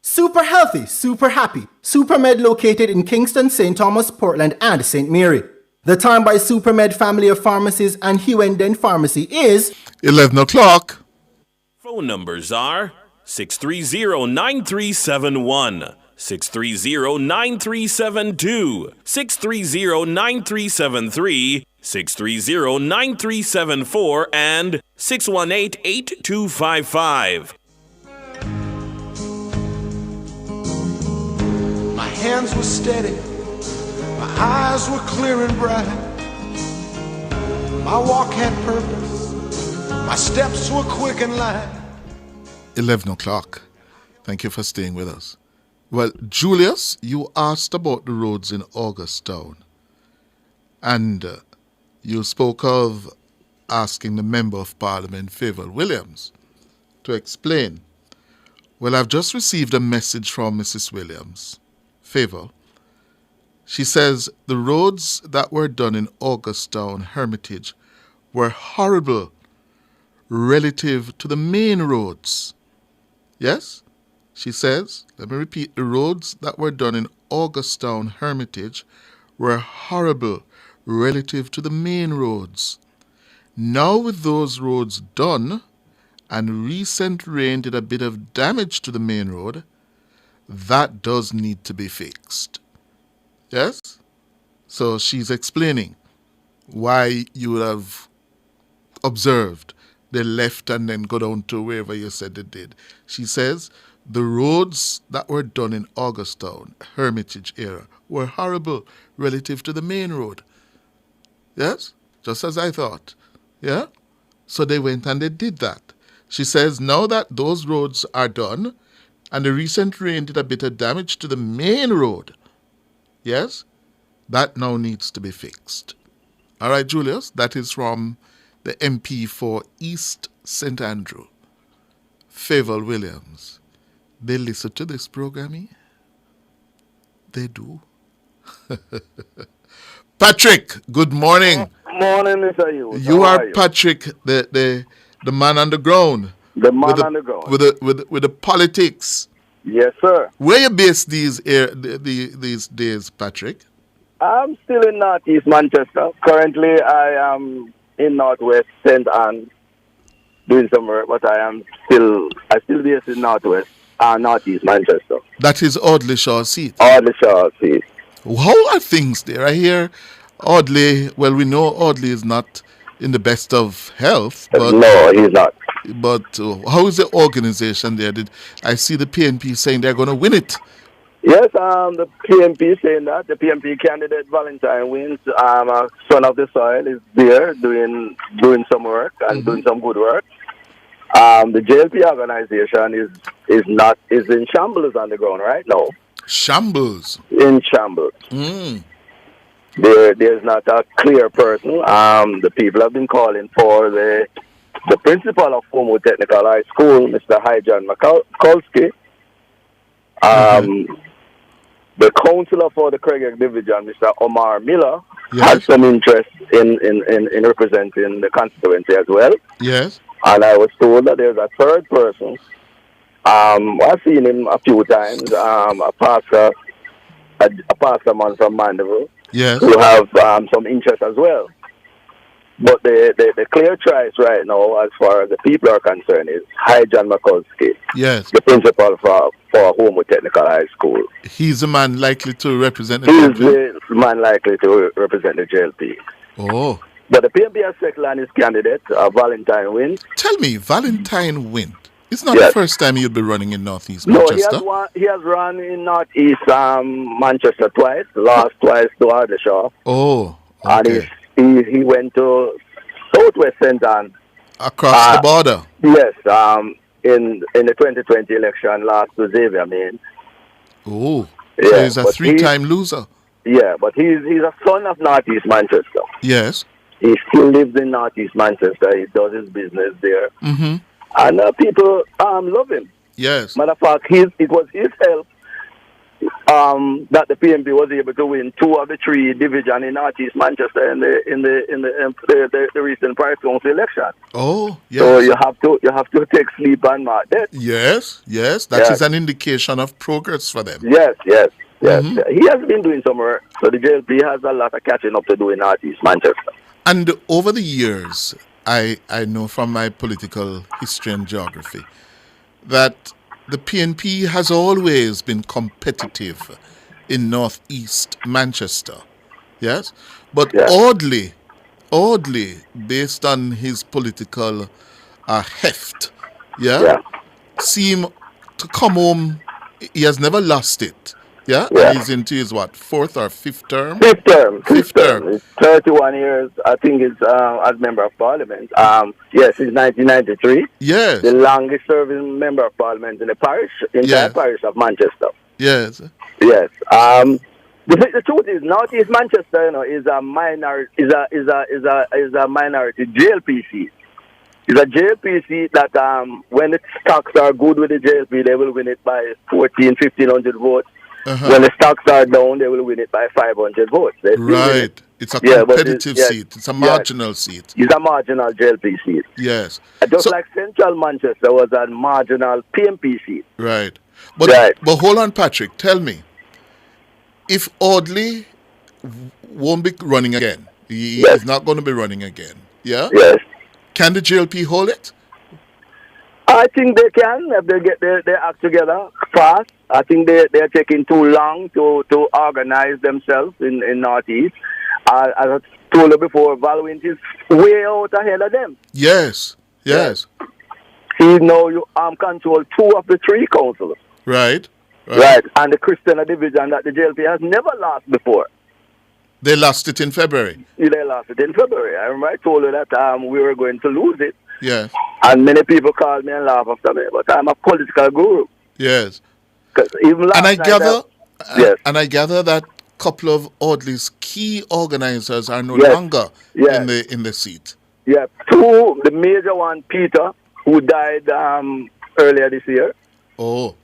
Super healthy, super happy. SuperMed located in Kingston, St. Thomas, Portland, and St. Mary. The time by SuperMed family of pharmacies and Hughes Pharmacy is 11 o'clock. Phone numbers are 630-9371, 630-9372, 630-9373, 630-9374, and 618-8255. My hands were steady, my eyes were clear and bright. My walk had purpose, my steps were quick and light. 11 o'clock. Thank you for staying with us. Well, Julius, you asked about the roads in Augustown. And you spoke of asking the Member of Parliament, Favour Williams, to explain. Well, I've just received a message from Mrs. Williams, Favour. She says the roads that were done in Augustown Hermitage were horrible relative to the main roads. Yes? She says, let me repeat, the roads that were done in Augustown Hermitage were horrible relative to the main roads. Now with those roads done, and recent rain did a bit of damage to the main road, that does need to be fixed. Yes? So she's explaining why you would have observed they left and then go down to wherever you said they did. She says the roads that were done in Augustown, Hermitage area, were horrible relative to the main road. Yes? Just as I thought. Yeah? So they went and they did that. She says now that those roads are done and the recent rain did a bit of damage to the main road, yes, that now needs to be fixed. All right, Julius, that is from the MP for East St. Andrew, Favour Williams. They listen to this program here? They do. Patrick, good morning. Morning, Mr. Hughes. You How are Patrick, the man on the ground. The man on the ground. With the politics. Yes, sir. Where you based these days, Patrick? I'm still in Northeast Manchester. Currently, I am in Northwest St. Anne doing some work, but I still based in Northeast Manchester. That is Audley Shaw Seat. Audley Shaw Seat. How are things there? I hear Audley, well, we know Audley is not in the best of health. But, no, he's not. But how is the organization there? I see the PNP saying they're going to win it. Yes, the PNP saying that. The PNP candidate Valentine Wins, son of the soil, is there doing some work and doing some good work. The JLP organization is in shambles on the ground right now. Shambles? In shambles. There's not a clear person. The people have been calling for the principal of Homewood Technical High School, Mr. Hyjan Mikulski. The councillor for the Craighead Division, Mr. Omar Miller, has some interest in representing the constituency as well. Yes. And I was told that there's a third person. I've seen him a few times, a pastor man from Mandeville, yes, who have some interest as well. But the clear choice right now, as far as the people are concerned, is Hyjan Mikulski, yes, the principal for Homewood Technical High School. He's the man likely to represent the JLP. He's the man likely to represent the JLP. Oh. But the PNP has settled on his candidate, Valentine Wins. Tell me, Valentine Wins. It's not the first time he'll be running in Northeast Manchester. No, he has run in Northeast Manchester twice, lost twice to Ardeshaw. Oh, okay. And he went to Southwest St. Anne. Across the border? Yes, in the 2020 election, lost to Xavier Main. Oh, yeah, so he's a three-time loser. Yeah, but he's a son of Northeast Manchester. Yes. He still lives in Northeast Manchester. He does his business there. Mm-hmm. And people love him. Yes. Matter of fact, it was his help that the PNP was able to win 2 of the 3 divisions in Northeast Manchester in the recent Price Council election. Oh, yes. So you have to take sleep and mark that. Yes. That is an indication of progress for them. Yes. Mm-hmm. He has been doing some work. So the JLP has a lot of catching up to do in Northeast Manchester. And over the years, I know from my political history and geography that the PNP has always been competitive in northeast Manchester. Yes? But oddly, based on his political heft, seem to come home. He has never lost it. Yeah? And he's into his, fourth or fifth term? Fifth term. It's 31 years. I think it's as member of parliament. Yes, since 1993. Yes. The longest serving member of parliament in the parish, entire parish of Manchester. Yes. Yes. The truth is, Northeast Manchester, is a minority. Is a minority JLPC. It's a JLPC that when the stocks are good with the JLP, they will win it by 1,500 votes. When the stocks are down, they will win it by 500 votes. Right. It's a competitive seat. It's a marginal seat. It's a marginal JLP seat. Yes. Just like Central Manchester was a marginal PMP seat. Right. But hold on, Patrick. Tell me, if Audley won't be running again, he is not going to be running again. Yeah? Yes. Can the JLP hold it? I think they can if they get their act together fast. I think they're taking too long to organize themselves in Northeast. As I told you before, Valwint is way out ahead of them. Yes. He now you control 2 of the 3 councils. Right. And the Christian division that the JLP has never lost before. They lost it in February. They lost it in February. I remember I told you that we were going to lose it. Yes. And many people called me and laugh after me, but I'm a political guru. Yes. Even last and I gather that couple of Audley's key organizers are no longer in the seat. Yeah, 2. The major one, Peter, who died earlier this year. Oh.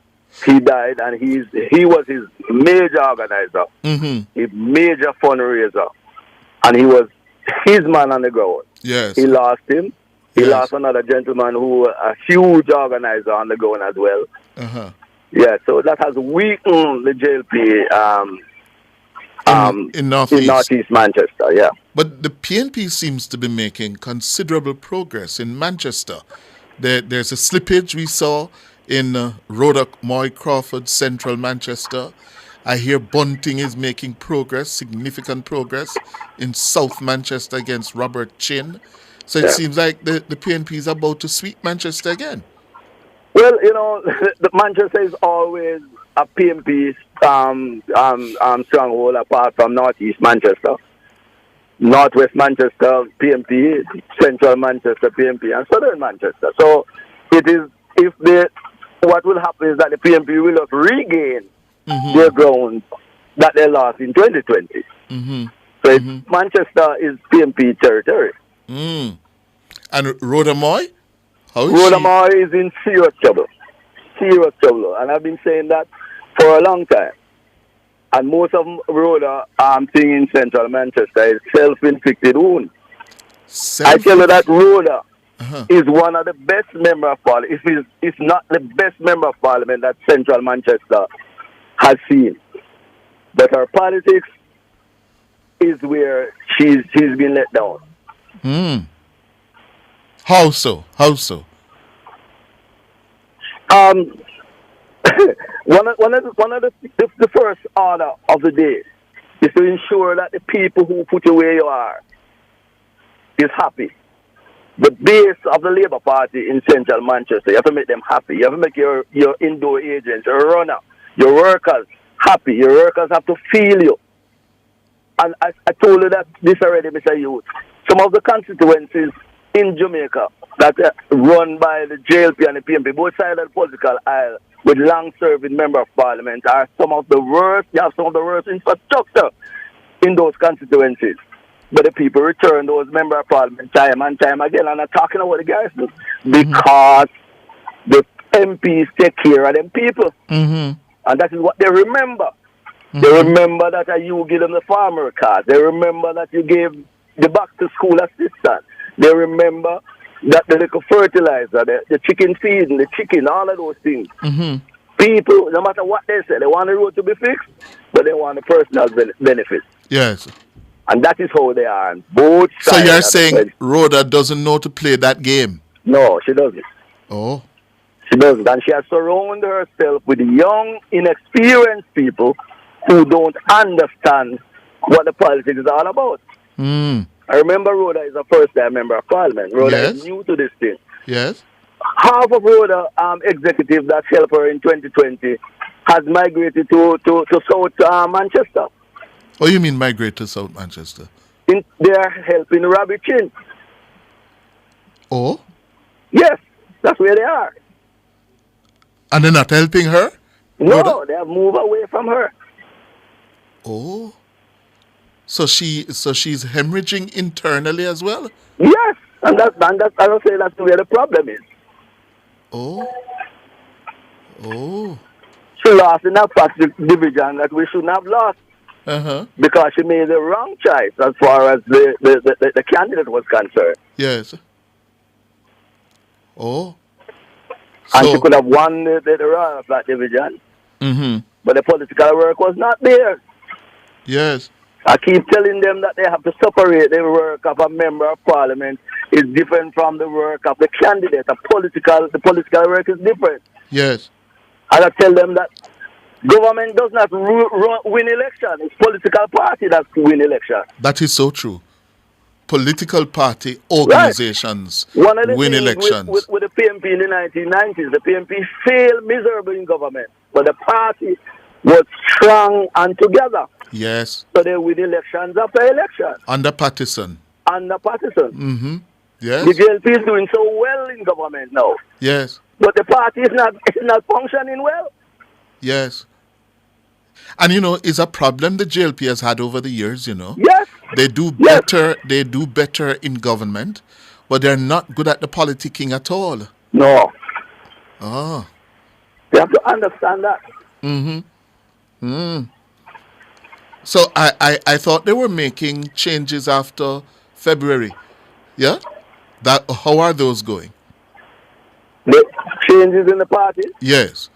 He died, and he was his major organizer, his major fundraiser, and he was his man on the ground. Yes. He lost him. He lost another gentleman who was a huge organizer on the ground as well. Yeah, so that has weakened the JLP in Northeast Manchester, yeah. But the PNP seems to be making considerable progress in Manchester. There's a slippage we saw in Rhoda Moy Crawford, Central Manchester. I hear Bunting is making progress, significant progress, in South Manchester against Robert Chin. So it seems like the PNP is about to sweep Manchester again. Well, the Manchester is always a PNP stronghold apart from Northeast Manchester. Northwest Manchester, PNP, Central Manchester, PNP, and Southern Manchester. So it is, what will happen is that the PNP will have regained their ground that they lost in 2020. So Manchester is PNP territory. And Rhoda Moy? Rhoda Moy is in serious trouble. And I've been saying that for a long time. And most of Rhoda thing in Central Manchester is self-inflicted wound. I tell you that Rhoda is one of the best member of parliament. If not the best member of parliament that Central Manchester has seen. But her politics is where she's been let down. How so? One of the first order of the day is to ensure that the people who put you where you are is happy. The base of the Labour Party in Central Manchester, you have to make them happy. You have to make your indoor agents, your runner, your workers happy. Your workers have to feel you. And I told you that this already, Mr. Hughes. Some of the constituencies in Jamaica that are run by the JLP and the PNP, both sides of the political aisle, with long-serving member of parliament, are some of the worst. You have some of the worst infrastructure in those constituencies. But the people return those member of parliament time and time again. And I'm talking about the guys because the MPs take care of them people. And that is what they remember. They remember that you give them the farmer card. They remember that you gave the back-to-school assistance. They remember that the little fertilizer, the chicken feeding, the chicken, all of those things. People, no matter what they say, they want the road to be fixed, but they want the personal benefit. Yes. And that is how they are on both sides. So you're saying Rhoda doesn't know to play that game? No, she doesn't. Oh. She doesn't. And she has surrounded herself with young, inexperienced people who don't understand what the politics is all about. Mm. I remember Rhoda is a first-time member of parliament. Rhoda Yes. is new to this thing. Yes. Half of Rhoda executive that helped her in 2020 has migrated to South Manchester. Oh, you mean migrate to South Manchester? They are helping Robbie Chin. Oh? Yes, that's where they are. And they're not helping her? No, Rhoda? they have moved away from her. Oh. So she's hemorrhaging internally as well? Yes, and that's I don't say that's where the problem is. Oh. Oh. She lost in that past division that we shouldn't have lost Uh-huh. because she made the wrong choice as far as the candidate was concerned. Yes. Oh. And she could have won the run of that division, Mm-hmm. but the political work was not there. Yes. I keep telling them that they have to separate the work of a member of parliament is different from the work of the candidate. The political work is different. Yes. And I tell them that government does not win election. It's political party that win election. That is so true. Political party organizations One of the win things elections. with the PMP in the 1990s, the PMP failed miserably in government, but the party was strong and together. Yes. So they win elections after election. Under Pattison. Under Pattison. Mm-hmm. Yes. The JLP is doing so well in government now. Yes. But the party is not functioning well. Yes. And it's a problem the JLP has had over the years, Yes. They do better in government, but they're not good at the politicking at all. No. Oh. You have to understand that. Mm-hmm. Mm. So I thought they were making changes after February. Yeah? How are those going? The changes in the party? Yes.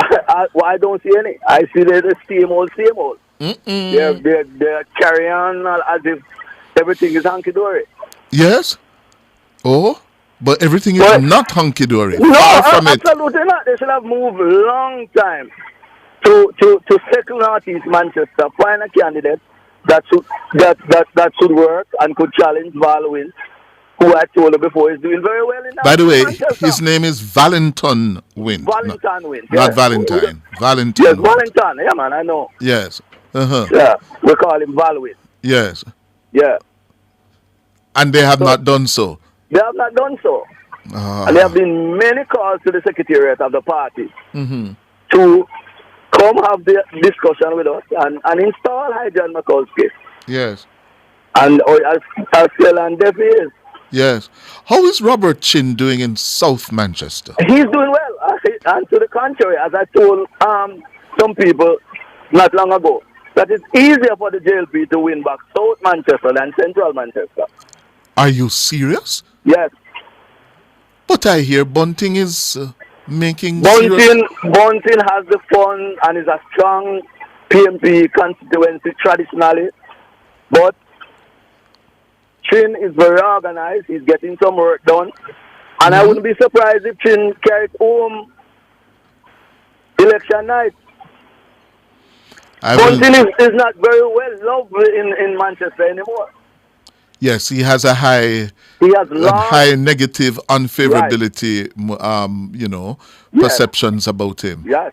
I don't see any. I see the same old. They're carrying on as if everything is hunky-dory. Yes? Oh? But everything is not hunky-dory. No, Far from it. absolutely not. They should have moved long time to settle Northeast Manchester, find a candidate that should work and could challenge Val Wynn, who I told you before is doing very well in that. By the way, his name is Valentin Wynn. Valentine Wynn. Not Valentine. Valentin. Yes, Valentine. Yeah, man, I know. Yes. Uh-huh. Yeah, we call him Val Wynn. Yes. Yeah. And they have not done so. They have not done so. Ah. And there have been many calls to the secretariat of the party Mm-hmm. to come have the discussion with us and install Hyjan Mikulski. Yes. And as still on deaf ears. Yes. How is Robert Chin doing in South Manchester? He's doing well. And to the contrary, as I told some people not long ago, that it's easier for the JLP to win back South Manchester than Central Manchester. Are you serious? Yes. But I hear Bunting is making Bunting has the fund and is a strong PMP constituency traditionally. But Chin is very organized. He's getting some work done. And I wouldn't be surprised if Chin carried home election night. Bunting is not very well loved in Manchester anymore. Yes, he has a high negative unfavorability, perceptions about him. Yes.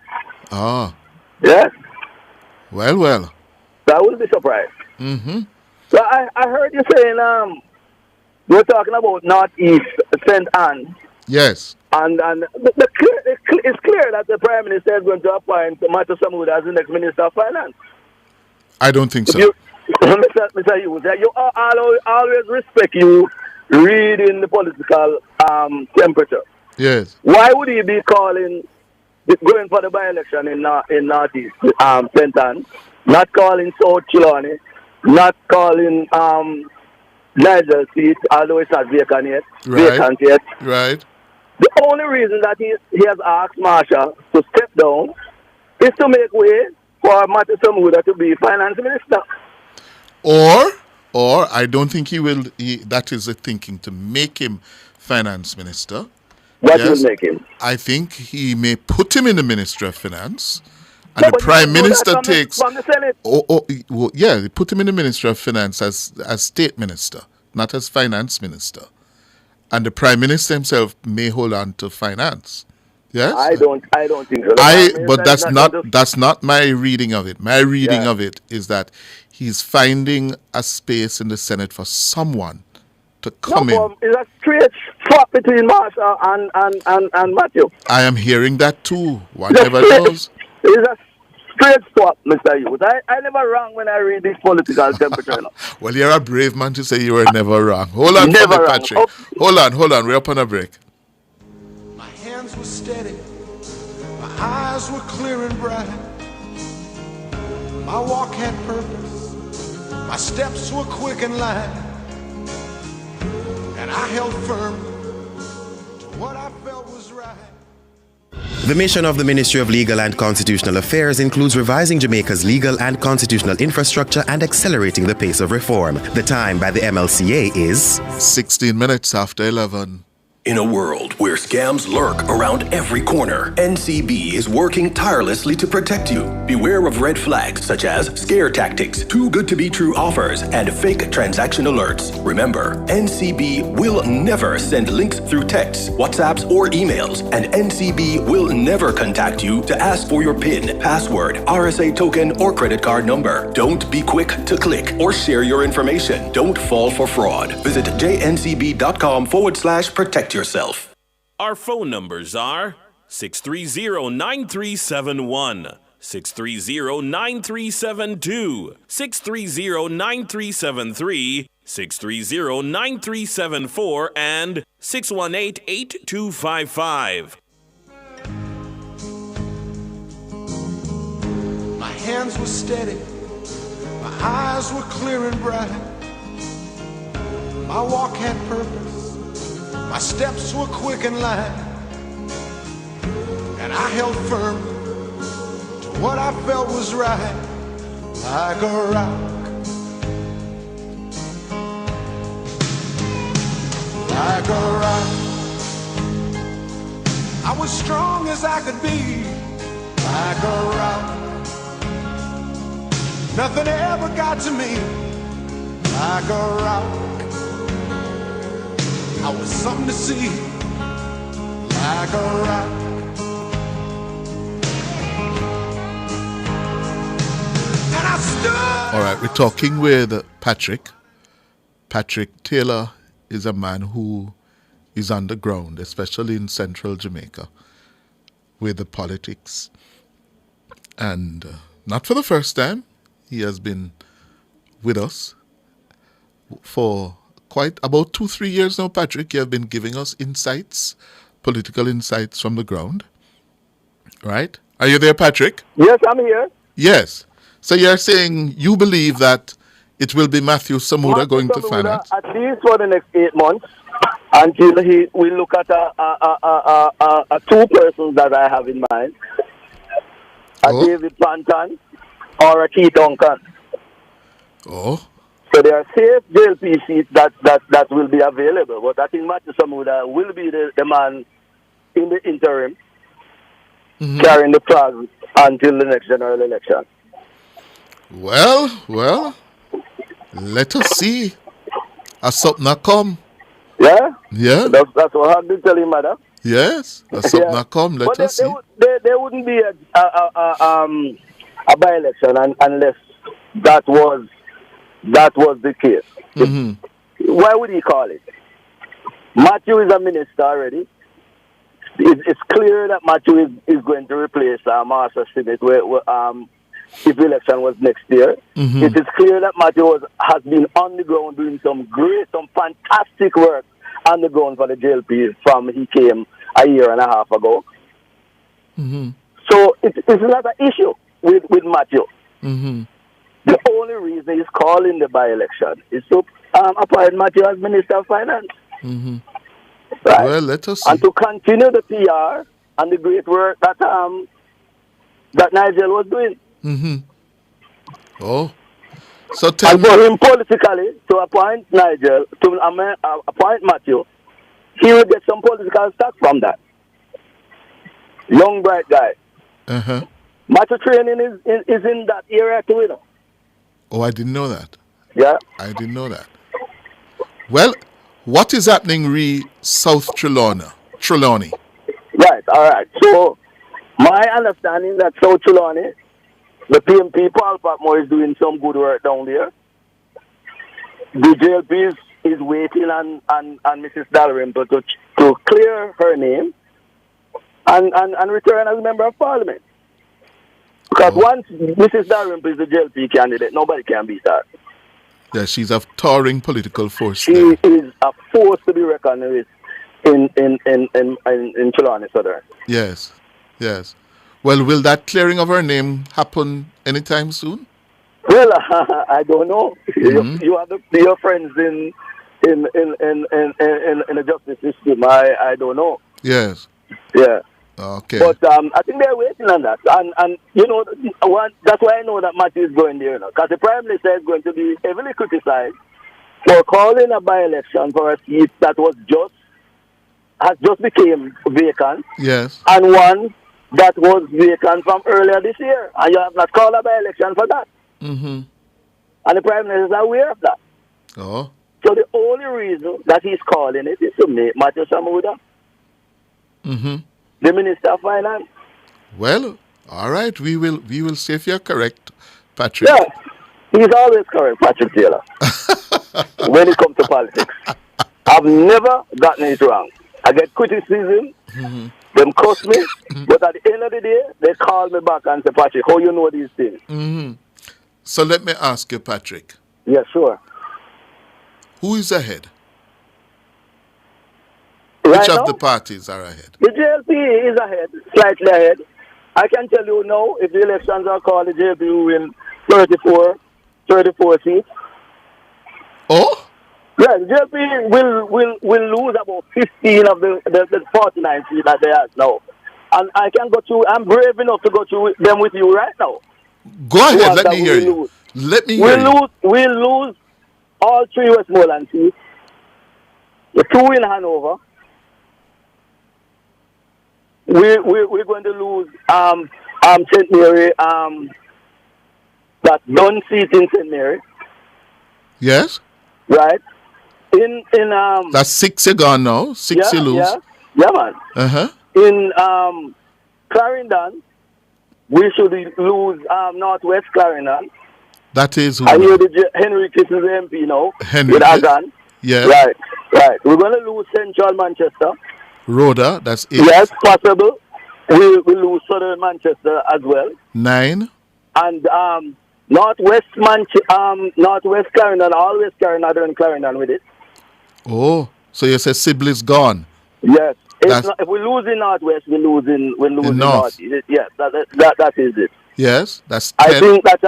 Ah. Yes. Well. So I wouldn't be surprised. Mm-hmm. So I heard you saying we're talking about Northeast St. Anne. Yes. And it's clear that the Prime Minister is going to appoint Matthew Samuda as the next Minister of Finance. I don't think so. Mr. Hughes, you always respect you reading the political temperature. Yes. Why would he be going for the by-election in Northeast St. Anne, not calling South Trelawney, not calling Nigel seat, although it's not vacant yet. Right. The only reason that he has asked Marsha to step down is to make way for Matthew Samuda to be finance minister. Or I don't think he will. That is the thinking, to make him finance minister, What yes, will make him? I think he may put him in the Ministry of Finance, and the Prime Minister takes. From the Senate. Well, yeah, they put him in the Ministry of Finance as State Minister, not as Finance Minister, and the Prime Minister himself may hold on to finance. Yes, I don't think so. But that's not my reading of it. My reading of it is that he's finding a space in the Senate for someone to come in. It's a straight swap between Marsha and Matthew. I am hearing that too. Whatever knows. It's a straight swap, Mr. Hughes. I never wrong when I read this political temperature. Well, you're a brave man to say you were never wrong. Hold on, never wrong. Patrick. Hold on. We're up on a break. My hands were steady, my eyes were clear and bright. My walk had purpose, my steps were quick and light. And I held firm to what I felt was right. The mission of the Ministry of Legal and Constitutional Affairs includes revising Jamaica's legal and constitutional infrastructure and accelerating the pace of reform. The time by the MLCA is 16 minutes after 11. In a world where scams lurk around every corner, NCB is working tirelessly to protect you. Beware of red flags such as scare tactics, too good to be true offers, and fake transaction alerts. Remember, NCB will never send links through texts, WhatsApps, or emails, and NCB will never contact you to ask for your PIN, password, RSA token, or credit card number. Don't be quick to click or share your information. Don't fall for fraud. Visit jncb.com/protect yourself. Our phone numbers are 630-9371, 630-9372, 630-9373, 630-9374, and 618-8255. My hands were steady, my eyes were clear and bright. My walk had purpose, my steps were quick and light. And I held firm to what I felt was right, like a rock, like a rock. I was strong as I could be, like a rock. Nothing ever got to me, like a rock. I was something to see, like a rock. And I stood. All right, we're talking with Patrick. Patrick Taylor is a man who is underground, especially in central Jamaica, with the politics. And not for the first time, he has been with us for quite about 2-3 years now. Patrick, you have been giving us insights, political insights from the ground. Right? Are you there, Patrick? Yes, I'm here. Yes. So you're saying you believe that it will be Matthew Samuda going to finance? At least for the next 8 months, until we look at two persons that I have in mind. David Panton or a Keith Duncan. Oh. So there are safe JLP seats that will be available, but I think Matthew Samuda will be the man in the interim, carrying the flag until the next general election. Well, let us see. As something come. Yeah? Yeah. That's what I've been telling Mother. Yes, as something come. Let us see. There wouldn't be a by-election unless that was the case. Why would he call it? Matthew is a minister already. It's clear that Matthew is going to replace Marsha Smith if the election was next year. It is clear that Matthew has been on the ground doing some fantastic work on the ground for the JLP from he came a year and a half ago. So it's not an issue with Matthew. The only reason he's calling the by-election is to appoint Matthew as Minister of Finance. Right? Well, let us see. And to continue the PR and the great work that Nigel was doing. Oh. So tell and for him politically to appoint Nigel, to appoint Matthew, he will get some political stock from that. Young, bright guy. Uh-huh. Matter training is in that area too, you know. Oh, I didn't know that. Yeah. I didn't know that. Well, what is happening South Trelawney? Right, all right. So, my understanding that South Trelawney, the PMP, Paul Patmore, is doing some good work down there. The JLP is waiting on Mrs. Dalrymple to clear her name and return as a member of parliament. Because once Mrs. Dalrymple is the JLP candidate, nobody can beat that. Yeah, she's a towering political force. She is a force to be reckoned with in Trelawney Southern. Yes, yes. Well, will that clearing of her name happen anytime soon? Well, I don't know. You have your friends in the justice system. I don't know. Yes. Yeah. Okay. But I think they're waiting on that, and you know, that's why I know that Matthew is going there, you know, because the Prime Minister is going to be heavily criticized for calling a by-election for a seat that has just became vacant. Yes. And one that was vacant from earlier this year, and you have not called a by-election for that. Mm-hmm. And the Prime Minister is aware of that. Oh. So the only reason that he's calling it is to make Matthew Samuda Mm-hmm. the Minister of Finance. Well, all right. We will see if you're correct, Patrick. Yeah, he's always correct, Patrick Taylor. When it comes to politics, I've never gotten it wrong. I get criticism, them curse me, but at the end of the day, they call me back and say, Patrick, how you know these things? Mm-hmm. So let me ask you, Patrick. Yeah, sure. Who is ahead? Right Which now, of the parties are ahead? the JLP is ahead, slightly ahead. I can tell you now, if the elections are called, the JLP will win 34 seats. Oh? Yeah, the JLP will lose about 15 of the 49 seats that they have now. And I can go through, I'm brave enough to go through them with you right now. Go ahead, let me hear you. Let me hear you. We'll lose all 3 Westmoreland seats, the 2 in Hanover. We're going to lose St. Mary, that done seat in St. Mary. Yes? Right? In That's 6 you gone now. 6 you lose. Yeah, man. Uh-huh. In Clarendon, we should lose Northwest Clarendon. That is who? I hear Henry Kiss is the MP now. Henry with Kiss? Agan. Yes. Right. We're going to lose Central Manchester. Rhoda, that's 8. Yes, possible. We'll lose Southern Manchester as well. 9. And Northwest Clarendon, always Clarendon, Clarendon with it. Oh, so you say Sibley's gone? Yes. If we lose in Northwest, we lose in North. Yes, that is it. Yes, that's 10. I think that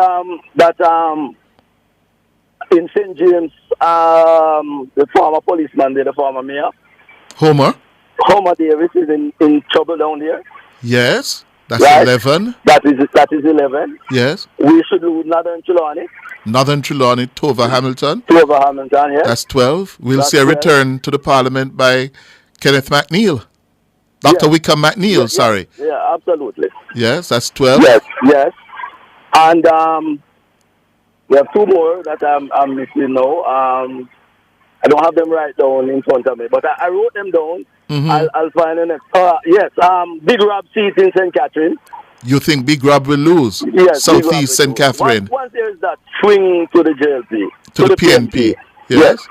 in St. James, the former policeman there, the former mayor, Homer Davis is in trouble down there. Yes, that's right? 11. That is 11. Yes. We should lose Northern Trelawney. Northern Trelawney, Tova Hamilton. Tova Hamilton, yes. That's 12. We'll That's see a 12. return to the Parliament by Kenneth McNeil. Dr. Wickham McNeil, sorry. Yeah, absolutely. Yes, that's 12. Yes. And we have 2 more that I'm missing now. I don't have them right down in front of me, but I wrote them down. Mm-hmm. I'll find the next. Yes, Big Rob seat in St. Catherine. You think Big Rob will lose? Yes, Southeast St. Catherine. Once there is that swing to the JLP. To the PNP. Yes.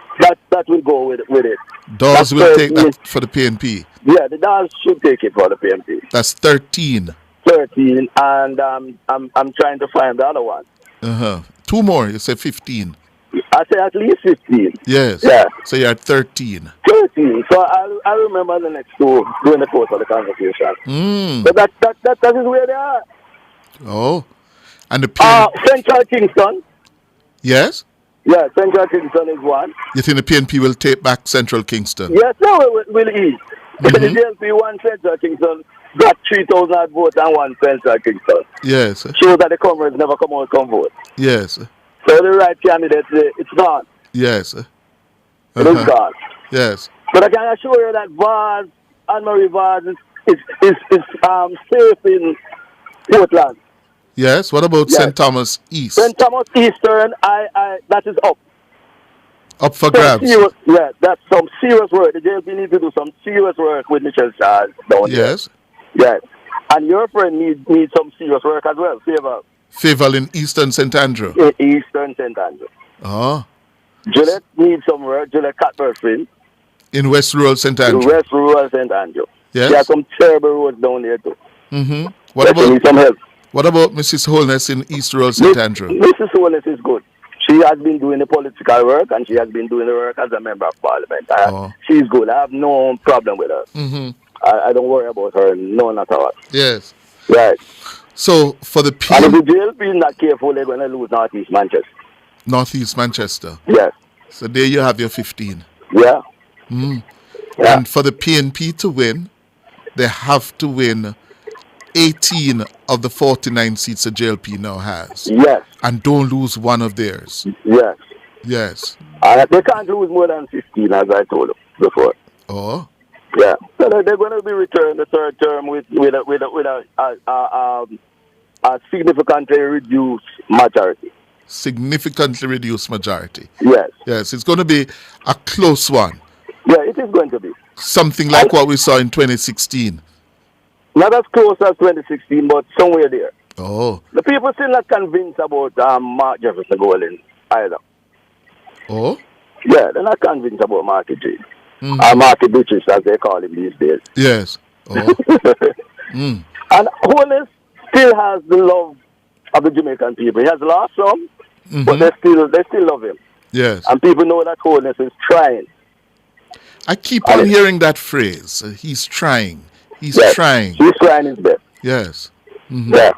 That will go with it. Dawes will take that for the PNP. Yeah, the Dawes should take it for the PNP. That's 13. 13, and I'm trying to find the other one. 2 more, you said 15. I say at least 15. Yes. Yeah. So you're at 13. 13. So I'll remember the next 2 during the course of the conversation. But that is where they are. Oh. And the PNP. Central Kingston. Yes? Yeah, Central Kingston is one. You think the PNP will take back Central Kingston? Yes, no, will eat. The JLP won Central Kingston, got 3,000 odd votes and won Central Kingston. Yes. Shows that the comrades never come vote. Yes. So the right candidate, it's gone. Yes. It is gone. Yes. But I can assure you that Vaz, Anne-Marie Vaz is safe in Portland. Yes. What about St. Thomas East? St. Thomas Eastern, that is up. Up for grabs. That's some serious work. The JLP needs to do some serious work with Michelle Charles down there. Yes. Yes. And your friend needs some serious work as well. Favor in Eastern St. Andrew. In Eastern St. Andrew. Oh. Juliet needs some work. Juliet Catberfin. In West Rural St. Andrew. In West Rural St. Andrew. Yes. There are some terrible roads down there too. Mm-hmm. Need some help. What about Mrs. Holness in East Rural St. Andrew? Mrs. Holness is good. She has been doing the political work and she has been doing the work as a member of parliament. She's good. I have no problem with her. Mm-hmm. I don't worry about her, none at all. Yes. Right. So, for the And if the JLP is not careful, they're going to lose Northeast Manchester. Northeast Manchester. Yes. So there you have your 15. Yeah. Mm. Yeah. And for the PNP to win, they have to win 18 of the 49 seats the JLP now has. Yes. And don't lose one of theirs. Yes. Yes. They can't lose more than 15, as I told you before. Oh. Yeah. So they're going to be returned the third term with a significantly reduced majority. Significantly reduced majority. Yes. Yes. It's going to be a close one. Yeah, it is going to be. Something like what we saw in 2016. Not as close as 2016, but somewhere there. Oh. The people still not convinced about Mark Jefferson going either. Oh? Yeah, they're not convinced about Marky G. Mm-hmm. Marky Bitches, as they call him these days. Yes. Oh. And Holness still has the love of the Jamaican people. He has lost some, but they still love him. Yes. And people know that Holness is trying. I keep on hearing that phrase. He's trying. He's trying. He's trying his best. Yes. Mm-hmm. Yeah.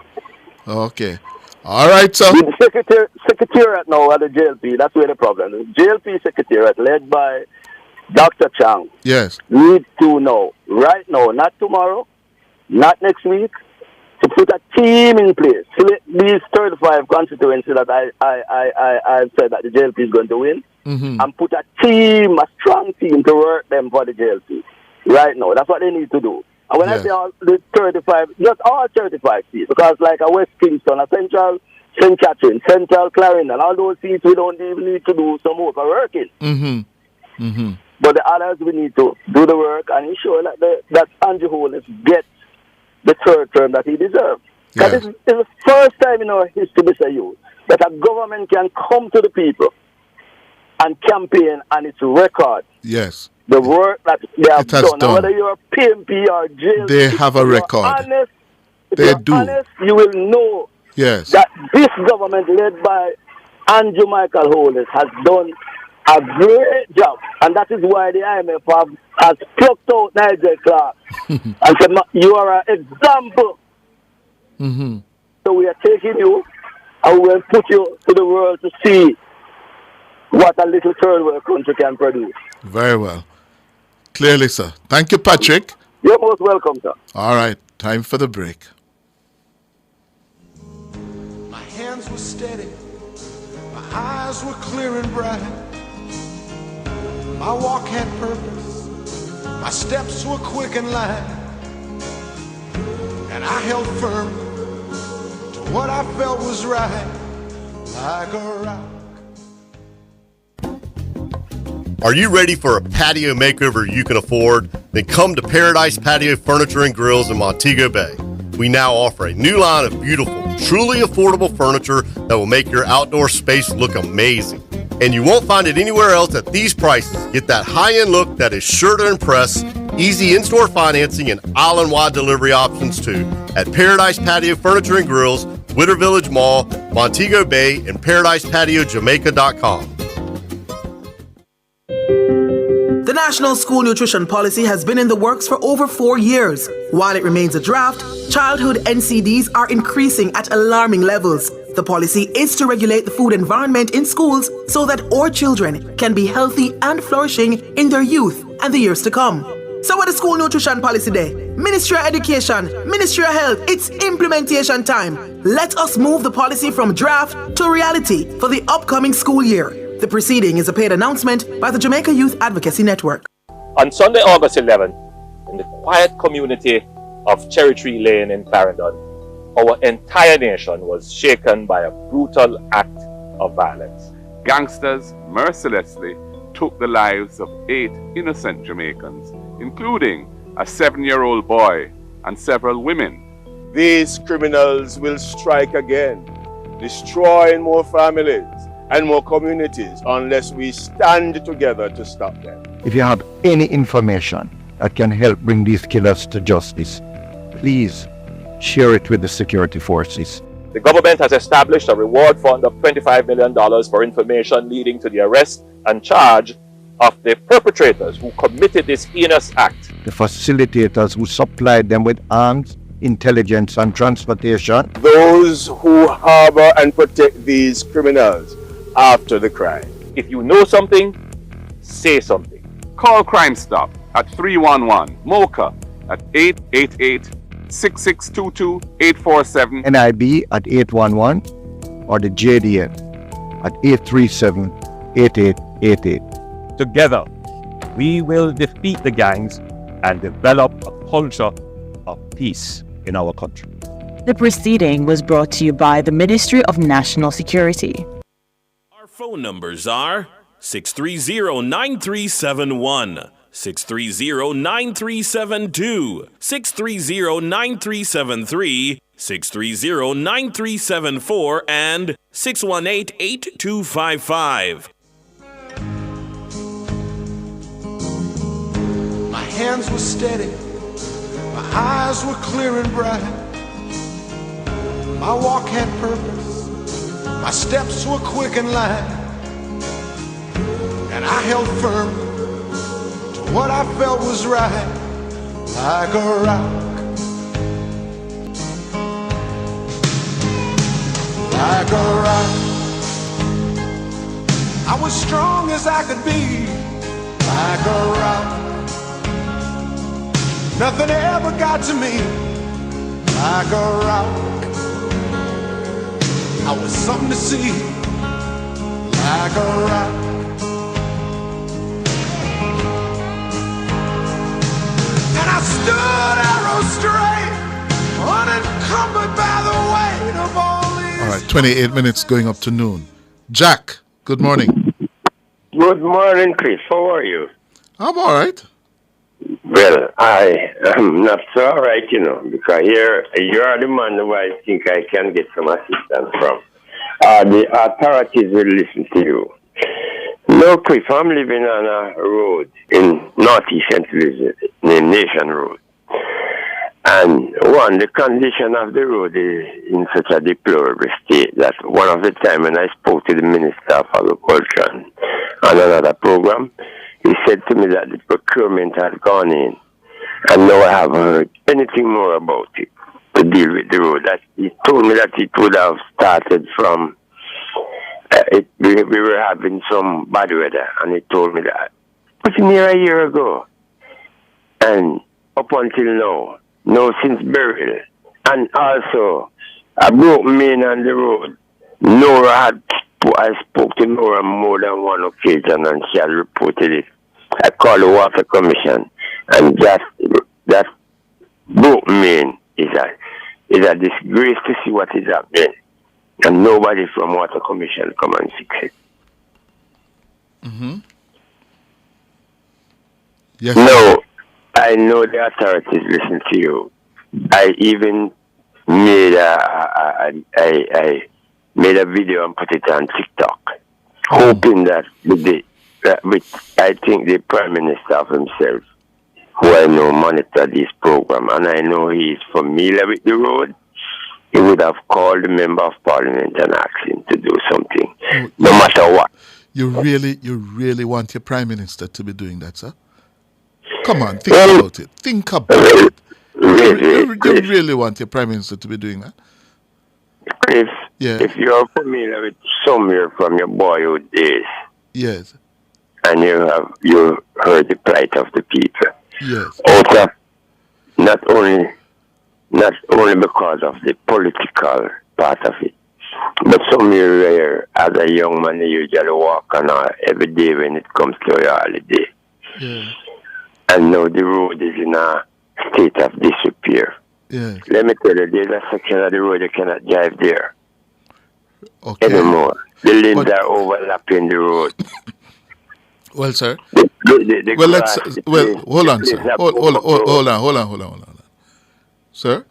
Okay. All right, sir. With the secretariat now at the JLP, that's where the problem is. JLP secretariat, led by Dr. Chang, yes, need to know right now, not tomorrow, not next week, to put a team in place. Select these 35 constituencies that I said that the JLP is going to win, and put a team, a strong team, to work them for the JLP right now. That's what they need to do. And when I say all the 35, not all 35 seats, because like a West Kingston, a Central St. Catherine, Central Clarendon, all those seats we don't even need to do some overworking. But the others, we need to do the work and ensure that Andrew Holness gets the third term that he deserves. Because this is the first time in our history, Mr. Hughes, that a government can come to the people and campaign on its record. Yes. The work that they have done. Now, whether you're PMP or jail, they have a record. Honest, they do. Honest, you will know that this government led by Andrew Michael Holness has done a great job. And that is why the IMF has plucked out Nigel Clark and said, you are an example. So we are taking you and we will put you to the world to see what a little third world country can produce. Very well. Clearly, sir. Thank you, Patrick. You're most welcome, sir. All right. Time for the break. My hands were steady. My eyes were clear and bright. My walk had purpose. My steps were quick and light. And I held firm to what I felt was right, like a rock. Are you ready for a patio makeover you can afford? Then come to Paradise Patio Furniture and Grills in Montego Bay. We now offer a new line of beautiful, truly affordable furniture that will make your outdoor space look amazing. And you won't find it anywhere else at these prices. Get that high-end look that is sure to impress, easy in-store financing, and island-wide delivery options too at Paradise Patio Furniture and Grills, Witter Village Mall, Montego Bay, and ParadisePatioJamaica.com. The National School Nutrition Policy has been in the works for over 4 years. While it remains a draft, childhood NCDs are increasing at alarming levels. The policy is to regulate the food environment in schools so that our children can be healthy and flourishing in their youth and the years to come. So what is School Nutrition Policy Day? Ministry of Education, Ministry of Health, it's implementation time. Let us move the policy from draft to reality for the upcoming school year. The proceeding is a paid announcement by the Jamaica Youth Advocacy Network. On Sunday, August 11th, in the quiet community of Cherry Tree Lane in Clarendon, our entire nation was shaken by a brutal act of violence. Gangsters mercilessly took the lives of 8 innocent Jamaicans, including a 7-year-old boy and several women. These criminals will strike again, destroying more families and more communities unless we stand together to stop them. If you have any information that can help bring these killers to justice, please share it with the security forces. The government has established a reward fund of $25 million for information leading to the arrest and charge of the perpetrators who committed this heinous act. The facilitators who supplied them with arms, intelligence, and transportation. Those who harbor and protect these criminals after the crime. If you know something, say something. Call Crime Stop at 311 MOCA at 888-6622-847. NIB at 811 or the JDN at 837-8888. Together, we will defeat the gangs and develop a culture of peace in our country. The proceeding was brought to you by the Ministry of National Security. Our phone numbers are 630-9371, 630-9372, 630-9373, 630-9374, and 618-8255. My hands were steady, my eyes were clear and bright. My walk had purpose, my steps were quick and light. And I held firm to what I felt was right, like a rock, like a rock. I was strong as I could be, like a rock. Nothing ever got to me, like a rock. I was something to see, like a rock. And I stood arrow straight, unencumbered by the weight of all these. All right, 28 minutes going up to noon. Jack, good morning. Good morning, Chris. How are you? I'm all right. Well, I am not so all right, because you're the man who I think I can get some assistance from. The authorities will listen to you. No, Chris, I'm living on a road in northeast St. Louis, named Nation Road. And the condition of the road is in such a deplorable state that one of the time when I spoke to the Minister of Agriculture on another program, he said to me that the procurement had gone in, and now I haven't heard anything more about it to deal with the road. He told me that it would have started from, we were having some bad weather, and he told me that. It was near a year ago. And up until now since burial. And also, a broken main on the road. I spoke to Nora more than one occasion, and she had reported it. I called the Water Commission, and that broken main is a disgrace to see what is happening. And nobody from Water Commission come and fix it. Mm-hmm. Yes. No, I know the authorities listen to you. I even made a video and put it on TikTok, hoping that I think the Prime Minister of himself, who I know monitor this program, and I know he is familiar with the road, he would have called the Member of Parliament and asked him to do something, no matter what. You really want your Prime Minister to be doing that, sir? Come on, think about it. Think about it. You really want your Prime Minister to be doing that? If you're familiar with somewhere from your boyhood days, yes, and you heard the plight of the people, yes, out of not only because of the political part of it, but somewhere where as a young man you usually walk on every day when it comes to your holiday. Yeah. and now the road is in a state of disrepair. Yeah. Let me tell you, there's a section of the road you cannot drive there anymore. The lanes are overlapping the road. Well, sir. The well, grass, hold on, sir. Hold on. Sir,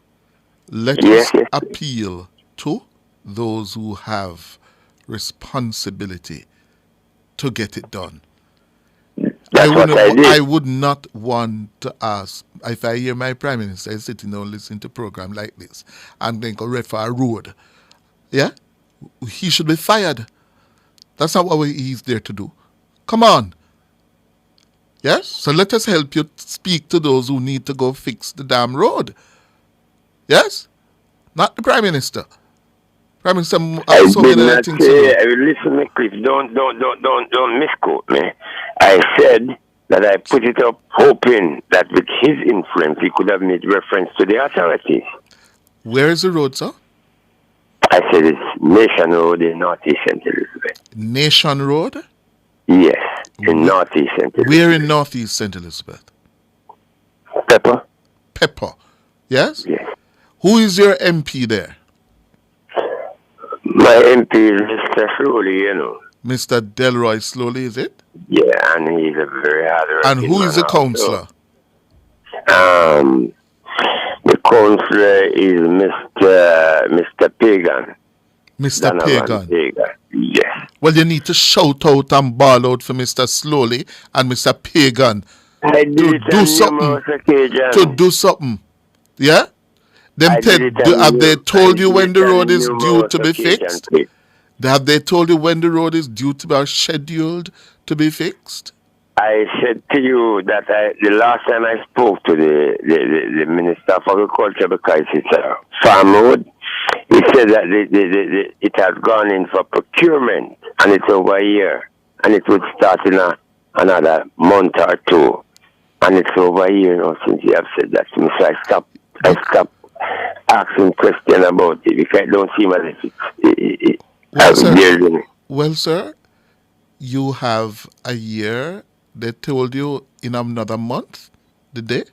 let us appeal to those who have responsibility to get it done. I would not want to ask, if I hear my Prime Minister is sitting down listening to a program like this and then go red for a road, yeah, he should be fired. That's not what he's there to do. Come on. Yes? So let us help you speak to those who need to go fix the damn road. Yes? Not the Prime Minister. Prime Minister has so many other things to do. Listen, me, Cliff, don't misquote me. I said that I put it up hoping that with his influence he could have made reference to the authorities. Where is the road, sir? I said it's Nation Road in Northeast St. Elizabeth. Nation Road? Yes, in Northeast St. Elizabeth. Where in Northeast St. Elizabeth? Pepper. Yes? Yes. Who is your MP there? My MP is Mr. Slowly, you know. Mr. Delroy Slowly, is it? Yeah, and he's a very hard And who is the councillor? The councillor is Mr. Pagan. Mr. Pagan. Yes. Well, you need to shout out and bawl out for Mr. Slowly and Mr. Pagan to do something. Yeah? Have they told you when the road is due to be fixed? Have they told you when the road is due to be scheduled to be fixed? I said to you that the last time I spoke to the Minister of Agriculture, because it's a farm road, he said that it has gone in for procurement and it's over a year and it would start in another month or two. And it's over a year now since you have said that to me. So I stopped asking questions about it because it don't seem as if Well, sir, you have a year. They told you in another month, did they?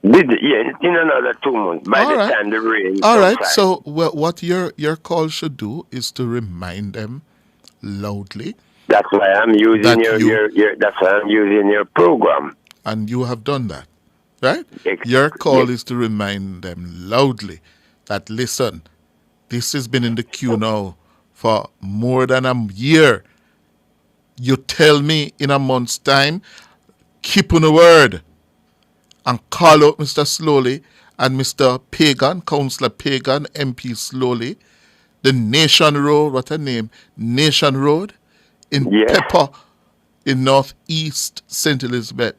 Yeah, in another 2 months by the time the rain. All right, so what your call should do is to remind them loudly. That's why I'm using that's why I'm using your program. And you have done that, right? Your call is to remind them loudly that, listen, this has been in the queue now for more than a year. You tell me in a month's time, keep on the word, and call out Mr. Slowly and Mr. Pagan, Councillor Pagan, MP Slowly, the Nation Road, what a name, Nation Road in Pepper in Northeast St. Elizabeth.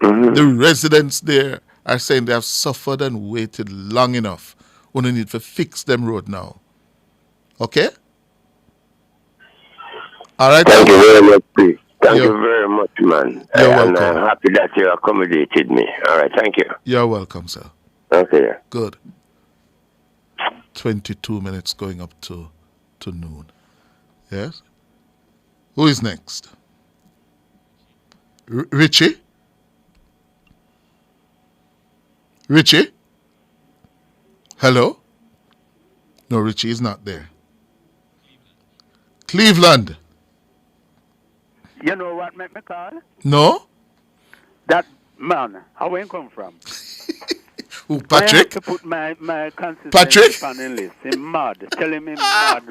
Mm-hmm. The residents there are saying they have suffered and waited long enough. We need to fix them road now. Okay? All right. Thank you very much, please. Thank you very much, man. You're welcome. welcome. I'm happy that you accommodated me. All right, thank you. You're welcome, sir. Okay. Good. 22 minutes going up to noon. Yes? Who is next? Richie? Richie? Hello? No, Richie is not there. Cleveland. You know what make me call? No? That man, how he come from? Who, Patrick? I have to put my consistency Patrick? on the list. Him mad. Telling me mad.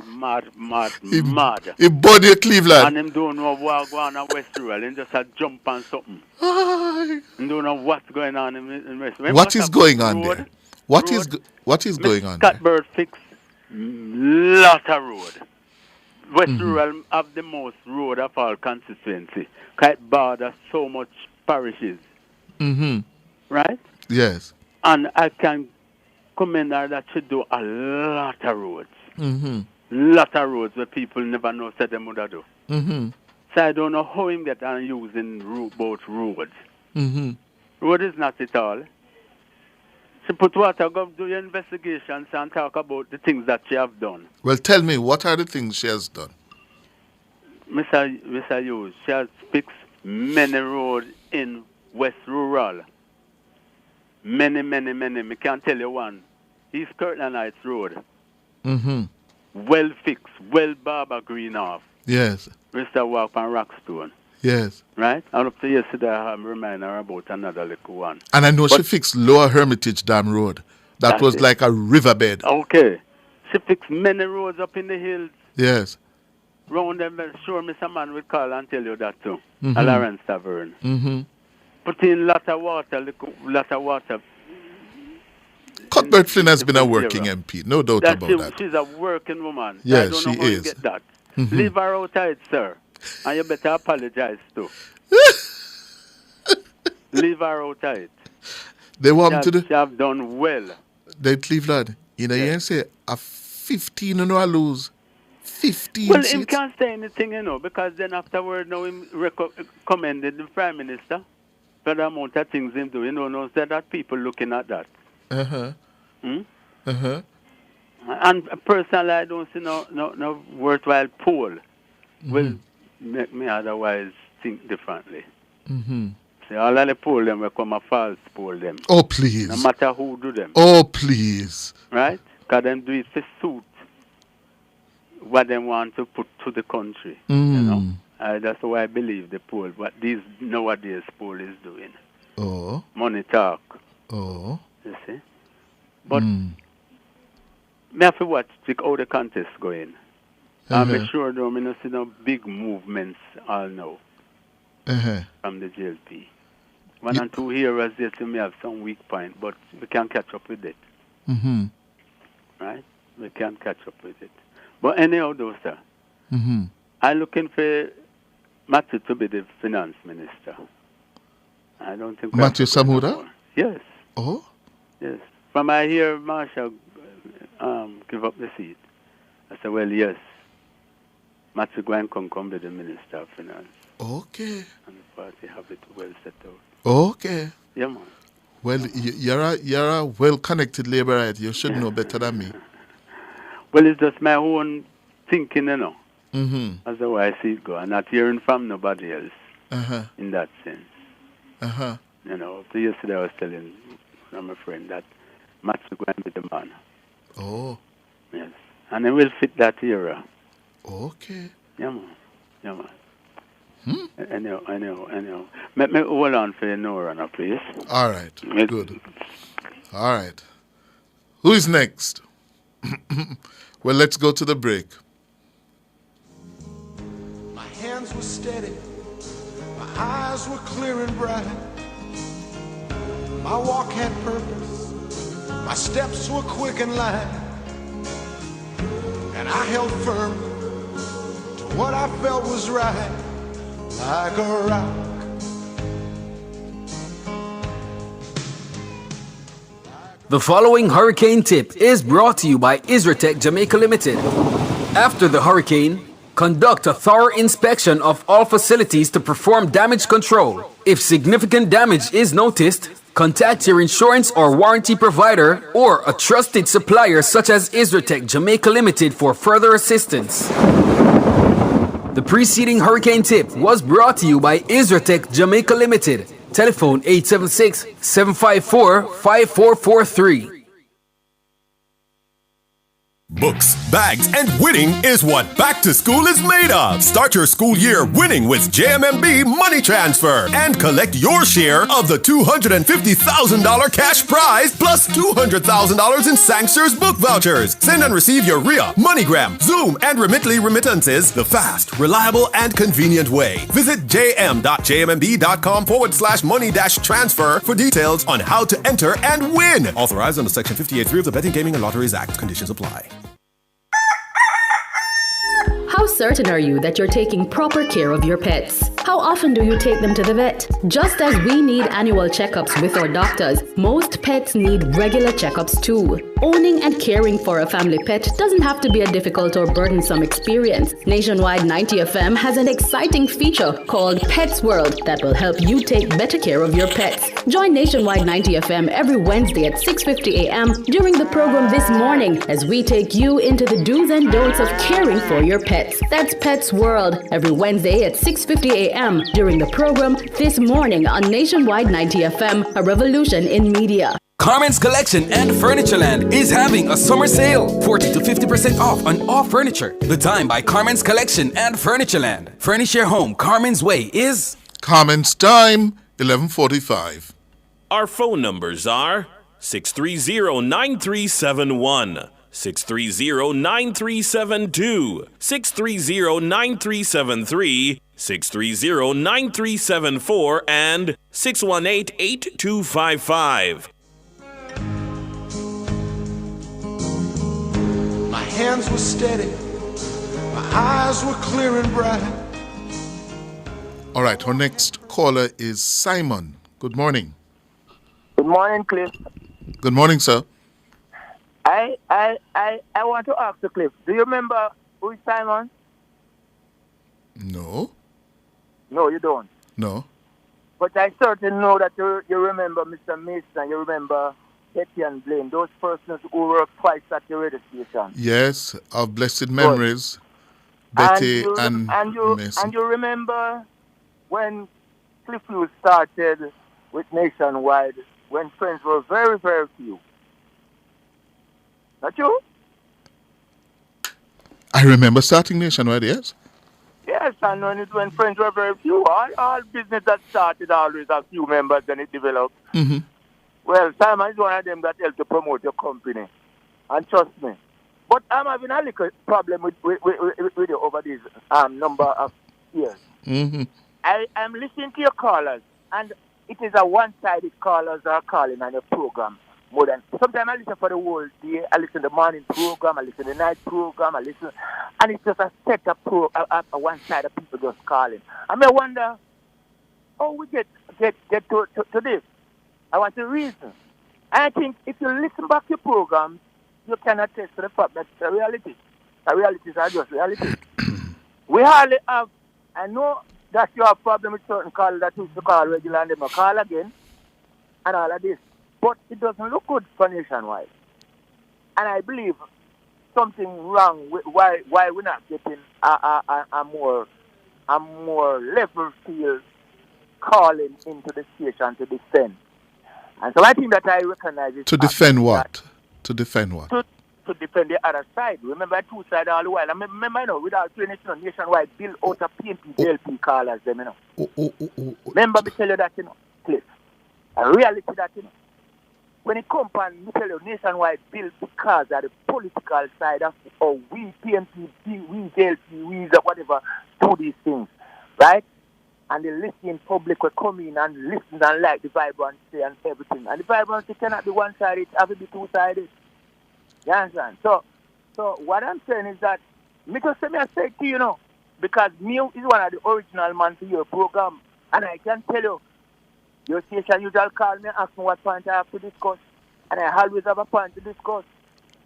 He body Cleveland. And him don't know what go on in West Rural. He just a jump on something. He don't know what's going on in West Rural. What is going on there? What is going on there? Scottsburg fix lot of road. West Rural have the most road of all constituency. Quite bother so much parishes. Mm-hmm. Right? Yes. And I can commend her that she do a lot of roads. Mm-hmm. Lot of roads where people never know said them would do. Mm-hmm. So I don't know how him get on using both roads. Mm-hmm. Road is not it all. She put water, go do your investigations and talk about the things that she have done. Well, tell me, what are the things she has done? Mr. Hughes, she has fixed many roads in West Rural. Many. Me can't tell you one. East Kirtland Heights Road. Mm-hmm. Well fixed, well barber green off. Yes. Mr. Walk on Rockstone. Yes. Right? And up to yesterday, I remind her about another little one. And I know she fixed Lower Hermitage Dam Road. That was like a riverbed. Okay. She fixed many roads up in the hills. Yes. Round them, sure, Mr. Man will call and tell you that too. Mhm. A Lawrence Tavern. Mm-hmm. Put in lot of water. Cuthbert Flynn has been a working MP, no doubt about that. She's a working woman. Yes, I don't she know how you is. get that. Mhm. Leave her outside, sir. And you better apologize too. Leave her outside. They want me to do. She have done well. They Cleveland. You know, you say a 15 and I lose. 15 Well, seats. him can't say anything, because then afterward, now him commended the Prime Minister for the amount of things him do. Now so that people looking at that. Uh-huh. Hmm? Uh-huh. And personally, I don't see no worthwhile poll will make me otherwise think differently. Mm-hmm. See, all of the poll them will come a false poll them. Oh, please. No matter who do them. Oh, please. Right? Because them do it to suit what they want to put to the country. That's why I believe the poll, what these nowadays poll is doing. Oh. Money talk. Oh. You see? But me have to watch how the contest going. I'm sure though, I don't see no big movements all now from the JLP. One and two heroes there to me have some weak point, but we can catch up with it. Mm-hmm. Right? We can catch up with it. But anyhow, though, sir, I'm looking for Matthew to be the finance minister. I don't think Matthew Samura? Yes. Oh? Yes. From I hear Marshall give up the seat. I said, well, yes. Matthew Gwen can come be the minister of finance. Okay. And the party have it well set out. Okay. Yeah, man. Well, you're a well-connected laborite. You should know better than me. Well, it's just my own thinking, Mm-hmm. That's the way I see it go. I'm not hearing from nobody else in that sense. Uh-huh. Yesterday I was telling my friend that Matthew going to be the man. Oh. Yes. And it will fit that era. Okay. Yeah, man. Anyhow. Let me hold on for Nora now, please. All right. Good. All right. Who is next? Well, let's go to the break. My hands were steady, my eyes were clear and bright. My walk had purpose, my steps were quick and light. And I held firm to what I felt was right, like a rock. The following hurricane tip is brought to you by Isratech Jamaica Limited. After the hurricane, conduct a thorough inspection of all facilities to perform damage control. If significant damage is noticed, contact your insurance or warranty provider or a trusted supplier such as Isratech Jamaica Limited for further assistance. The preceding hurricane tip was brought to you by Isratech Jamaica Limited. Telephone 876-754-5443. Books, bags, and winning is what back to school is made of. Start your school year winning with JMMB Money Transfer and collect your share of the $250,000 cash prize plus $200,000 in Sangster's book vouchers. Send and receive your RIA, MoneyGram, Zoom, and Remitly remittances the fast, reliable, and convenient way. Visit jm.jmmb.com/money-transfer for details on how to enter and win. Authorized under Section 58.3 of the Betting, Gaming, and Lotteries Act. Conditions apply. How certain are you that you're taking proper care of your pets? How often do you take them to the vet? Just as we need annual checkups with our doctors, most pets need regular checkups too. Owning and caring for a family pet doesn't have to be a difficult or burdensome experience. Nationwide 90 FM has an exciting feature called Pets World that will help you take better care of your pets. Join Nationwide 90 FM every Wednesday at 6:50 a.m. during the program This Morning as we take you into the do's and don'ts of caring for your pets. pets. That's Pets World every Wednesday at 6:50 a.m. during the program This Morning on Nationwide 90 FM, a revolution in media. Carmen's Collection and Furnitureland is having a summer sale. 40 to 50% off on all furniture. The time by Carmen's Collection and Furnitureland. Furnish your home Carmen's way is... Carmen's time, 11:45. Our phone numbers are 630-9371, 630-9372, 630-9373, 630-9374, and 618-8255. My hands were steady, my eyes were clear and bright. All right, our next caller is Simon. Good morning. Good morning, Cliff. Good morning, sir. I want to ask you, Cliff, do you remember who is Simon? No. No, you don't. No. But I certainly know that you remember Mr. Mason, you remember Betty and Blaine, those persons who worked twice at the radio station. Yes, of blessed memories, Betty and Mason. And you remember when Cliff Hughes started with Nationwide, when friends were very, very few. Not you? I remember starting Nationwide, yes. Yes, and when friends were very few, all business that started always have few members and it developed. Mm-hmm. Well, Simon is one of them that helps to promote your company. And trust me. But I'm having a little problem with you over these number of years. Mm-hmm. I am listening to your callers, and it is a one-sided callers are calling on your program. More than sometimes I listen for the whole day. I listen to the morning program, I listen to the night program, and it's just a set of one side of people just calling. I may wonder how we get to this. I want to reason. I think if you listen back to your program, you can attest to the fact that the reality. The realities are just realities. We hardly have. I know that you have problem with certain callers that used to call regular and they may call again and all of this. But it doesn't look good for Nationwide. And I believe something wrong with why we're not getting a more level field calling into the station to defend. And so I think that I recognize it. To defend what? To defend what? To defend the other side. Remember, two sides all the while. I remember, you know, without training, Nationwide build out of PMP, DLP callers, them, you know. Remember, me tell you that, you know, Cliff. A reality that, you know. When it comes and me tell you, Nationwide build because of the political side of, or we PMP, we DLP, we whatever, do these things, right? And the listening public will come in and listen and like the vibrancy and everything. And the vibrancy cannot be one-sided, it has to be two-sided. You understand? So what I'm saying is that, me just say to you, you know, because me is one of the original man to your program, and I can tell you, your station usually call me and ask me what point I have to discuss, and I always have a point to discuss.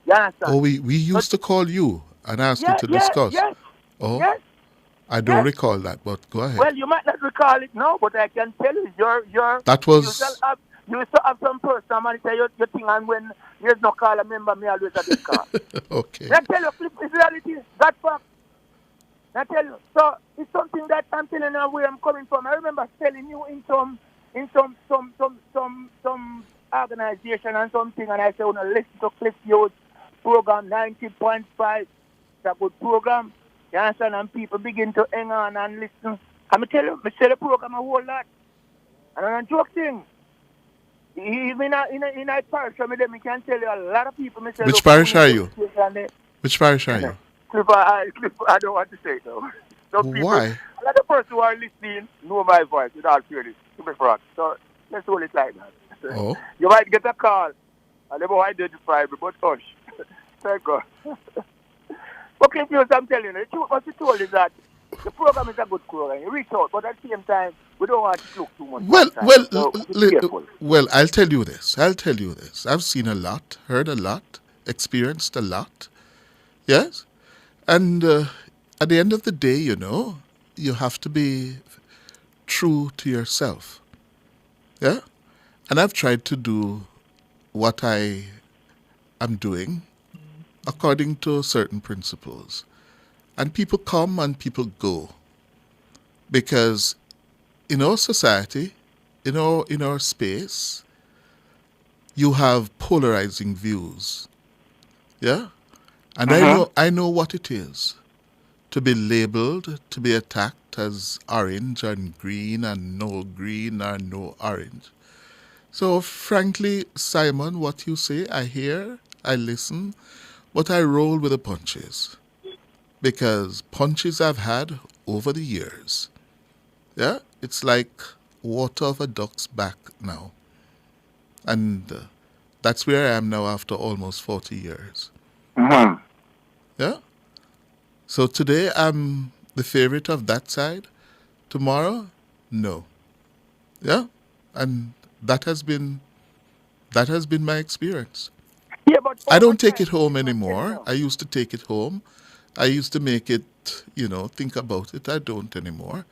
You understand? Oh, we used to call you and ask you to discuss. Yes. Oh, yes. I don't recall that, but go ahead. Well, you might not recall it now, but I can tell you, that was... You used to have some person, man, say your thing, and when there's no call, a member, me always have this call. Okay. I tell you, it's reality, that fact. I tell you, so it's something that I'm telling you where I'm coming from. I remember telling you in some organization and something, and I said, listen to Cliff Hughes program 90.5. It's a good program. You understand? And people begin to hang on and listen. I'm tell you, I sell the program a whole lot. And I'm not joking. Even in a parish, I can tell you a lot of people. Which parish are you? Which parish are you? Cliff, I don't want to say it though. Why? A lot of persons who are listening know my voice without fairness, to be frank. So let's hold it like that. Oh. You might get a call, and they won't identify me, but hush. Thank God. Okay, I'm telling you, the truth must be told is that the program is a good program. You reach out, but at the same time, we don't want to look too much. Well, I'll tell you this. I've seen a lot, heard a lot, experienced a lot. Yes? And at the end of the day, you know, you have to be true to yourself. Yeah? And I've tried to do what I am doing according to certain principles. And people come and people go. Because in our society, in our space, you have polarizing views. Yeah? And I know what it is to be labeled, to be attacked as orange and green and no green and no orange. So frankly, Simon, what you say, I hear, I listen, but I roll with the punches. Because punches I've had over the years. Yeah? It's like water off a duck's back now. And that's where I am now after almost 40 years. Mm-hmm. Yeah? So today I'm the favorite of that side. Tomorrow, no. Yeah? And that has been my experience. Yeah, but I don't take it home anymore. I used to take it home. I used to make it, think about it. I don't anymore.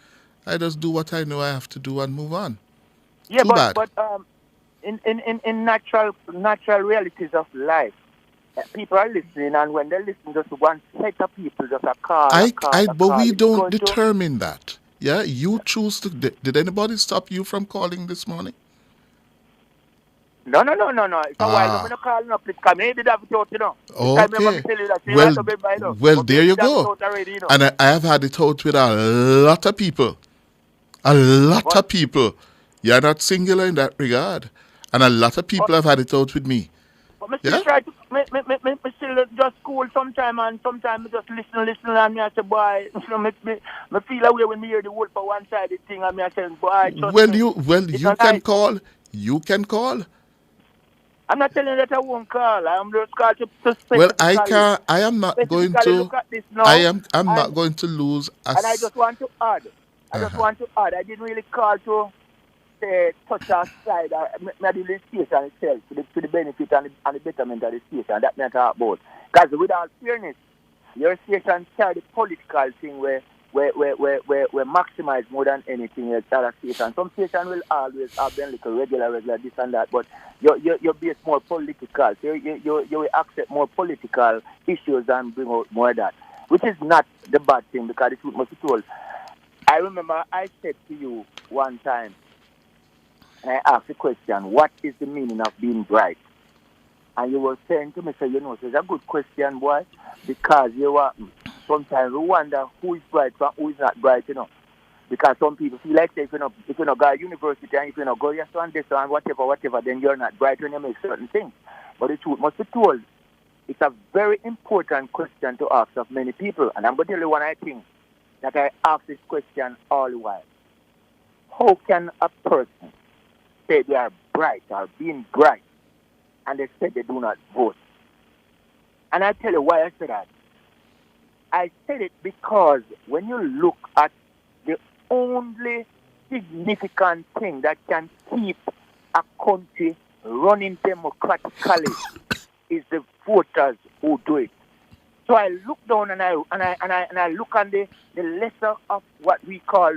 I just do what I know I have to do and move on. Yeah, Too bad. but in natural realities of life, people are listening, and when they listen, just one set of people just a call. But we don't determine that. Yeah, you choose to. Did anybody stop you from calling this morning? No. It's a while I'm not calling up. It's come. Maybe that out, Okay. Well, there you go. And I have had it out with a lot of people. A lot of people. You're not singular in that regard. And a lot of people have had it out with me. But me still try to, me still just cool sometime, and sometimes just listen, and me I say, boy, me feel away when me hear the word for one side the thing, and me I say, boy, you can call. You can call. I'm not telling you that I won't call. I'm just called to well, I can't. I am not going to. Look at this now, I'm not going to lose. And I just want to add. I didn't really call to say touch our side. Maybe the station itself to the benefit and the betterment of the station. That me talk about. Because without fairness, your station carry the political thing where maximize more than anything else. Other station. Some station will always have them like a regular this and that, but your base more political. So you will accept more political issues and bring out more of that, which is not the bad thing, because the truth must be told. I remember I said to you one time, and I asked the question, what is the meaning of being bright? And you were saying to me, it's a good question, boy, because sometimes we wonder who is bright and who is not bright, Because some people feel like if you not go to university and if you not go yes and this and whatever, then you're not bright when you make certain things. But the truth must be told, it's a very important question to ask of many people. And I'm going to tell you one I think that I ask this question all the while. How can a person say they are bright or being bright and they say they do not vote? And I tell you why I said that. I said it because when you look at the only significant thing that can keep a country running democratically is the voters who do it. So I look down and I look on the lesser of what we call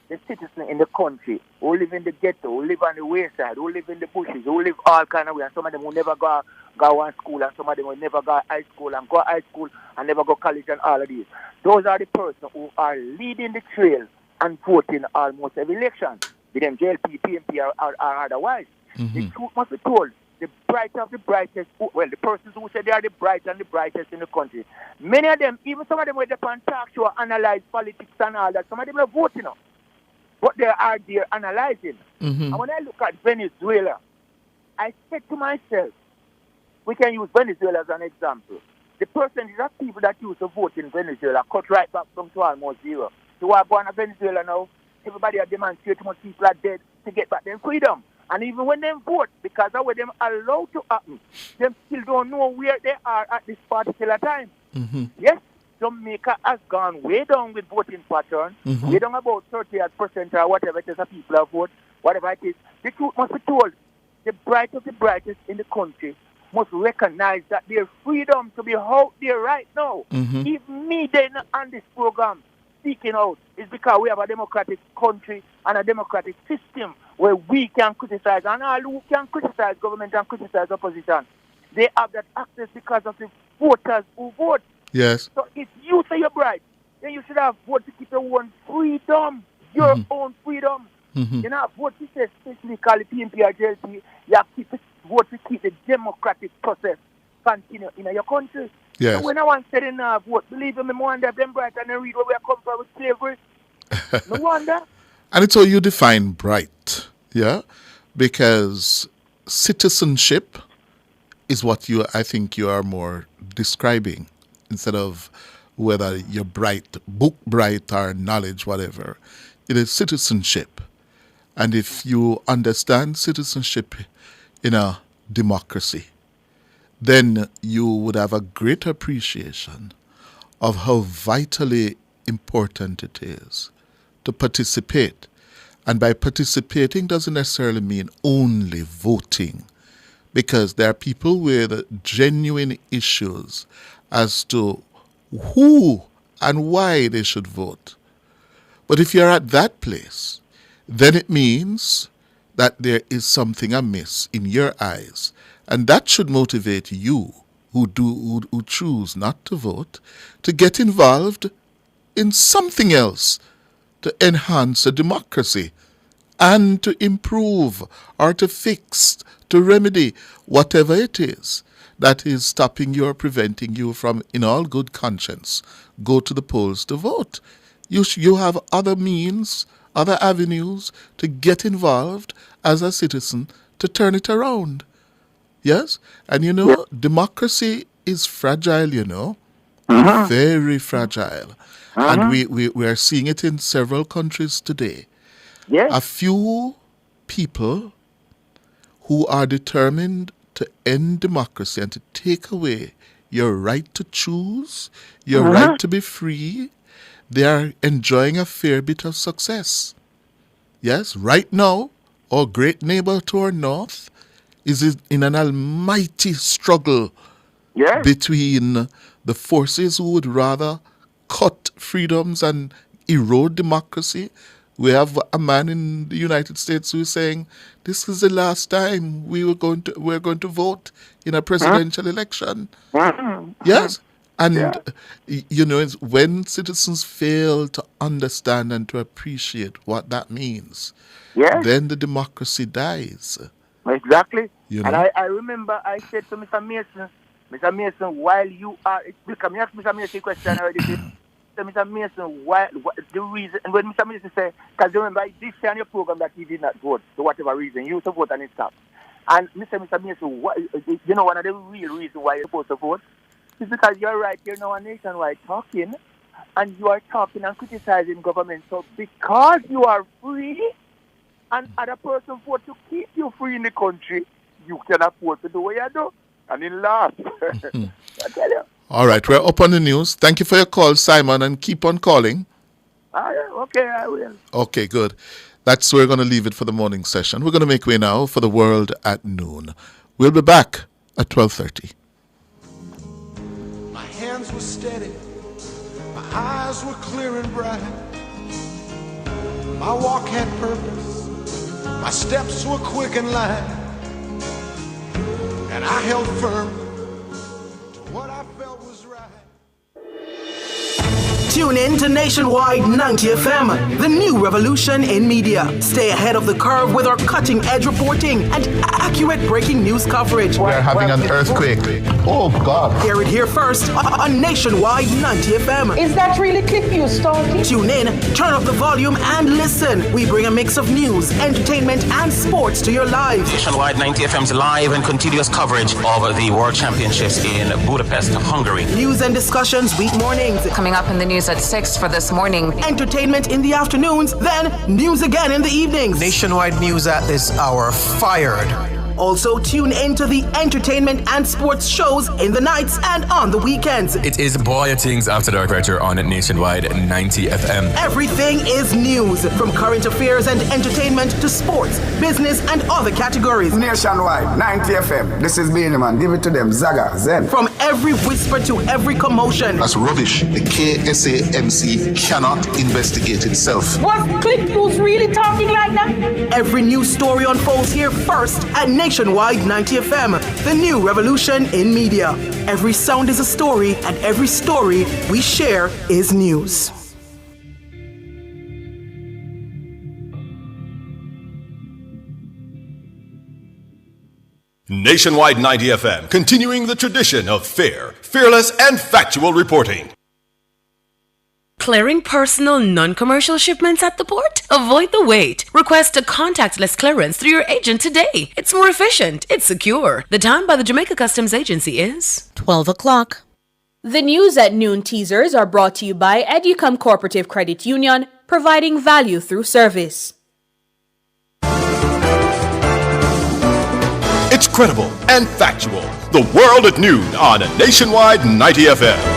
the citizens in the country who live in the ghetto, who live on the wayside, who live in the bushes, who live all kind of way, and some of them will never go to school, and some of them will never go to high school, and go to high school and never go to college, and all of these. Those are the persons who are leading the trail and voting almost every election, be them JLP, PMP, or otherwise. Mm-hmm. The truth must be told. The brightest of the brightest, the persons who say they are the brightest and the brightest in the country, many of them, even some of them, were there on talk show, analyze politics and all that. Some of them are voting, but they are there analyzing. Mm-hmm. And when I look at Venezuela, I said to myself, we can use Venezuela as an example. The percentage of people that used to vote in Venezuela cut right back from to almost zero. So we're born in Venezuela now, everybody are demonstrating too much people are dead to get back their freedom. And even when they vote, because of what them allowed to happen, they still don't know where they are at this particular time. Mm-hmm. Yes, Jamaica has gone way down with voting pattern, way down about 38% or whatever it is that people have voted, whatever it is. The truth must be told. The brightest of the brightest in the country must recognize that their freedom to be out there right now, even me then on this program speaking out, is because we have a democratic country and a democratic system where we can criticize, and all who can criticize government and criticize opposition, they have that access because of the voters who vote. Yes. So if you say you're bright, then you should have vote to keep your own freedom. Your own freedom. You know, vote to say specifically PMP or JLP, you have to vote to keep the democratic process continue in your country. Yes. So when I want to say vote, believe me, I wonder if them bright and they read where we come from with slavery. No wonder. And it's how you define bright, yeah? Because citizenship is what I think you are more describing instead of whether you're bright, book bright or knowledge, whatever. It is citizenship. And if you understand citizenship in a democracy, then you would have a great appreciation of how vitally important it is to participate. And by participating doesn't necessarily mean only voting, because there are people with genuine issues as to who and why they should vote. But if you're at that place, then it means that there is something amiss in your eyes. And that should motivate you who choose not to vote to get involved in something else to enhance the democracy and to improve or to fix, to remedy whatever it is that is stopping you or preventing you from, in all good conscience, go to the polls to vote. You have other means, other avenues to get involved as a citizen to turn it around. Yes? And democracy is fragile, very fragile. And we are seeing it in several countries today. Yes. A few people who are determined to end democracy and to take away your right to choose, your right to be free, they are enjoying a fair bit of success. Yes, right now, our great neighbor to our north is in an almighty struggle between the forces who would rather cut freedoms and erode democracy. We have a man in the United States who is saying, this is the last time we're going to vote in a presidential election. Yes? And, it's when citizens fail to understand and to appreciate what that means, then the democracy dies. Exactly. And I remember I said to Mr. Mason, while you are, because I asked Mr. Mason a question already. Mr. Mason, why the reason, and when Mr. Mason said, because remember, I did say on your program that he did not vote, for whatever reason, you used to vote and it stopped. And Mr. Mason, one of the real reasons why you're supposed to vote is because you're right here now on Nationwide talking, and you are talking and criticizing government. So because you are free, and other person vote to keep you free in the country, you can afford to do what you do. And in last, I tell you. All right, we're up on the news. Thank you for your call, Simon, and keep on calling. Okay, I will. Okay, good. That's where we're going to leave it for the morning session. We're going to make way now for the world at noon. We'll be back at 12:30. My hands were steady, my eyes were clear and bright. My walk had purpose, my steps were quick and light, and I held firm to what I felt was right. Tune in to Nationwide 90 FM, the new revolution in media. Stay ahead of the curve with our cutting-edge reporting and accurate breaking news coverage. We're having an earthquake. Oh, God. Hear it here first on Nationwide 90 FM. Is that really Cliff Hughes talking? Tune in, turn up the volume, and listen. We bring a mix of news, entertainment, and sports to your lives. Nationwide 90 FM's live and continuous coverage of the World Championships in Budapest, Hungary. News and discussions week mornings. Coming up in the news at 6 for this morning. Entertainment in the afternoons, then news again in the evenings. Nationwide news at this hour, fired. Also tune in to the entertainment and sports shows in the nights and on the weekends. It is Boy Things After Dark right here on Nationwide 90 FM. Everything is news, from current affairs and entertainment to sports, business and other categories. Nationwide 90 FM. This is Beanie Man. Give it to them. Zaga, Zen. From every whisper to every commotion. That's rubbish. The KSAMC cannot investigate itself. Was Cliff Hughes really talking like that? Every news story unfolds here first at Nationwide 90 FM, the new revolution in media. Every sound is a story, and every story we share is news. Nationwide 90 FM, continuing the tradition of fair, fearless, and factual reporting. Clearing personal, non-commercial shipments at the port? Avoid the wait. Request a contactless clearance through your agent today. It's more efficient. It's secure. The time by the Jamaica Customs Agency is 12 o'clock. The News at Noon teasers are brought to you by Educom Cooperative Credit Union, providing value through service. It's credible and factual. The World at Noon on Nationwide 90 FM.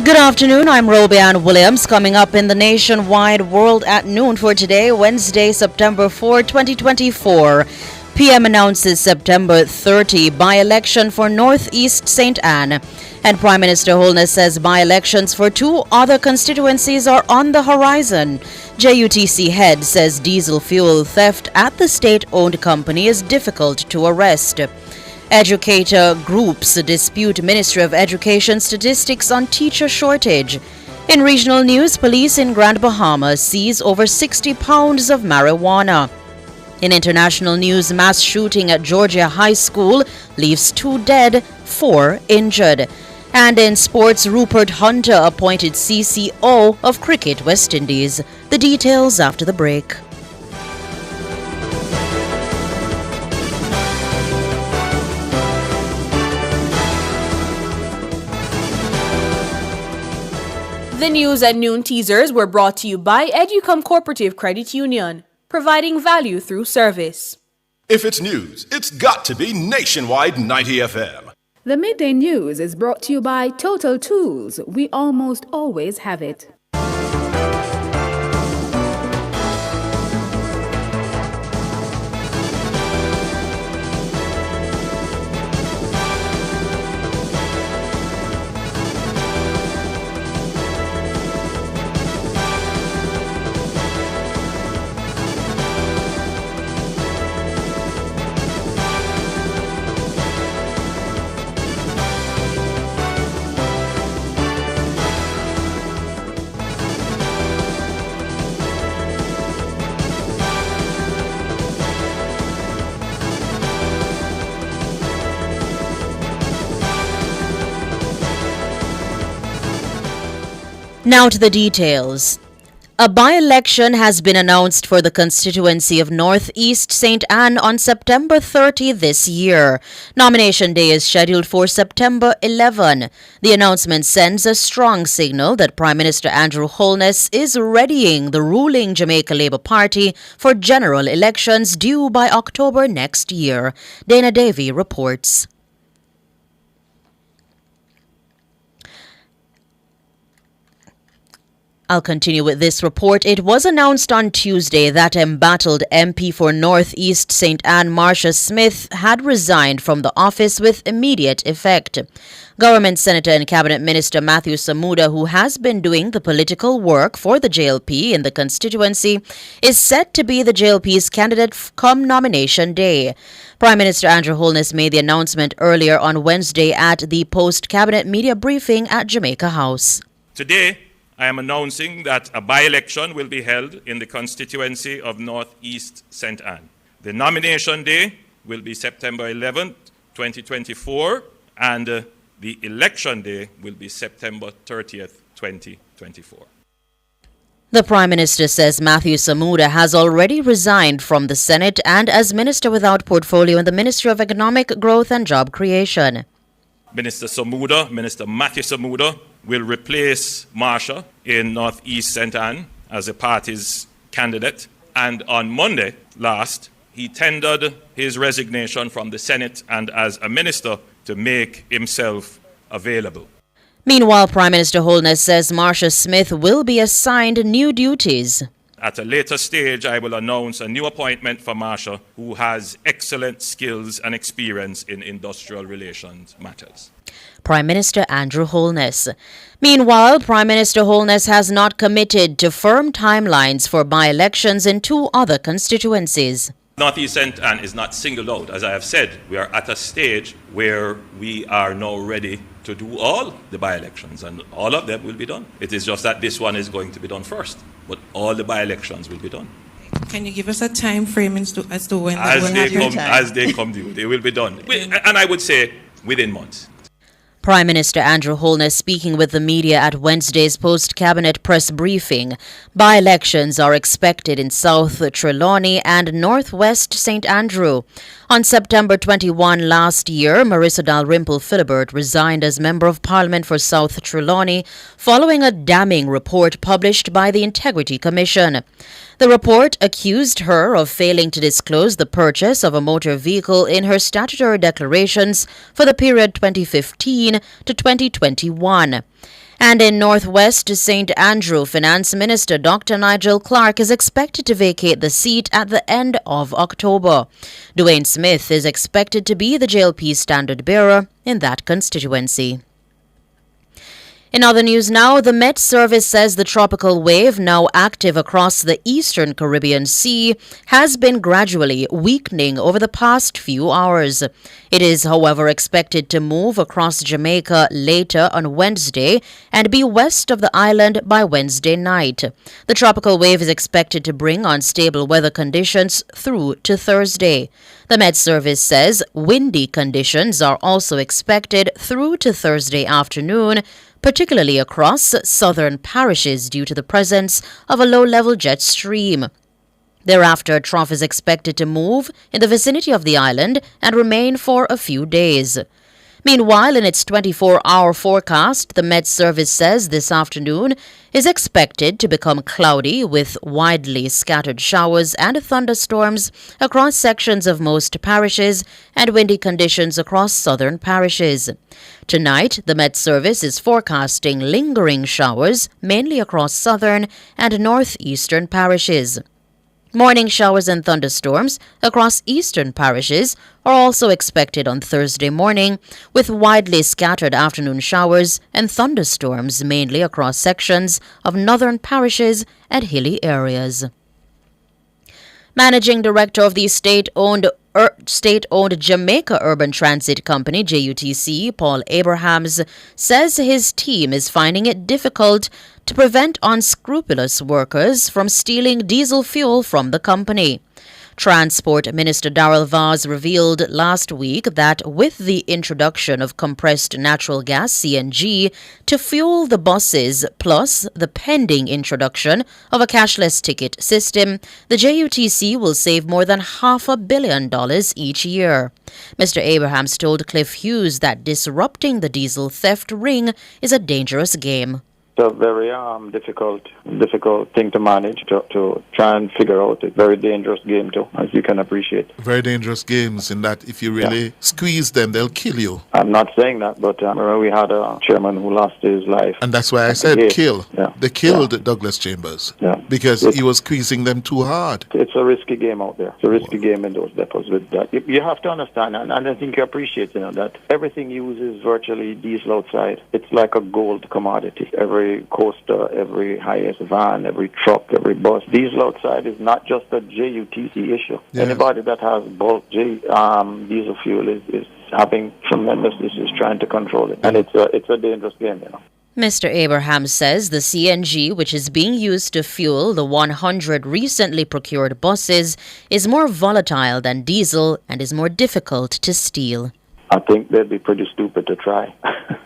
Good afternoon, I'm Robianne Williams. Coming up in the Nationwide World at Noon for today, Wednesday, September 4, 2024. PM announces September 30 by-election for Northeast St. Anne. And Prime Minister Holness says by-elections for 2 other constituencies are on the horizon. JUTC head says diesel fuel theft at the state-owned company is difficult to arrest. Educator groups dispute Ministry of Education statistics on teacher shortage. In regional news, police in Grand Bahama seize over 60 pounds of marijuana. In international news, mass shooting at Georgia High School leaves 2 dead, 4 injured. And in sports, Rupert Hunter appointed CCO of Cricket West Indies. The details after the break. The News at Noon teasers were brought to you by Educom Cooperative Credit Union, providing value through service. If it's news, it's got to be Nationwide 90 FM. The Midday News is brought to you by Total Tools. We almost always have it. Now to the details. A by-election has been announced for the constituency of Northeast St. Anne on September 30 this year. Nomination day is scheduled for September 11. The announcement sends a strong signal that Prime Minister Andrew Holness is readying the ruling Jamaica Labour Party for general elections due by October next year. Dana Davey reports. I'll continue with this report. It was announced on Tuesday that embattled MP for Northeast St. Anne Marcia Smith had resigned from the office with immediate effect. Government Senator and Cabinet Minister Matthew Samuda, who has been doing the political work for the JLP in the constituency, is set to be the JLP's candidate come nomination day. Prime Minister Andrew Holness made the announcement earlier on Wednesday at the post-cabinet media briefing at Jamaica House. Today, I am announcing that a by-election will be held in the constituency of Northeast St. Anne. The nomination day will be September 11th, 2024, and the election day will be September 30th, 2024. The Prime Minister says Matthew Samuda has already resigned from the Senate and as Minister without portfolio in the Ministry of Economic Growth and Job Creation. Minister Matthew Samuda, will replace Marcia in Northeast St. Anne as a party's candidate. And on Monday last, he tendered his resignation from the Senate and as a minister to make himself available. Meanwhile, Prime Minister Holness says Marcia Smith will be assigned new duties. At a later stage, I will announce a new appointment for Marsha, who has excellent skills and experience in industrial relations matters. Prime Minister Andrew Holness. Meanwhile, Prime Minister Holness has not committed to firm timelines for by-elections in two other constituencies. Northeast St. Anne is not singled out. As I have said, we are at a stage where we are now ready to do all the by-elections, and all of them will be done. It is just that this one is going to be done first, but all the by-elections will be done. Can you give us a time frame as to when that will happen? As they come due, they will be done. And I would say within months. Prime Minister Andrew Holness speaking with the media at Wednesday's post-cabinet press briefing. By-elections are expected in South Trelawney and Northwest St. Andrew. On September 21 last year, Marissa Dalrymple Philibert resigned as Member of Parliament for South Trelawney following a damning report published by the Integrity Commission. The report accused her of failing to disclose the purchase of a motor vehicle in her statutory declarations for the period 2015 to 2021. And in Northwest St. Andrew, Finance Minister Dr. Nigel Clark is expected to vacate the seat at the end of October. Dwayne Smith is expected to be the JLP standard bearer in that constituency. In other news now, the Met Service says the tropical wave, now active across the eastern Caribbean Sea, has been gradually weakening over the past few hours. It is, however, expected to move across Jamaica later on Wednesday and be west of the island by Wednesday night. The tropical wave is expected to bring unstable weather conditions through to Thursday. The Met Service says windy conditions are also expected through to Thursday afternoon, particularly across southern parishes due to the presence of a low-level jet stream. Thereafter, a trough is expected to move in the vicinity of the island and remain for a few days. Meanwhile, in its 24-hour forecast, the Met Service says this afternoon is expected to become cloudy with widely scattered showers and thunderstorms across sections of most parishes and windy conditions across southern parishes. Tonight, the Met Service is forecasting lingering showers mainly across southern and northeastern parishes. Morning showers and thunderstorms across eastern parishes are also expected on Thursday morning, with widely scattered afternoon showers and thunderstorms mainly across sections of northern parishes and hilly areas. Managing Director of the state-owned Jamaica Urban Transit Company, JUTC, Paul Abrahams, says his team is finding it difficult to prevent unscrupulous workers from stealing diesel fuel from the company. Transport Minister Darrell Vaz revealed last week that with the introduction of compressed natural gas CNG to fuel the buses, plus the pending introduction of a cashless ticket system, the JUTC will save more than $500 million each year. Mr. Abrahams told Cliff Hughes that disrupting the diesel theft ring is a dangerous game. It's a very difficult thing to manage, to try and figure out. It's a very dangerous game too, as you can appreciate. Very dangerous games in that if you really squeeze them, they'll kill you. I'm not saying that, but we had a chairman who lost his life. And that's why I said kill. Yeah. They killed Douglas Chambers because he was squeezing them too hard. It's a risky game out there. It's a risky game in those depots. With that, you have to understand, and I think you appreciate, that everything uses virtually diesel outside. It's like a gold commodity. Every coaster, every highest van, every truck, every bus. Diesel outside is not just a JUTC issue. Yeah. Anybody that has bulk diesel fuel is having tremendous issues trying to control it. And it's a dangerous game, Mr. Abraham says the CNG, which is being used to fuel the 100 recently procured buses, is more volatile than diesel and is more difficult to steal. I think they'd be pretty stupid to try.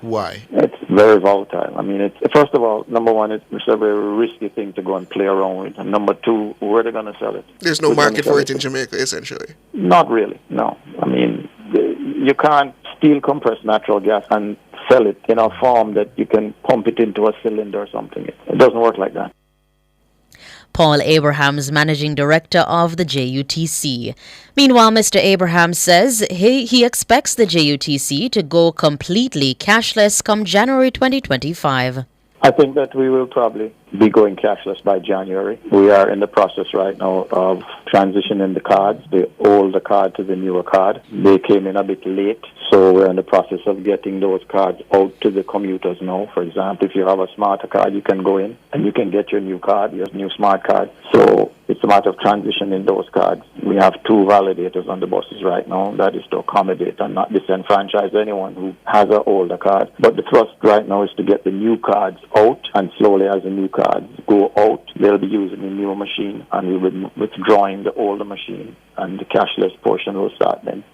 Why? It's very volatile. I mean, first of all, number one, it's a very risky thing to go and play around with. And number two, where are they going to sell it? There's no market for it in Jamaica, essentially. Not really, no. I mean, you can't steal compressed natural gas and sell it in a form that you can pump it into a cylinder or something. It doesn't work like that. Paul Abrahams, Managing Director of the JUTC. Meanwhile, Mr. Abrahams says he expects the JUTC to go completely cashless come January 2025. I think that we will probably be going cashless by January. We are in the process right now of transitioning the cards, the older card to the newer card. They came in a bit late, so we're in the process of getting those cards out to the commuters now. For example, if you have a smarter card, you can go in and you can get your new card, your new smart card. So it's a matter of transitioning those cards. We have 2 validators on the buses right now. That is to accommodate and not disenfranchise anyone who has an older card. But the thrust right now is to get the new cards out, and slowly as the new cards go out, they'll be using the newer machine, and we will be withdrawing the older machine, and the cashless portion will start then.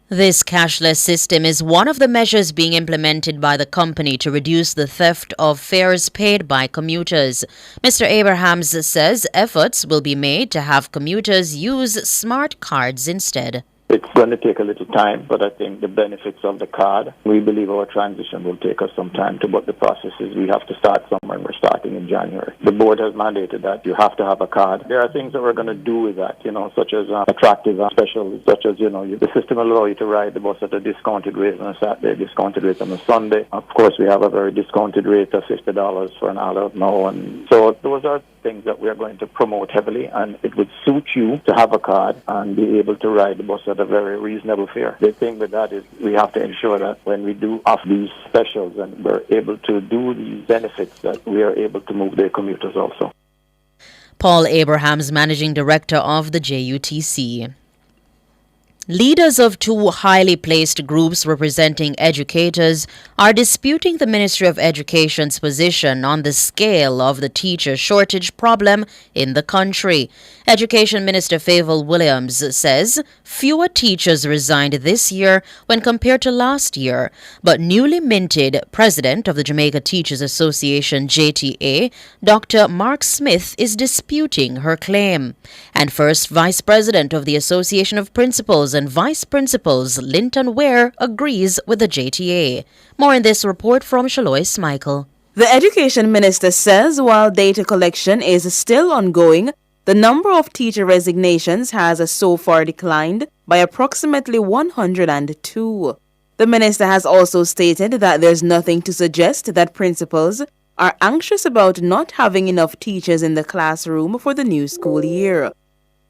This cashless system is one of the measures being implemented by the company to reduce the theft of fares paid by commuters. Mr. Abrahams says efforts will be made to have commuters use smart cards instead. It's going to take a little time, but I think the benefits of the card, we believe our transition will take us some time to, but the process is we have to start somewhere, and we're starting in January. The board has mandated that you have to have a card. There are things that we're going to do with that, such as attractive specials, such as, the system will allow you to ride the bus at a discounted rate on a Saturday, discounted rate on a Sunday. Of course, we have a very discounted rate of $50 for an adult now, and so those are things that we are going to promote heavily, and it would suit you to have a card and be able to ride the bus at a very reasonable fare. The thing with that is we have to ensure that when we do offer these specials and we're able to do these benefits, that we are able to move their commuters also. Paul Abrahams, Managing Director of the JUTC. Leaders of 2 highly placed groups representing educators are disputing the Ministry of Education's position on the scale of the teacher shortage problem in the country. Education Minister Favour Williams says fewer teachers resigned this year when compared to last year, but newly minted President of the Jamaica Teachers Association, JTA, Dr. Mark Smith, is disputing her claim. And First Vice President of the Association of Principals and Vice Principals, Linton Ware, agrees with the JTA. More in this report from Shalois Michael. The Education Minister says while data collection is still ongoing, the number of teacher resignations has so far declined by approximately 102. The minister has also stated that there's nothing to suggest that principals are anxious about not having enough teachers in the classroom for the new school year.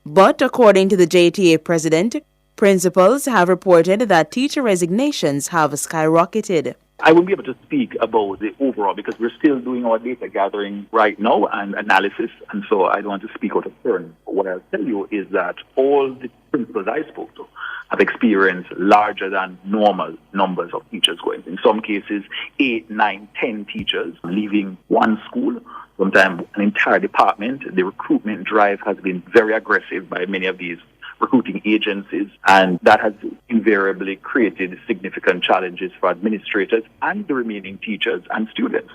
But according to the JTA president, principals have reported that teacher resignations have skyrocketed. I won't be able to speak about the overall because we're still doing our data gathering right now and analysis, and so I don't want to speak out of turn. What I'll tell you is that all the principals I spoke to have experienced larger than normal numbers of teachers going. In some cases, 8, 9, 10 teachers leaving one school, sometimes an entire department. The recruitment drive has been very aggressive by many of these recruiting agencies, and that has invariably created significant challenges for administrators and the remaining teachers and students.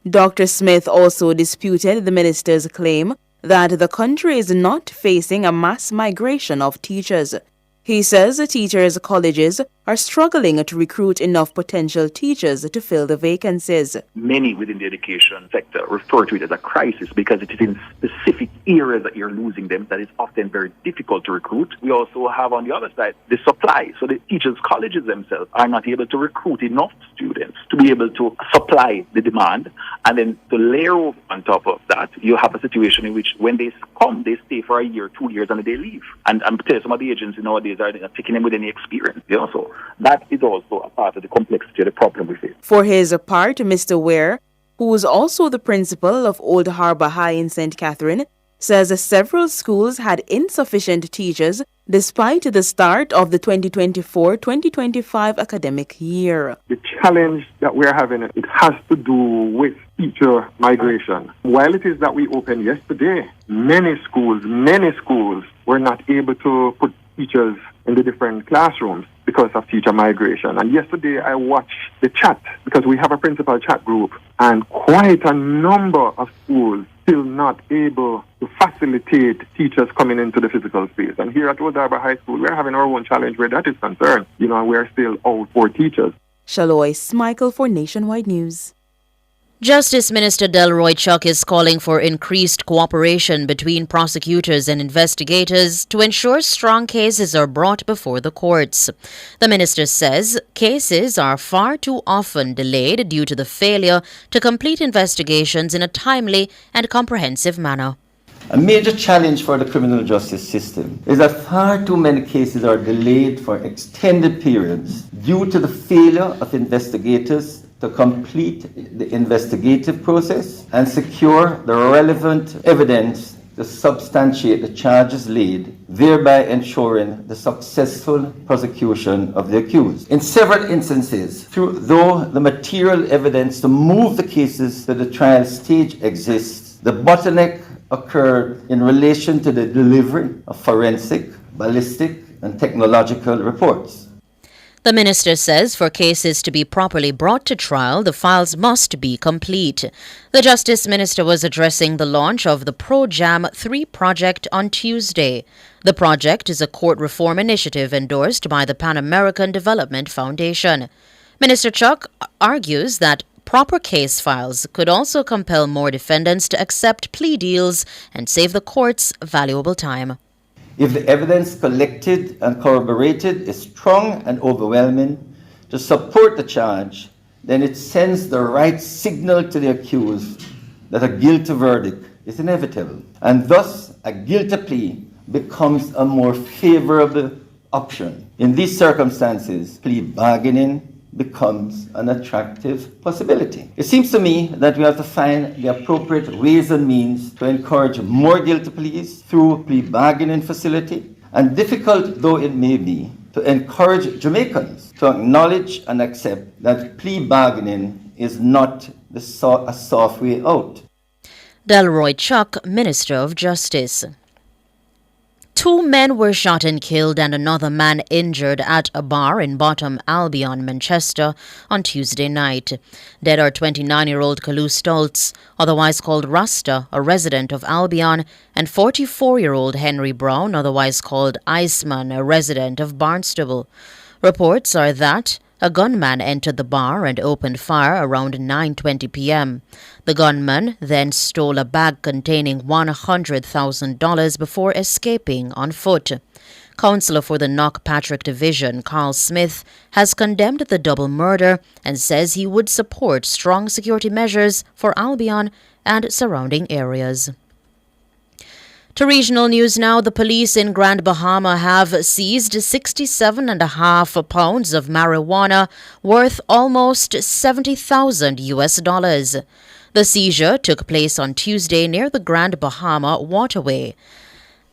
Dr. Smith also disputed the minister's claim that the country is not facing a mass migration of teachers. He says teachers' colleges are struggling to recruit enough potential teachers to fill the vacancies. Many within the education sector refer to it as a crisis because it is in specific areas that you're losing them that is often very difficult to recruit. We also have on the other side the supply. So the teachers' colleges themselves are not able to recruit enough students to be able to supply the demand. And then to layer over on top of that, you have a situation in which when they come, they stay for a year, 2 years, and then they leave. And I'm telling you, some of the agencies nowadays are taking them with any experience. So that is also a part of the complexity of the problem we face. For his part, Mr. Ware, who is also the principal of Old Harbour High in St. Catherine, says several schools had insufficient teachers despite the start of the 2024-2025 academic year. The challenge that we're having, it has to do with teacher migration. While it is that we opened yesterday, many schools were not able to put teachers in the different classrooms because of teacher migration. And yesterday I watched the chat because we have a principal chat group, and quite a number of schools still not able to facilitate teachers coming into the physical space. And here at Old Harbour High School, we're having our own challenge where that is concerned. And we're still out for teachers. Shalois Michael for Nationwide News. Justice Minister Delroy Chuck is calling for increased cooperation between prosecutors and investigators to ensure strong cases are brought before the courts. The minister says cases are far too often delayed due to the failure to complete investigations in a timely and comprehensive manner. A major challenge for the criminal justice system is that far too many cases are delayed for extended periods due to the failure of investigators to complete the investigative process and secure the relevant evidence to substantiate the charges laid, thereby ensuring the successful prosecution of the accused. In several instances, though the material evidence to move the cases to the trial stage exists, the bottleneck occurred in relation to the delivery of forensic, ballistic, and technological reports. The minister says for cases to be properly brought to trial, the files must be complete. The Justice Minister was addressing the launch of the ProJam 3 project on Tuesday. The project is a court reform initiative endorsed by the Pan American Development Foundation. Minister Chuck argues that proper case files could also compel more defendants to accept plea deals and save the courts valuable time. If the evidence collected and corroborated is strong and overwhelming to support the charge, then it sends the right signal to the accused that a guilty verdict is inevitable, and thus a guilty plea becomes a more favorable option. In these circumstances, plea bargaining becomes an attractive possibility. It seems to me that we have to find the appropriate ways and means to encourage more guilty pleas through plea bargaining facility, and difficult though it may be, to encourage Jamaicans to acknowledge and accept that plea bargaining is not a soft way out. Delroy Chuck, Minister of Justice. 2 men were shot and killed and another man injured at a bar in Bottom Albion, Manchester, on Tuesday night. Dead are 29-year-old Kalu Stoltz, otherwise called Rasta, a resident of Albion, and 44-year-old Henry Brown, otherwise called Iceman, a resident of Barnstable. Reports are that a gunman entered the bar and opened fire around 9:20 p.m. The gunman then stole a bag containing $100,000 before escaping on foot. Councillor for the Knockpatrick Division, Carl Smith, has condemned the double murder and says he would support strong security measures for Albion and surrounding areas. To regional news now, the police in Grand Bahama have seized 67.5 pounds of marijuana worth almost $70,000. The seizure took place on Tuesday near the Grand Bahama waterway.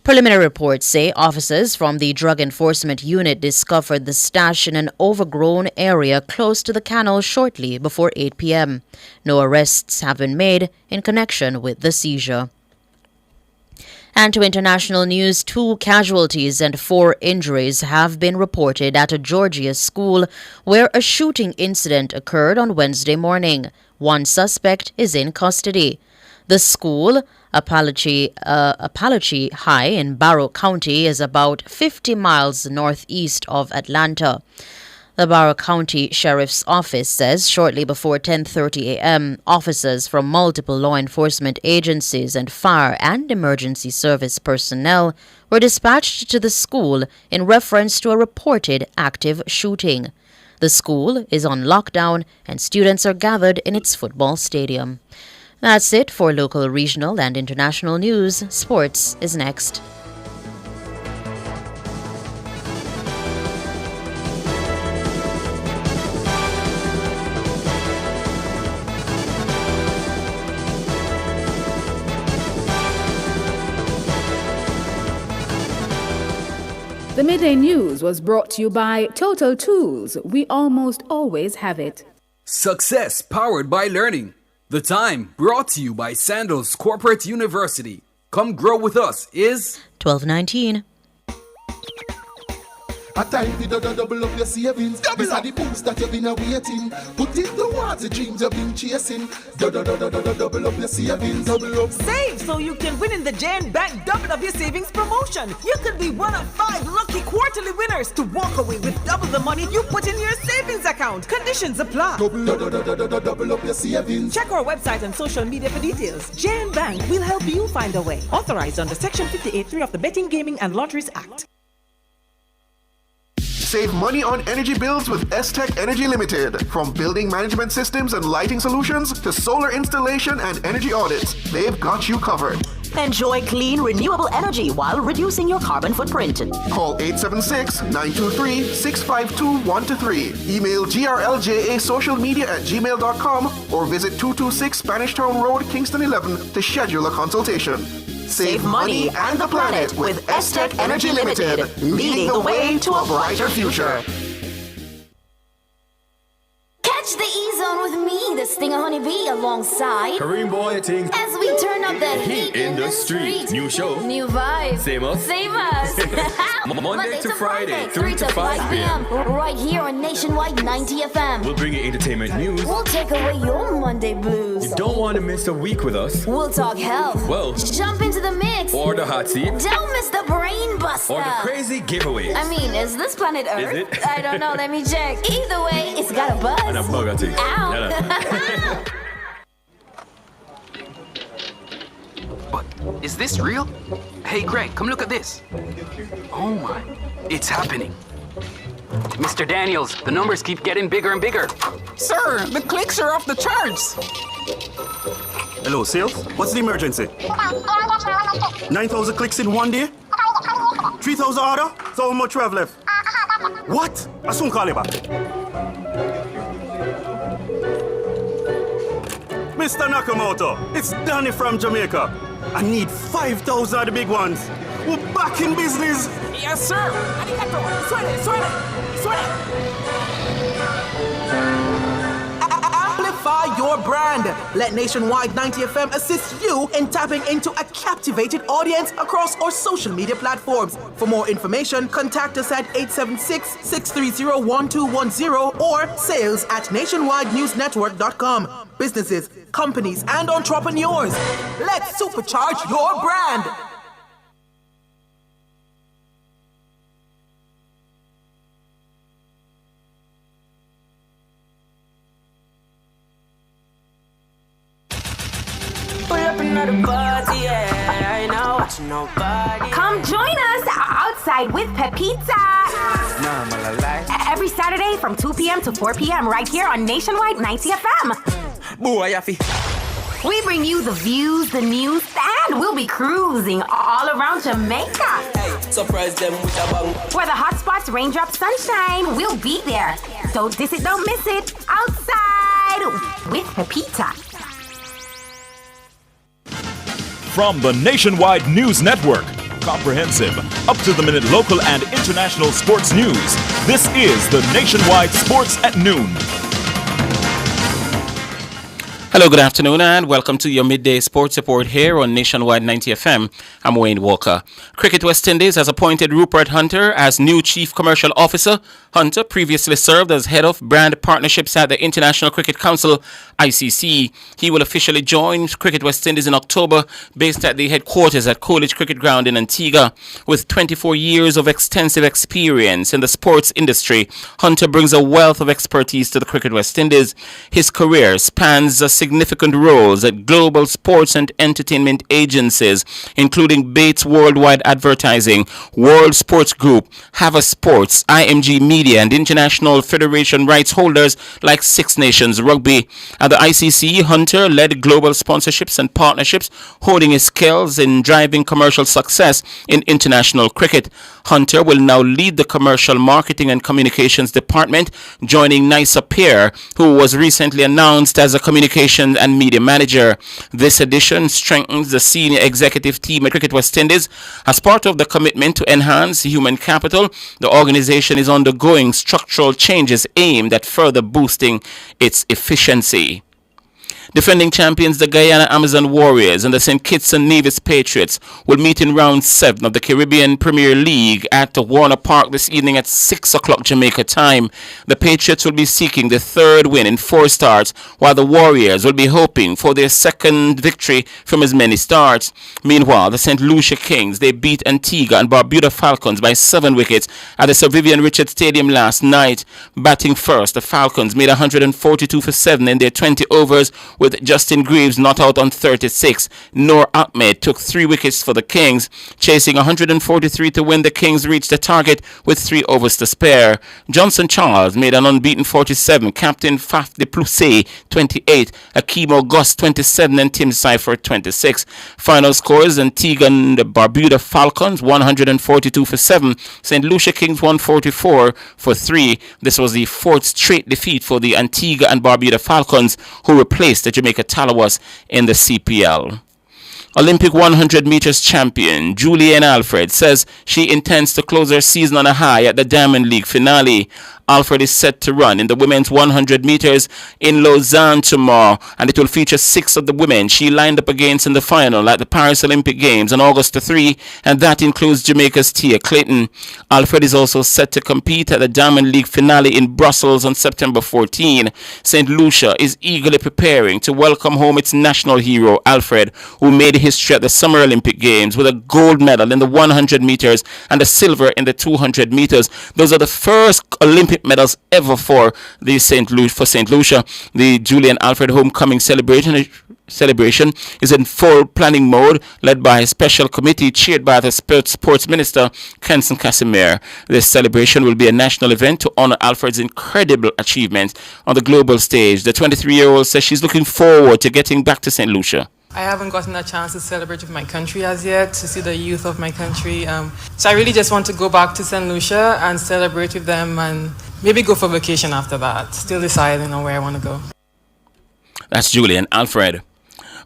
Preliminary reports say officers from the Drug Enforcement Unit discovered the stash in an overgrown area close to the canal shortly before 8 p.m. No arrests have been made in connection with the seizure. And to international news, 2 casualties and 4 injuries have been reported at a Georgia school where a shooting incident occurred on Wednesday morning. 1 suspect is in custody. The school, Apalachee High in Barrow County, is about 50 miles northeast of Atlanta. The Barrow County Sheriff's Office says shortly before 10:30 a.m., officers from multiple law enforcement agencies and fire and emergency service personnel were dispatched to the school in reference to a reported active shooting. The school is on lockdown and students are gathered in its football stadium. That's it for local, regional, and international news. Sports is next. The Midday News was brought to you by Total Tools. We almost always have it. Success powered by learning. The Time brought to you by Sandals Corporate University. Come grow with us is 12:19. A time for the double up your savings. These are the boosts that you've been awaiting. Put it towards the dreams you've been chasing. Double up your savings. Double up. Save so you can win in the Jan Bank Double Up Your Savings promotion. You could be one of 5 lucky quarterly winners to walk away with double the money you put in your savings account. Conditions apply. Double up your savings. Check our website and social media for details. Jan Bank will help you find a way. Authorized under Section 58.3 of the Betting, Gaming and Lotteries Act. Save money on energy bills with S-Tech Energy Limited. From building management systems and lighting solutions to solar installation and energy audits, they've got you covered. Enjoy clean, renewable energy while reducing your carbon footprint. Call 876-923-652-123. Email grljasocialmedia@gmail.com or visit 226 Spanish Town Road, Kingston 11 to schedule a consultation. Save money and the planet with S-Tech Energy Limited, leading the way to a brighter future. Catch the E-Zone with me, the Stinger Honeybee, alongside Kareem Boy, I think. as we turn up the heat in the street. New show. New vibes. Same us. Same us. Monday to Friday, 3 to 5 p.m. Right here on Nationwide 90 FM. We'll bring you entertainment news. We'll take away your Monday blues. You don't want to miss a week with us. We'll talk health. Well, jump into the mix. Or the hot seat. Don't miss the brain buster. Or the crazy giveaways. I mean, is this planet Earth? Is it? I don't know. Let me check. Either way, it's got a buzz. And a bugatti. Ow. But is this real? Hey Greg, come look at this. Oh my, it's happening. Mr. Daniels, the numbers keep getting bigger and bigger. Sir, the clicks are off the charts. Hello, sales? What's the emergency? 9,000 clicks in one day? 3,000 order? So how much we have left? What? I soon call you back. Mr. Nakamoto, it's Danny from Jamaica. I need 5,000 of the big ones. We're back in business. Yes, sir. Arigato. Suene. Amplify your brand. Let Nationwide 90 FM assist you in tapping into a captivated audience across our social media platforms. For more information, contact us at 876-630-1210 or sales@nationwidenewsnetwork.com. Businesses, companies, and entrepreneurs, let's supercharge your brand. Come join us outside with Pepita. Every Saturday from 2 p.m. to 4 p.m. right here on Nationwide 90 FM. We bring you the views, the news, and we'll be cruising all around Jamaica. Hey, surprise them with a bang. Where the hot spots, raindrops, sunshine, we'll be there. Don't diss it, don't miss it. Outside with Pepita. From the Nationwide News Network, comprehensive, up-to-the-minute local and international sports news. This is the Nationwide Sports at Noon. Hello, good afternoon, and welcome to your midday sports report here on Nationwide 90 FM. I'm Wayne Walker. Cricket West Indies has appointed Rupert Hunter as new Chief Commercial Officer. Hunter previously served as Head of Brand Partnerships at the International Cricket Council, ICC. He will officially join Cricket West Indies in October, based at the headquarters at Coolidge Cricket Ground in Antigua. With 24 years of extensive experience in the sports industry, Hunter brings a wealth of expertise to the Cricket West Indies. His career spans significant roles at global sports and entertainment agencies, including Bates Worldwide Advertising, World Sports Group, Havas Sports, IMG Media, and international federation rights holders like Six Nations Rugby. At the ICC, Hunter led global sponsorships and partnerships, honing his skills in driving commercial success in international cricket. Hunter will now lead the commercial marketing and communications department, joining Nisa Peer, who was recently announced as a communications and media manager. This addition strengthens the senior executive team at Cricket West Indies. As part of the commitment to enhance human capital, the organization is undergoing structural changes aimed at further boosting its efficiency. Defending champions the Guyana Amazon Warriors and the St. Kitts and Nevis Patriots will meet in round 7 of the Caribbean Premier League at Warner Park this evening at 6 o'clock Jamaica time. The Patriots will be seeking the 3rd win in 4 starts, while the Warriors will be hoping for their 2nd victory from as many starts. Meanwhile, the St. Lucia Kings, they beat Antigua and Barbuda Falcons by 7 wickets at the Sir Vivian Richards Stadium last night. Batting first, the Falcons made 142 for 7 in their 20 overs, with Justin Greaves not out on 36. Noor Ahmed took 3 wickets for the Kings. Chasing 143 to win, the Kings reached the target with 3 overs to spare. Johnson Charles made an unbeaten 47. Captain Faf de Plusset 28. Akimo Gus 27 and Tim Seifert 26. Final scores: Antigua and the Barbuda Falcons 142 for 7. St. Lucia Kings 144 for 3. This was the 4th straight defeat for the Antigua and Barbuda Falcons, who replaced the Jamaica Talawas in the CPL. Olympic 100 meters champion Julianne Alfred says she intends to close her season on a high at the Diamond League finale. Alfred is set to run in the women's 100 meters in Lausanne tomorrow, and it will feature 6 of the women she lined up against in the final at the Paris Olympic Games on August 3, and that includes Jamaica's Tia Clayton. Alfred is also set to compete at the Diamond League finale in Brussels on September 14. St. Lucia is eagerly preparing to welcome home its national hero, Alfred, who made history at the Summer Olympic Games with a gold medal in the 100 meters and a silver in the 200 meters. Those are the first Olympic medals ever for St. Lucia. The Julian Alfred homecoming celebration is in full planning mode, led by a special committee chaired by the sports minister Kenson Casimir. This celebration will be a national event to honor Alfred's incredible achievements on the global stage. The 23-year-old says she's looking forward to getting back to St. Lucia. I haven't gotten a chance to celebrate with my country as yet, to see the youth of my country. So I really just want to go back to St. Lucia and celebrate with them and maybe go for vacation after that. Still deciding on where I want to go. That's Julian Alfred.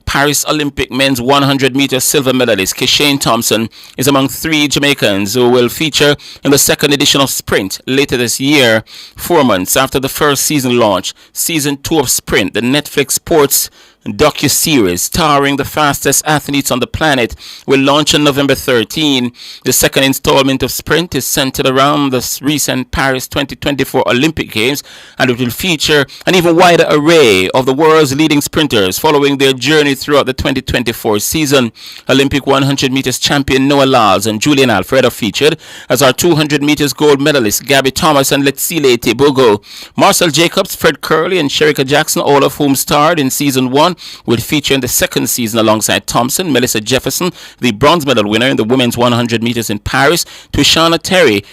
Paris Olympic men's 100 meter silver medalist Keshane Thompson is among 3 Jamaicans who will feature in the 2nd edition of Sprint later this year. 4 months after the first season launch, Season 2 of Sprint, the Netflix sports docu-series starring the fastest athletes on the planet, will launch on November 13. The 2nd installment of Sprint is centered around the recent Paris 2024 Olympic Games, and it will feature an even wider array of the world's leading sprinters following their journey throughout the 2024 season. Olympic 100 meters champion Noah Lyles and Julian Alfred are featured, as our 200 meters gold medalists Gabby Thomas and Letsile Tebogo. Marcel Jacobs, Fred Curley and Sherika Jackson, all of whom starred in Season 1, will feature in the 2nd season alongside Thompson, Melissa Jefferson, the bronze medal winner in the women's 100 meters in Paris, Tushana Terry,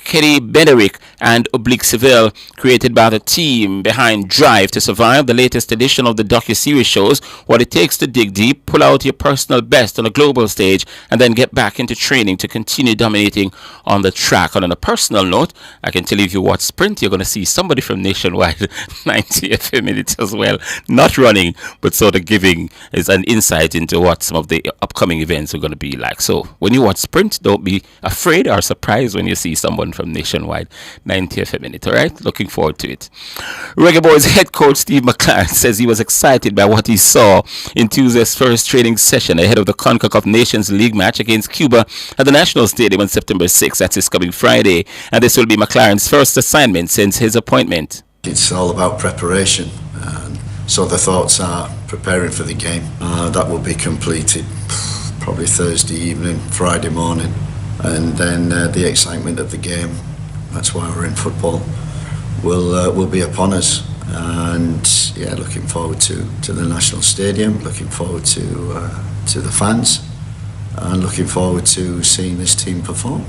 Katie Benerick, and Oblique Seville. Created by the team behind Drive to Survive, the latest edition of the docu-series shows what it takes to dig deep, pull out your personal best on a global stage, and then get back into training to continue dominating on the track. And on a personal note, I can tell you, if you watch Sprint, you're going to see somebody from Nationwide 90 FM in it as well. Not running, but sort of giving is an insight into what some of the upcoming events are going to be like. So when you watch Sprint, don't be afraid or surprised when you see someone from Nationwide 90 FM in it. All right, looking forward to it. Reggae Boys head coach Steve McLaren says he was excited by what he saw in Tuesday's first training session ahead of the CONCACAF Nations League match against Cuba at the National Stadium on September 6th. That's this coming Friday, and this will be McLaren's first assignment since his appointment. It's all about preparation. So the thoughts are preparing for the game. That will be completed probably Thursday evening, Friday morning. And then the excitement of the game, that's why we're in football, will be upon us. And yeah, looking forward to the National Stadium, looking forward to the fans, and looking forward to seeing this team perform.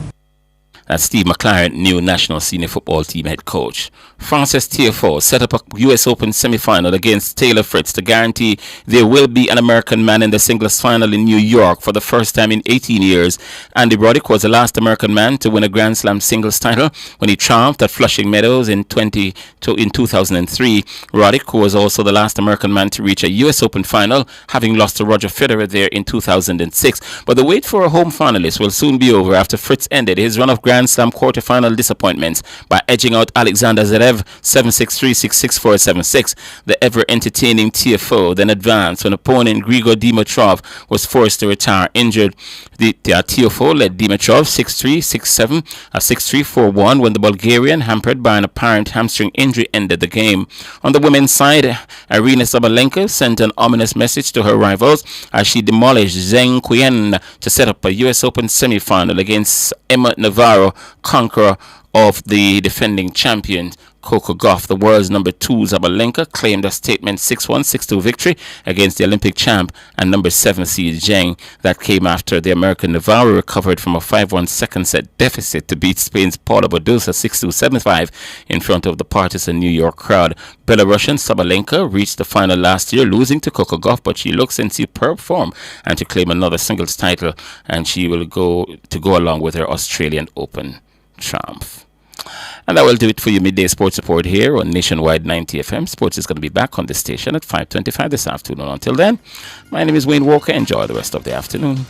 That's Steve McLaren, new national senior football team head coach. Frances Tiafoe set up a U.S. Open semi-final against Taylor Fritz to guarantee there will be an American man in the singles final in New York for the first time in 18 years. Andy Roddick was the last American man to win a Grand Slam singles title when he triumphed at Flushing Meadows in 2003. Roddick, who was also the last American man to reach a U.S. Open final, having lost to Roger Federer there in 2006. But the wait for a home finalist will soon be over after Fritz ended his run of Grand Grand Slam quarterfinal disappointments by edging out Alexander Zverev 7-6, 3-6, 6-4, 7-6. The ever-entertaining TFO then advanced when opponent Grigor Dimitrov was forced to retire injured. The TFO led Dimitrov 6-3, 6-7, 6-3, 4-1 when the Bulgarian, hampered by an apparent hamstring injury, ended the game. On the women's side, Aryna Sabalenka sent an ominous message to her rivals as she demolished Zheng Qian to set up a U.S. Open semi-final against Emma Navarro, conqueror of the defending champion Coco Gauff. The world's number 2 Zabalenka claimed a statement 6-1, 6-2 victory against the Olympic champ and number 7 seed Zheng. That came after the American Navarro recovered from a 5-1 second set deficit to beat Spain's Paula Badosa 6-2, 7-5 in front of the partisan New York crowd. Belarusian Sabalenka reached the final last year, losing to Coco Gauff, but she looks in superb form and to claim another singles title, and she will go along with her Australian Open triumph. And that will do it for your midday sports report here on Nationwide 90 FM. Sports is going to be back on the station at 5:25 this afternoon. Until then, my name is Wayne Walker. Enjoy the rest of the afternoon.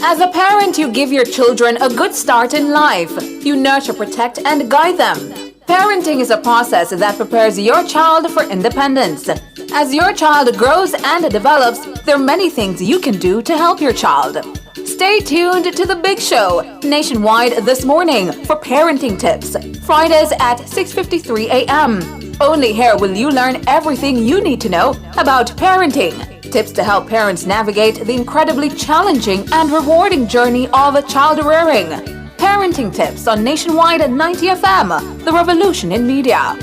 As a parent, you give your children a good start in life. You nurture, protect, and guide them. Parenting is a process that prepares your child for independence. As your child grows and develops, there are many things you can do to help your child. Stay tuned to The Big Show, nationwide this morning, for parenting tips. Fridays at 6:53 a.m. Only here will you learn everything you need to know about parenting. Tips to help parents navigate the incredibly challenging and rewarding journey of child rearing. Parenting tips on Nationwide 90 FM, the revolution in media.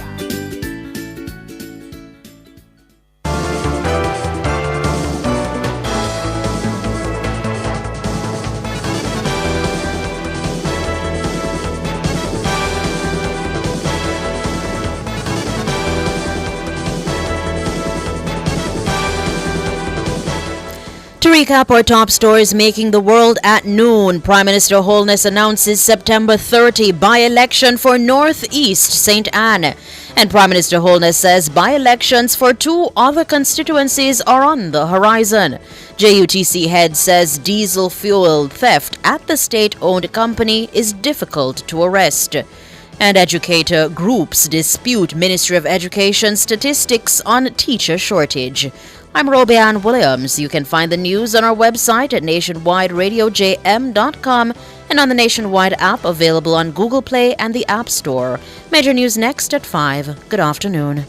To recap our top stories making the world at noon, Prime Minister Holness announces September 30 by-election for Northeast St. Anne. And Prime Minister Holness says by-elections for 2 other constituencies are on the horizon. JUTC head says diesel fuel theft at the state-owned company is difficult to arrest. And educator groups dispute Ministry of Education statistics on teacher shortage. I'm Robianne Williams. You can find the news on our website at nationwideradiojm.com and on the Nationwide app available on Google Play and the App Store. Major news next at 5. Good afternoon.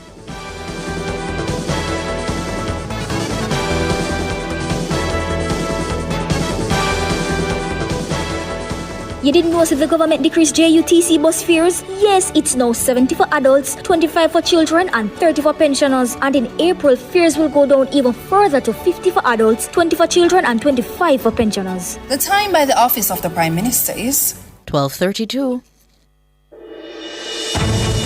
You didn't know if the government decreased JUTC bus fares? Yes, it's now 70 for adults, 25 for children, and 30 for pensioners. And in April, fares will go down even further to 50 for adults, 20 for children, and 25 for pensioners. The time by the Office of the Prime Minister is 12:32.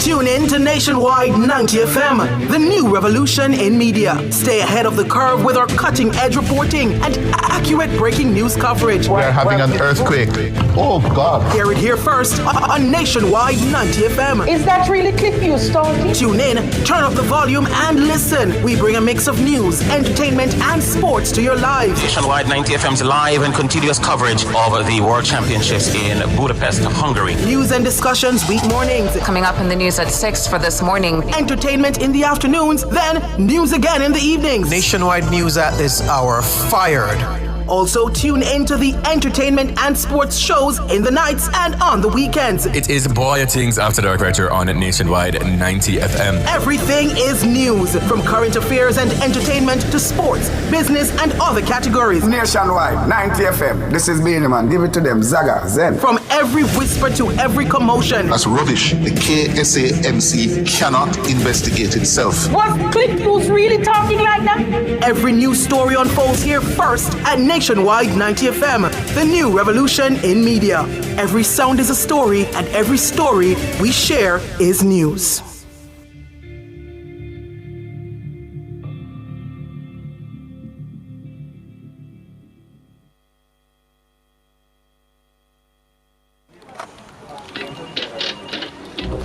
Tune in to Nationwide 90 FM, the new revolution in media. Stay ahead of the curve with our cutting-edge reporting and accurate breaking news coverage. We're having an earthquake. Oh, God. Hear it here first on Nationwide 90 FM. Is that really clip you starting? Tune in, turn up the volume, and listen. We bring a mix of news, entertainment, and sports to your lives. Nationwide 90 FM's live and continuous coverage of the World Championships in Budapest, Hungary. News and discussions week mornings. Coming up in the news at 6 for this morning. Entertainment in the afternoons, then news again in the evenings. Nationwide news at this hour fired. Also, tune in to the entertainment and sports shows in the nights and on the weekends. It is Boy Things After Dark right here on Nationwide 90 FM. Everything is news, from current affairs and entertainment to sports, business, and other categories. Nationwide 90 FM. This is Benjamin. Give it to them. Zaga, Zen. From every whisper to every commotion. That's rubbish. The KSAMC cannot investigate itself. Was Click News really talking like that? Every news story unfolds here first at Nationwide 90 FM, the new revolution in media. Every sound is a story, and every story we share is news.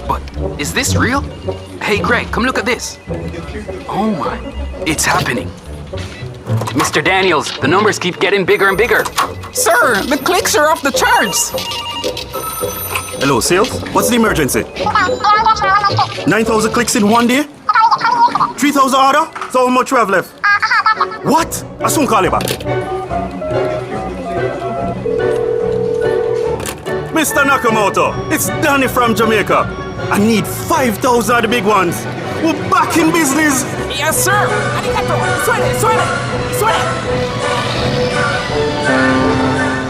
But is this real? Hey, Greg, come look at this. Oh my, it's happening. Mr. Daniels, the numbers keep getting bigger and bigger. Sir, the clicks are off the charts. Hello, sales? What's the emergency? 9,000 clicks in one day? 3,000 order? So how much we have left? What? I soon call you back. Mr. Nakamoto, it's Danny from Jamaica. I need 5,000 of the big ones. We're back in business. Yes, sir. Arigato. Suene.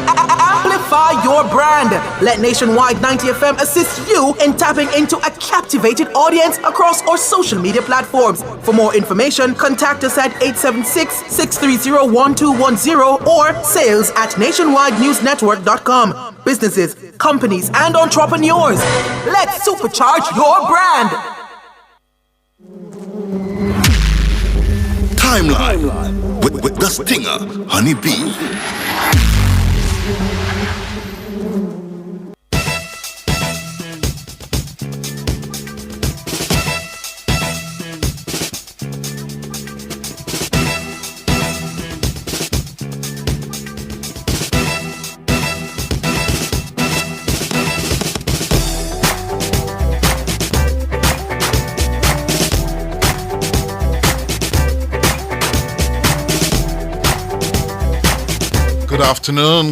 Amplify your brand. Let Nationwide 90 FM assist you in tapping into a captivated audience across our social media platforms. For more information, contact us at 876-630-1210 or sales@nationwidenewsnetwork.com. Businesses, companies, and entrepreneurs, let's supercharge your brand. Timeline with the stinger, Honey Bee.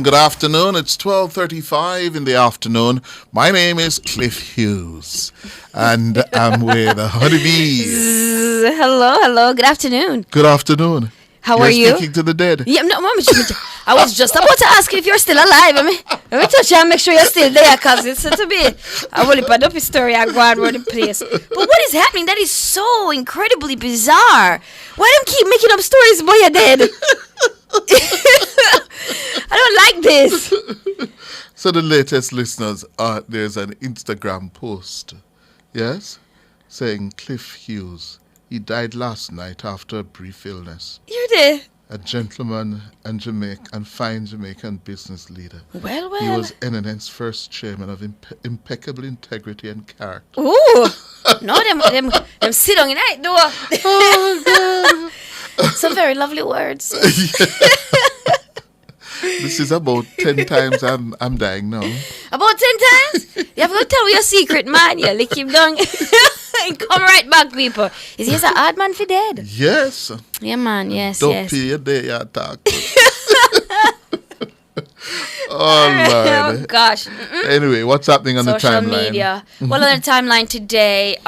Good afternoon. It's 12:35 in the afternoon. My name is Cliff Hughes, and I'm with the honeybees. Hello. Good afternoon. Good afternoon. How are you? Speaking to the dead. Yeah, no, I was just about to ask you if you're still alive. Let me touch you and make sure you're still there, because it's to be a really bad up story. I go around the place. But what is happening? That is so incredibly bizarre. Why don't keep making up stories about you're dead? I don't like this. So the latest listeners, there's an Instagram post, yes, saying Cliff Hughes, he died last night after a brief illness. You're there. A gentleman and fine Jamaican business leader. Well. He was NNN's first chairman of impeccable integrity and character. Ooh, no, them sit on the night door. Oh, God. Some very lovely words. This is about 10 times I'm dying now. About 10 times? You have to tell me your secret, man. You lick him down and come right back, people. Is he a hard man for dead? Yes. Yeah, man. Yes, Don't yes. pay your day, you talk. Oh, Lord. Oh, gosh. Anyway, what's happening on the timeline? Social media. Well, on the timeline today,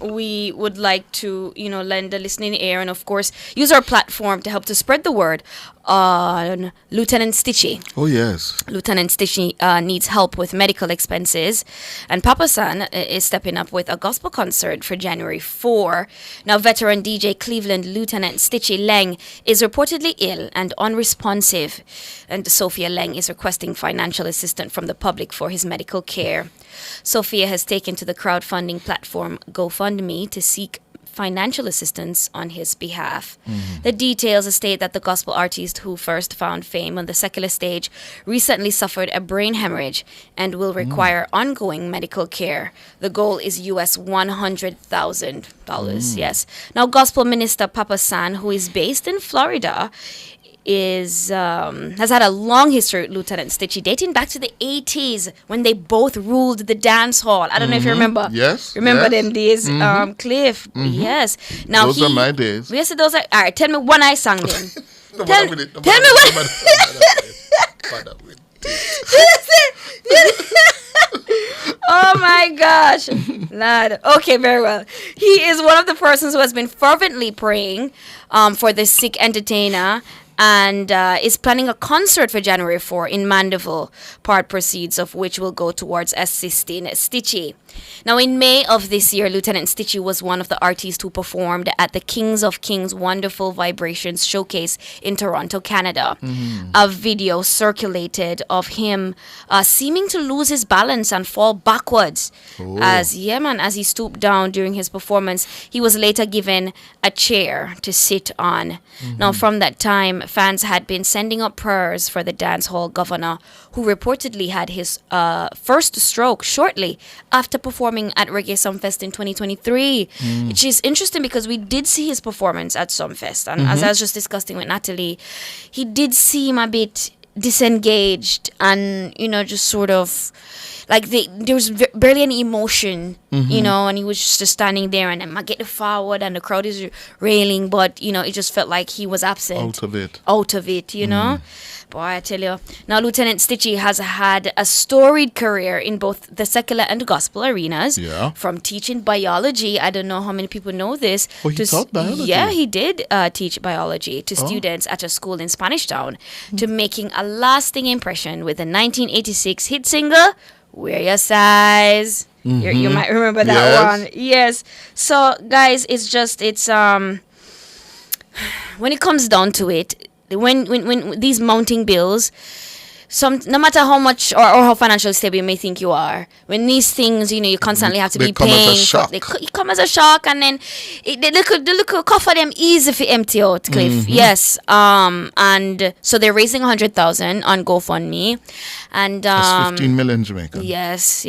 we would like to, lend a listening ear and, of course, use our platform to help to spread the word on Lieutenant Stitchy. Oh, yes. Lieutenant Stitchy needs help with medical expenses, and Papa San is stepping up with a gospel concert for January 4. Now, veteran DJ Cleveland Lieutenant Stitchy Leng is reportedly ill and unresponsive, and Sophia Leng is requesting financial assistance from the public for his medical care. Sophia has taken to the crowdfunding platform GoFundMe to seek financial assistance on his behalf. The details state that the gospel artist who first found fame on the secular stage recently suffered a brain hemorrhage and will require ongoing medical care. The goal is US $100,000. Yes. Now, gospel minister Papa San, who is based in Florida, has had a long history with Lieutenant Stitchy, dating back to the 80s when they both ruled the dance hall. I don't know if you remember. Yes. Remember them days, Cliff? Yes. Now those are my days. Yes, those are. All right, tell me one I sang then. Tell me what. Oh my gosh, lad. Okay, very well. He is one of the persons who has been fervently praying for the sick entertainer and is planning a concert for January 4 in Mandeville, part proceeds of which will go towards assisting Stitchie. Now, in May of this year, Lieutenant Stitchie was one of the artists who performed at the Kings of Kings Wonderful Vibrations Showcase in Toronto, Canada. A video circulated of him seeming to lose his balance and fall backwards. As he stooped down during his performance. He was later given a chair to sit on. Now, from that time, fans had been sending up prayers for the dancehall governor, who reportedly had his first stroke shortly after performing at Reggae Sumfest in 2023, which is interesting because we did see his performance at Sumfest, and as I was just discussing with Natalie, he did seem a bit disengaged and, just sort of like there was barely any emotion, and he was just standing there, and then I get forward and the crowd is railing, but it just felt like he was absent. Out of it, Boy, I tell you. Now, Lieutenant Stitchie has had a storied career in both the secular and gospel arenas. Yeah. From teaching biology, I don't know how many people know this. Oh, he taught biology? Yeah, he did teach biology to students at a school in Spanish Town, to making a lasting impression with the 1986 hit single, Wear Your Size. You might remember that one. Yes. So, guys, it's when it comes down to it, when these mounting bills, no matter how much or how financially stable you may think you are, when these things, you constantly have to be paying. They come as a shock, and then they look cover them easy for empty out, Cliff. Yes. And so they're raising 100,000 on GoFundMe, and that's 15 million Jamaican. Yes,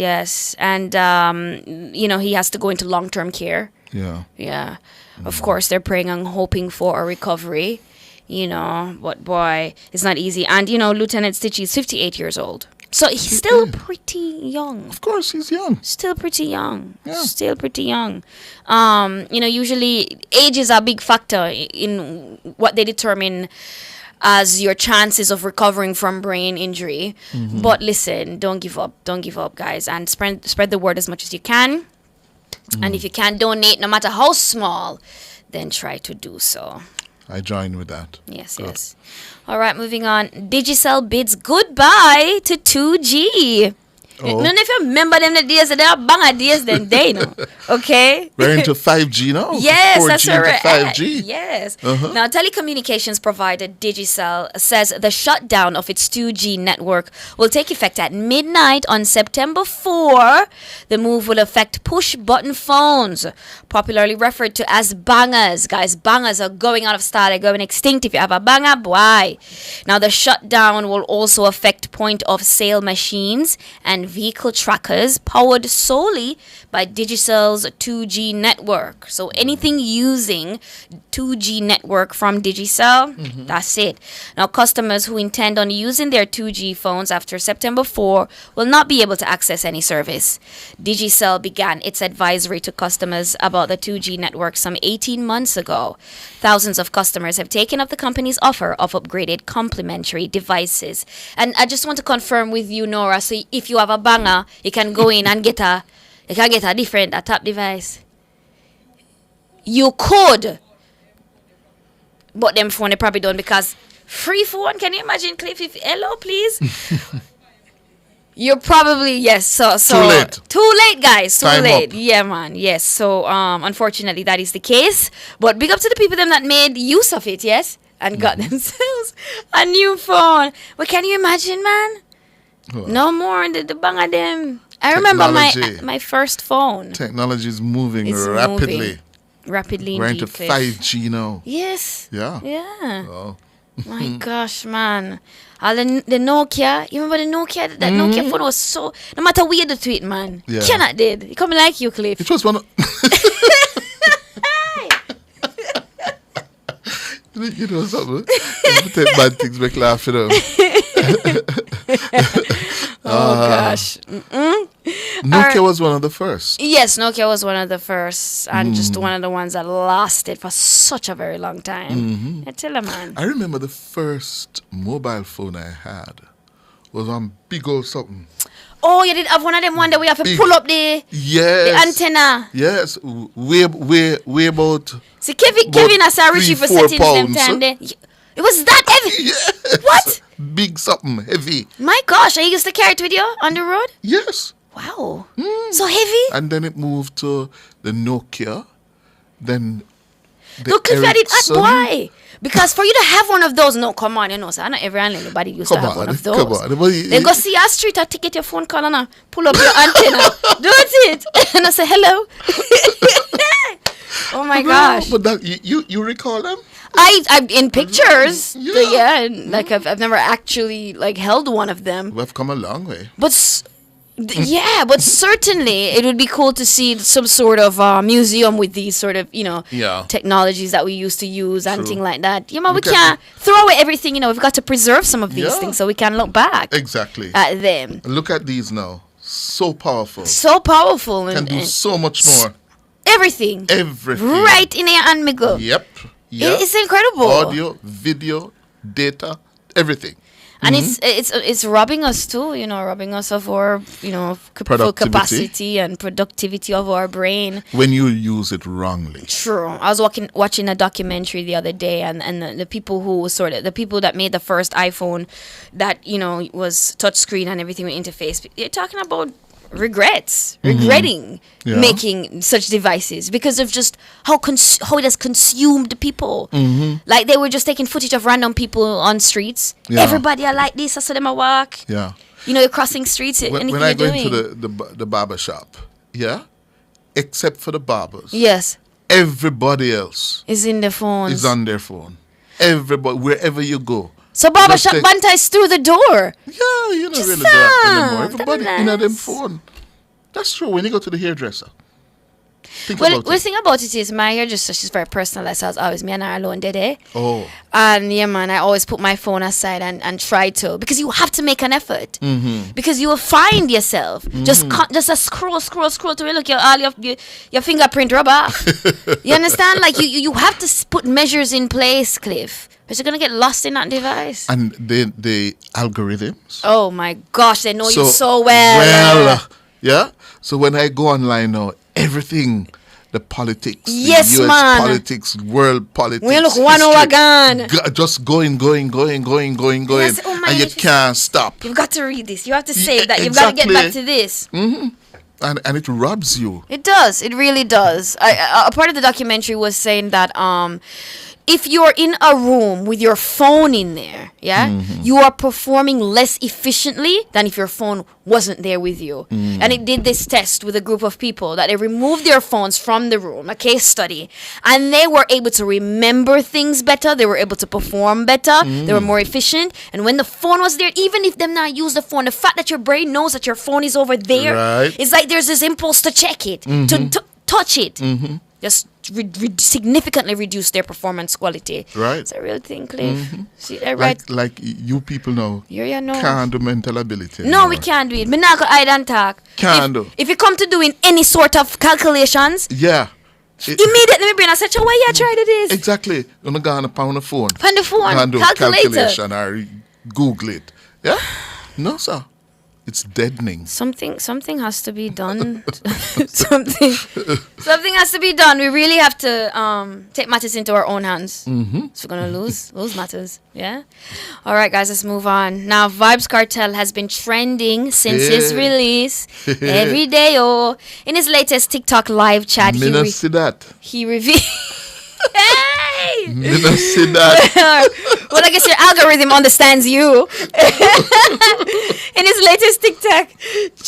and he has to go into long-term care. Yeah. Of course, they're praying and hoping for a recovery. But boy, it's not easy. And, Lieutenant Stitchie is 58 years old. So he's still pretty young. Of course, he's young. Still pretty young. Yeah. Still pretty young. Usually age is a big factor in what they determine as your chances of recovering from brain injury. But listen, don't give up. Don't give up, guys. And spread the word as much as you can. And if you can donate, no matter how small, then try to do so. I join with that. Yes. All right, moving on. Digicel bids goodbye to 2G. None if you remember them the days, they are banger days then they know. Okay? We're into 5G now. Yes, 4G that's right. 5G. Yes. Now, telecommunications provider Digicel says the shutdown of its 2G network will take effect at midnight on September 4. The move will affect push-button phones, popularly referred to as bangers. Guys, bangers are going out of style. They're going extinct. If you have a banger, boy. Now, the shutdown will also affect point-of-sale machines and vehicle trackers powered solely by Digicel's 2G network. So anything using 2G network from Digicel, that's it. Now, customers who intend on using their 2G phones after September 4 will not be able to access any service. Digicel began its advisory to customers about the 2G network some 18 months ago. Thousands of customers have taken up the company's offer of upgraded complimentary devices. And I just want to confirm with you, Nora, so if you have a banger, you can go in and get a top device. You could, but them phone they probably don't, because free phone. Can you imagine, Cliff? Hello, please. You're probably So too late, guys. Too Time late. up. Yeah, man. Yes. So unfortunately, that is the case. But big up to the people them that made use of it. Yes, and got themselves a new phone. But can you imagine, man? No more the bang of them. I remember my first phone. Technology is moving rapidly. Rapidly We're indeed. into 5G now. Yes. Yeah. Oh. My gosh, man. The Nokia. You remember the Nokia? That Nokia phone was so... No matter what you do to it, man. Yeah. Cannot did. It coming like you, Cliff. It was one of... You know something? Take bad things, make laugh, you know. Oh gosh. Nokia was one of the first. Yes, Nokia was one of the first, and just one of the ones that lasted for such a very long time. I tell you, man. I remember the first mobile phone I had was on big old something. Oh, you did have one of them one that we have to pull up the antenna. Yes, way about. See, Kevin has a Richie for settings them time there. It was that heavy. Yes. What? Big something heavy. My gosh, I used to carry it with you on the road? Yes. Wow. So heavy? And then it moved to the Nokia. Then the Look, Cliff, I did Ericsson. why? Because for you to have one of those, no, come on, you know, so not every anybody used to have one of those. Come on. They go see our street or ticket your phone call and pull up your antenna. Do it. And I say, hello. Oh my gosh. But that, you recall them? I in pictures. Like I've never actually like held one of them. We've come a long way. But but certainly it would be cool to see some sort of museum with these sort of, technologies that we used to use and things like that. We can't throw away everything, we've got to preserve some of these things so we can look back exactly at them. Look at these now. So powerful. And can do so much more. Everything. Right in your hand, me go. Yep. It's incredible. Audio, video, data, everything. And it's robbing us too, robbing us of our, full capacity and productivity of our brain. When you use it wrongly. True. I was watching a documentary the other day, and the people who the people that made the first iPhone that, was touchscreen and everything with interface, they're talking about regretting making such devices because of just how it has consumed people. Like they were just taking footage of random people on streets. Everybody are like this. I saw them a walk. You're crossing streets. When I go into the barber shop, except for the barbers. Yes. Everybody else is in their phones. Is on their phone. Everybody, wherever you go. So barbershop banta is through the door. Yeah, you don't really do that anymore. Everybody in them phone. That's true. When you go to the hairdresser. The thing about it is my hairdresser, she's very personal. So I was always me and her alone today. Oh. And yeah, man, I always put my phone aside and try to, because you have to make an effort. Because you will find yourself just a scroll to look your fingerprint rubber. You understand? Like you have to put measures in place, Cliff. But you're going to get lost in that device. And the algorithms. Oh, my gosh. They know you so well. Yeah? So when I go online now, everything, the politics, yes, the US man. politics, world politics. We look one hour gone. Just going. Yes, oh my and you can't stop. You've got to read this. You have to save that. You've got to get back to this. And it robs you. It does. It really does. A part of the documentary was saying that if you're in a room with your phone in there, you are performing less efficiently than if your phone wasn't there with you. And it did this test with a group of people that they removed their phones from the room, a case study, and they were able to remember things better. They were able to perform better. They were more efficient. And when the phone was there, even if them not use the phone, the fact that your brain knows that your phone is over there, it's like there's this impulse to check it, to touch it. Just significantly reduce their performance quality. Right. It's a real thing, Cliff. See that Like you people now no. can't do mental ability anymore. No, we can't do it. Me not go hide and talk. If you come to doing any sort of calculations, immediately my brain I said, why you try to this? Exactly. You're not going to on the phone. On the phone, and do calculator. Calculation or Google it. Yeah? No, sir. It's deadening. Something has to be done. something has to be done. We really have to take matters into our own hands. So we're gonna lose matters. Yeah. All right, guys, let's move on. Now, Vibes Cartel has been trending since his release every day. In his latest TikTok live chat, he revealed. Hey! Never see that. Well, I guess your algorithm understands you. In his latest TikTok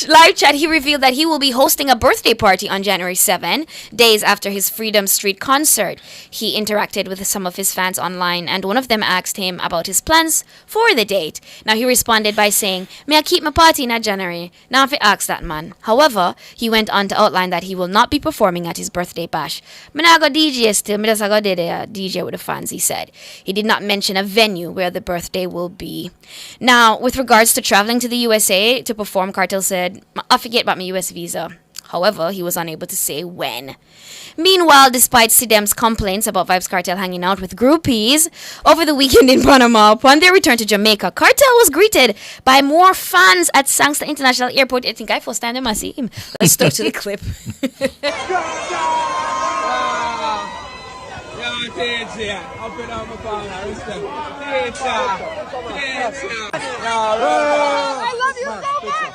live chat, he revealed that he will be hosting a birthday party on January 7, days after his Freedom Street concert. He interacted with some of his fans online, and one of them asked him about his plans for the date. Now, he responded by saying, "May I keep my party in January?" Now, if he asked that man. However, he went on to outline that he will not be performing at his birthday bash. "Me not go DJ still, me just go there DJ with the fans," he said. He did not mention a venue where the birthday will be. Now, with regards to traveling to the USA to perform Cartel's Daniels said, I forget about my US visa. However, he was unable to say when. Meanwhile, despite Sidem's complaints about Vybz Kartel hanging out with groupies over the weekend in Panama, upon their return to Jamaica, Kartel was greeted by more fans at Sangster International Airport. I think I first time I see him. Let's go to the clip. I love you so much.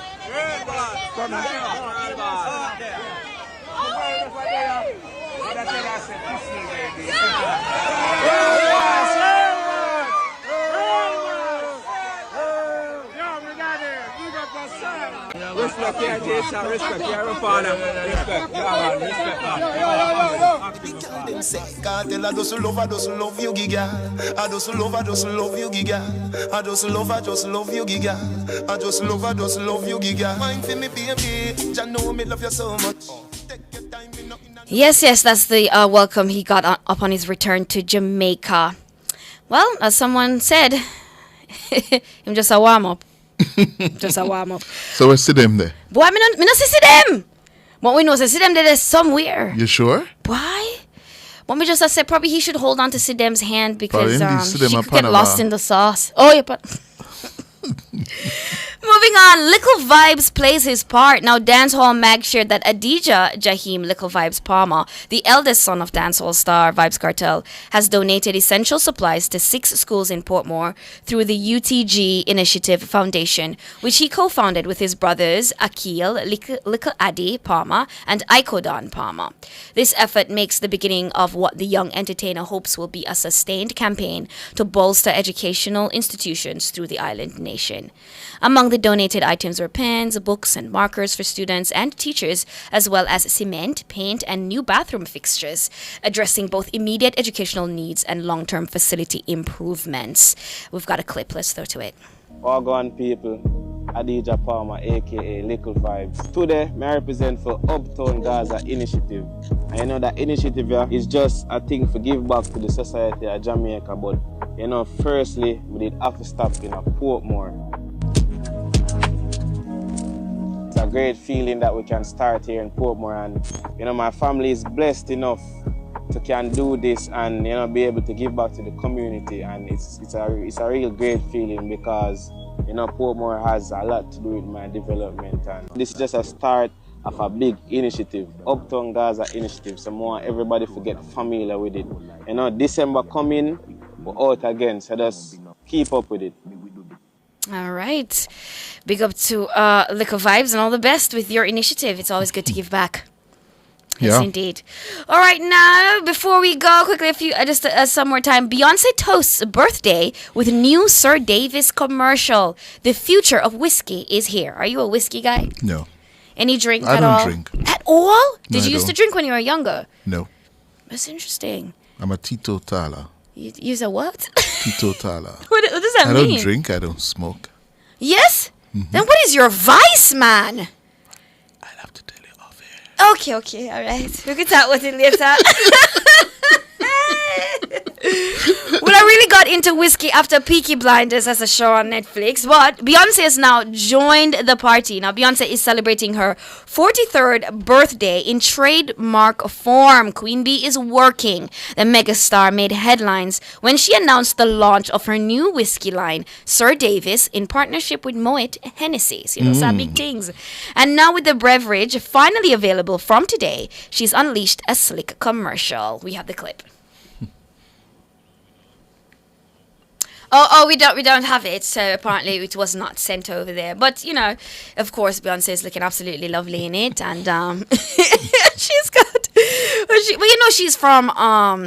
Respect your teacher, respect your father, respect, Them say, Kartel, I just love you, giga. I just love you, giga. I just love you, giga. I just love you, giga. Mind for me, baby. Jah know me love you so much. Yes, that's the welcome he got upon his return to Jamaica. Well, as someone said, him just a warm up. Just a warm up. So we see them there. Boy, me not see them. What we know is see them there somewhere. You sure? Why? What me just say, probably he should hold on to Sidem's hand because she could get Panama. lost in the sauce. Oh, yeah, but... Moving on, Little Vibes plays his part. Now, Dancehall Mag shared that Adija Jahim Little Vibes Palmer, the eldest son of dancehall star Vybz Kartel, has donated essential supplies to 6 schools in Portmore through the UTG Initiative Foundation, which he co-founded with his brothers Akil, Little Adi Palmer, and Ikodon Palmer. This effort makes the beginning of what the young entertainer hopes will be a sustained campaign to bolster educational institutions through the island nation. Among the donated items were pens, books, and markers for students and teachers, as well as cement, paint, and new bathroom fixtures, addressing both immediate educational needs and long-term facility improvements. We've got a clip. Let's throw to it. Oregon people, Adija Palmer, aka Little Vibes. Today, I represent for Uptown Gaza Initiative. And you know that initiative is just a thing to give back to the society of Jamaica, but you know, firstly, we did have to stop in a Portmore. It's a great feeling that we can start here in Portmore, and you know, my family is blessed enough to can do this and you know, be able to give back to the community, and it's a real great feeling because you know, Portmore has a lot to do with my development, and this is just a start of a big initiative, Uptown Gaza Initiative. So more everybody to get familiar with it. You know, December coming, we're out again, so just keep up with it. All right. Big up to Little Vibes and all the best with your initiative. It's always good to give back. Yes, indeed. All right, now, before we go, quickly, some more time. Beyonce toasts birthday with new Sir Davis commercial. The future of whiskey is here. Are you a whiskey guy? No. Any drink I at all? don't drink. At all? No, Did you used to drink when you were younger? No. That's interesting. I'm a teetotaler. You're a what? Teetotaler. What does that mean? I don't drink, I don't smoke. Yes? Mm-hmm. Then what is your vice, man? I'll have to tell you off air. Okay, all right. We can talk with it later. Well, I really got into whiskey after Peaky Blinders as a show on Netflix, but Beyonce has now joined the party. Now, Beyonce is celebrating her 43rd birthday in trademark form. Queen Bee is working. The megastar made headlines when she announced the launch of her new whiskey line, Sir Davis, in partnership with Moet Hennessy. So, you know, some big things. And now with the beverage finally available from today, she's unleashed a slick commercial. We have the clip. Oh, we don't have it. So apparently it was not sent over there. But you know, of course, Beyonce is looking absolutely lovely in it, and she's got. Well, you know, she's from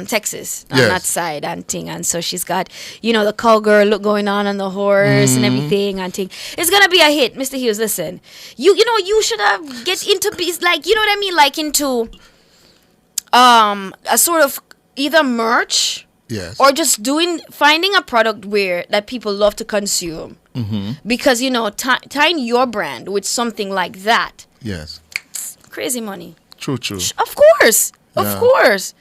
Texas on that side and thing, and so she's got, you know, the cowgirl look going on the horse and everything and thing. It's gonna be a hit, Mr. Hughes. Listen, you know, you should have get into like, you know what I mean, like into a sort of either merch. Yes. Or just finding a product that people love to consume. Mm-hmm. Because, you know, tying your brand with something like that. Yes. Crazy money. True. Of course. Of course.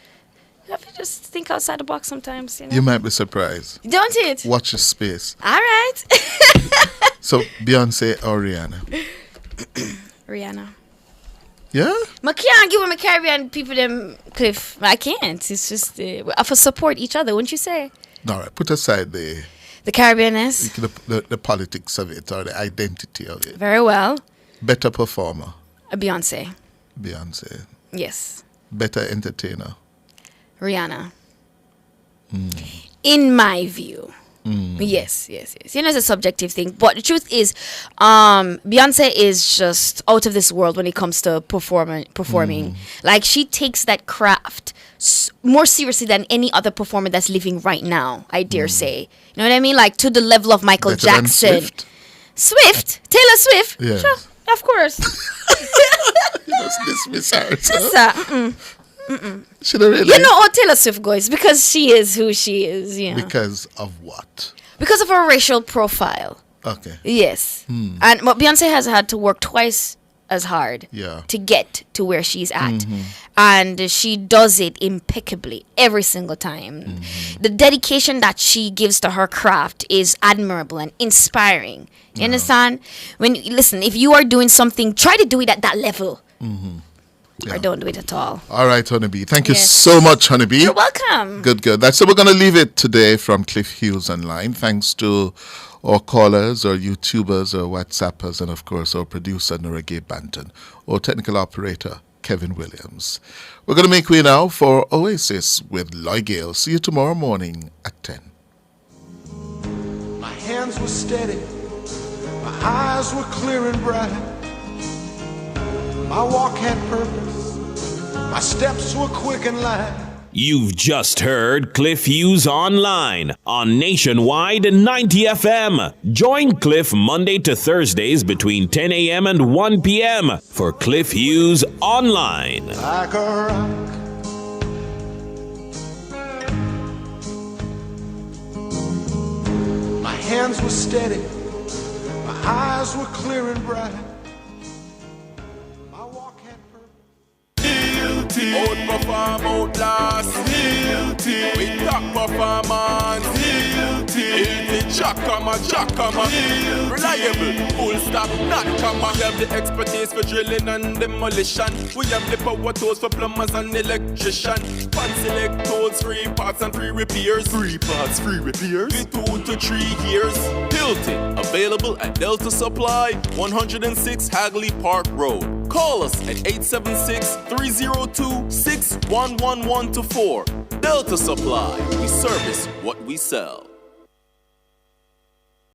You have to just think outside the box sometimes. You know? You might be surprised. Don't it? Watch your space. All right. So, Beyonce or Rihanna? Rihanna. Yeah? I can't give my Caribbean people them Cliff. I can't. It's just for support each other, wouldn't you say? All right, put aside the Caribbeanness. The politics of it or the identity of it. Very well. Better performer. Beyonce. Yes. Better entertainer. Rihanna. In my view. Yes. You know, it's a subjective thing. But the truth is, Beyonce is just out of this world when it comes to performing. Like, she takes that craft more seriously than any other performer that's living right now, I dare say. You know what I mean? Like, to the level of Michael Better Jackson. than Swift? Taylor Swift? Yes. Sure, of course. You must dismiss her. Should I really? You know how Taylor Swift goes because she is who she is. You know. Because of what? Because of her racial profile. Okay. Yes. And but Beyonce has had to work twice as hard to get to where she's at. And she does it impeccably every single time. The dedication that she gives to her craft is admirable and inspiring. You understand? Listen, if you are doing something, try to do it at that level. Or don't do it at all. All right, Honeybee. Thank you so much, Honeybee. You're welcome. Good. That's so we're going to leave it today from Cliff Hughes online. Thanks to our callers, our YouTubers, our WhatsAppers, and of course our producer, Noragay Banton, our technical operator, Kevin Williams. We're going to make way now for Oasis with Loy Gale. See you tomorrow morning at 10. My hands were steady, my eyes were clear and bright. My walk had purpose, my steps were quick and light. You've just heard Cliff Hughes Online on Nationwide 90 FM. Join Cliff Monday to Thursdays between 10 a.m. and 1 p.m. for Cliff Hughes Online. Like a rock, my hands were steady, my eyes were clear and bright. Outperform, outlast, with top performance, Jackama, reliable, full stop, not comma. We have the expertise for drilling and demolition. We have the power tools for plumbers and electrician. Fancy select tools, free parts and free repairs. Free parts, free repairs. 2 to 3 years. Hilton, available at Delta Supply, 106 Hagley Park Road. Call us at 876-302-6111-4. Delta Supply, we service what we sell.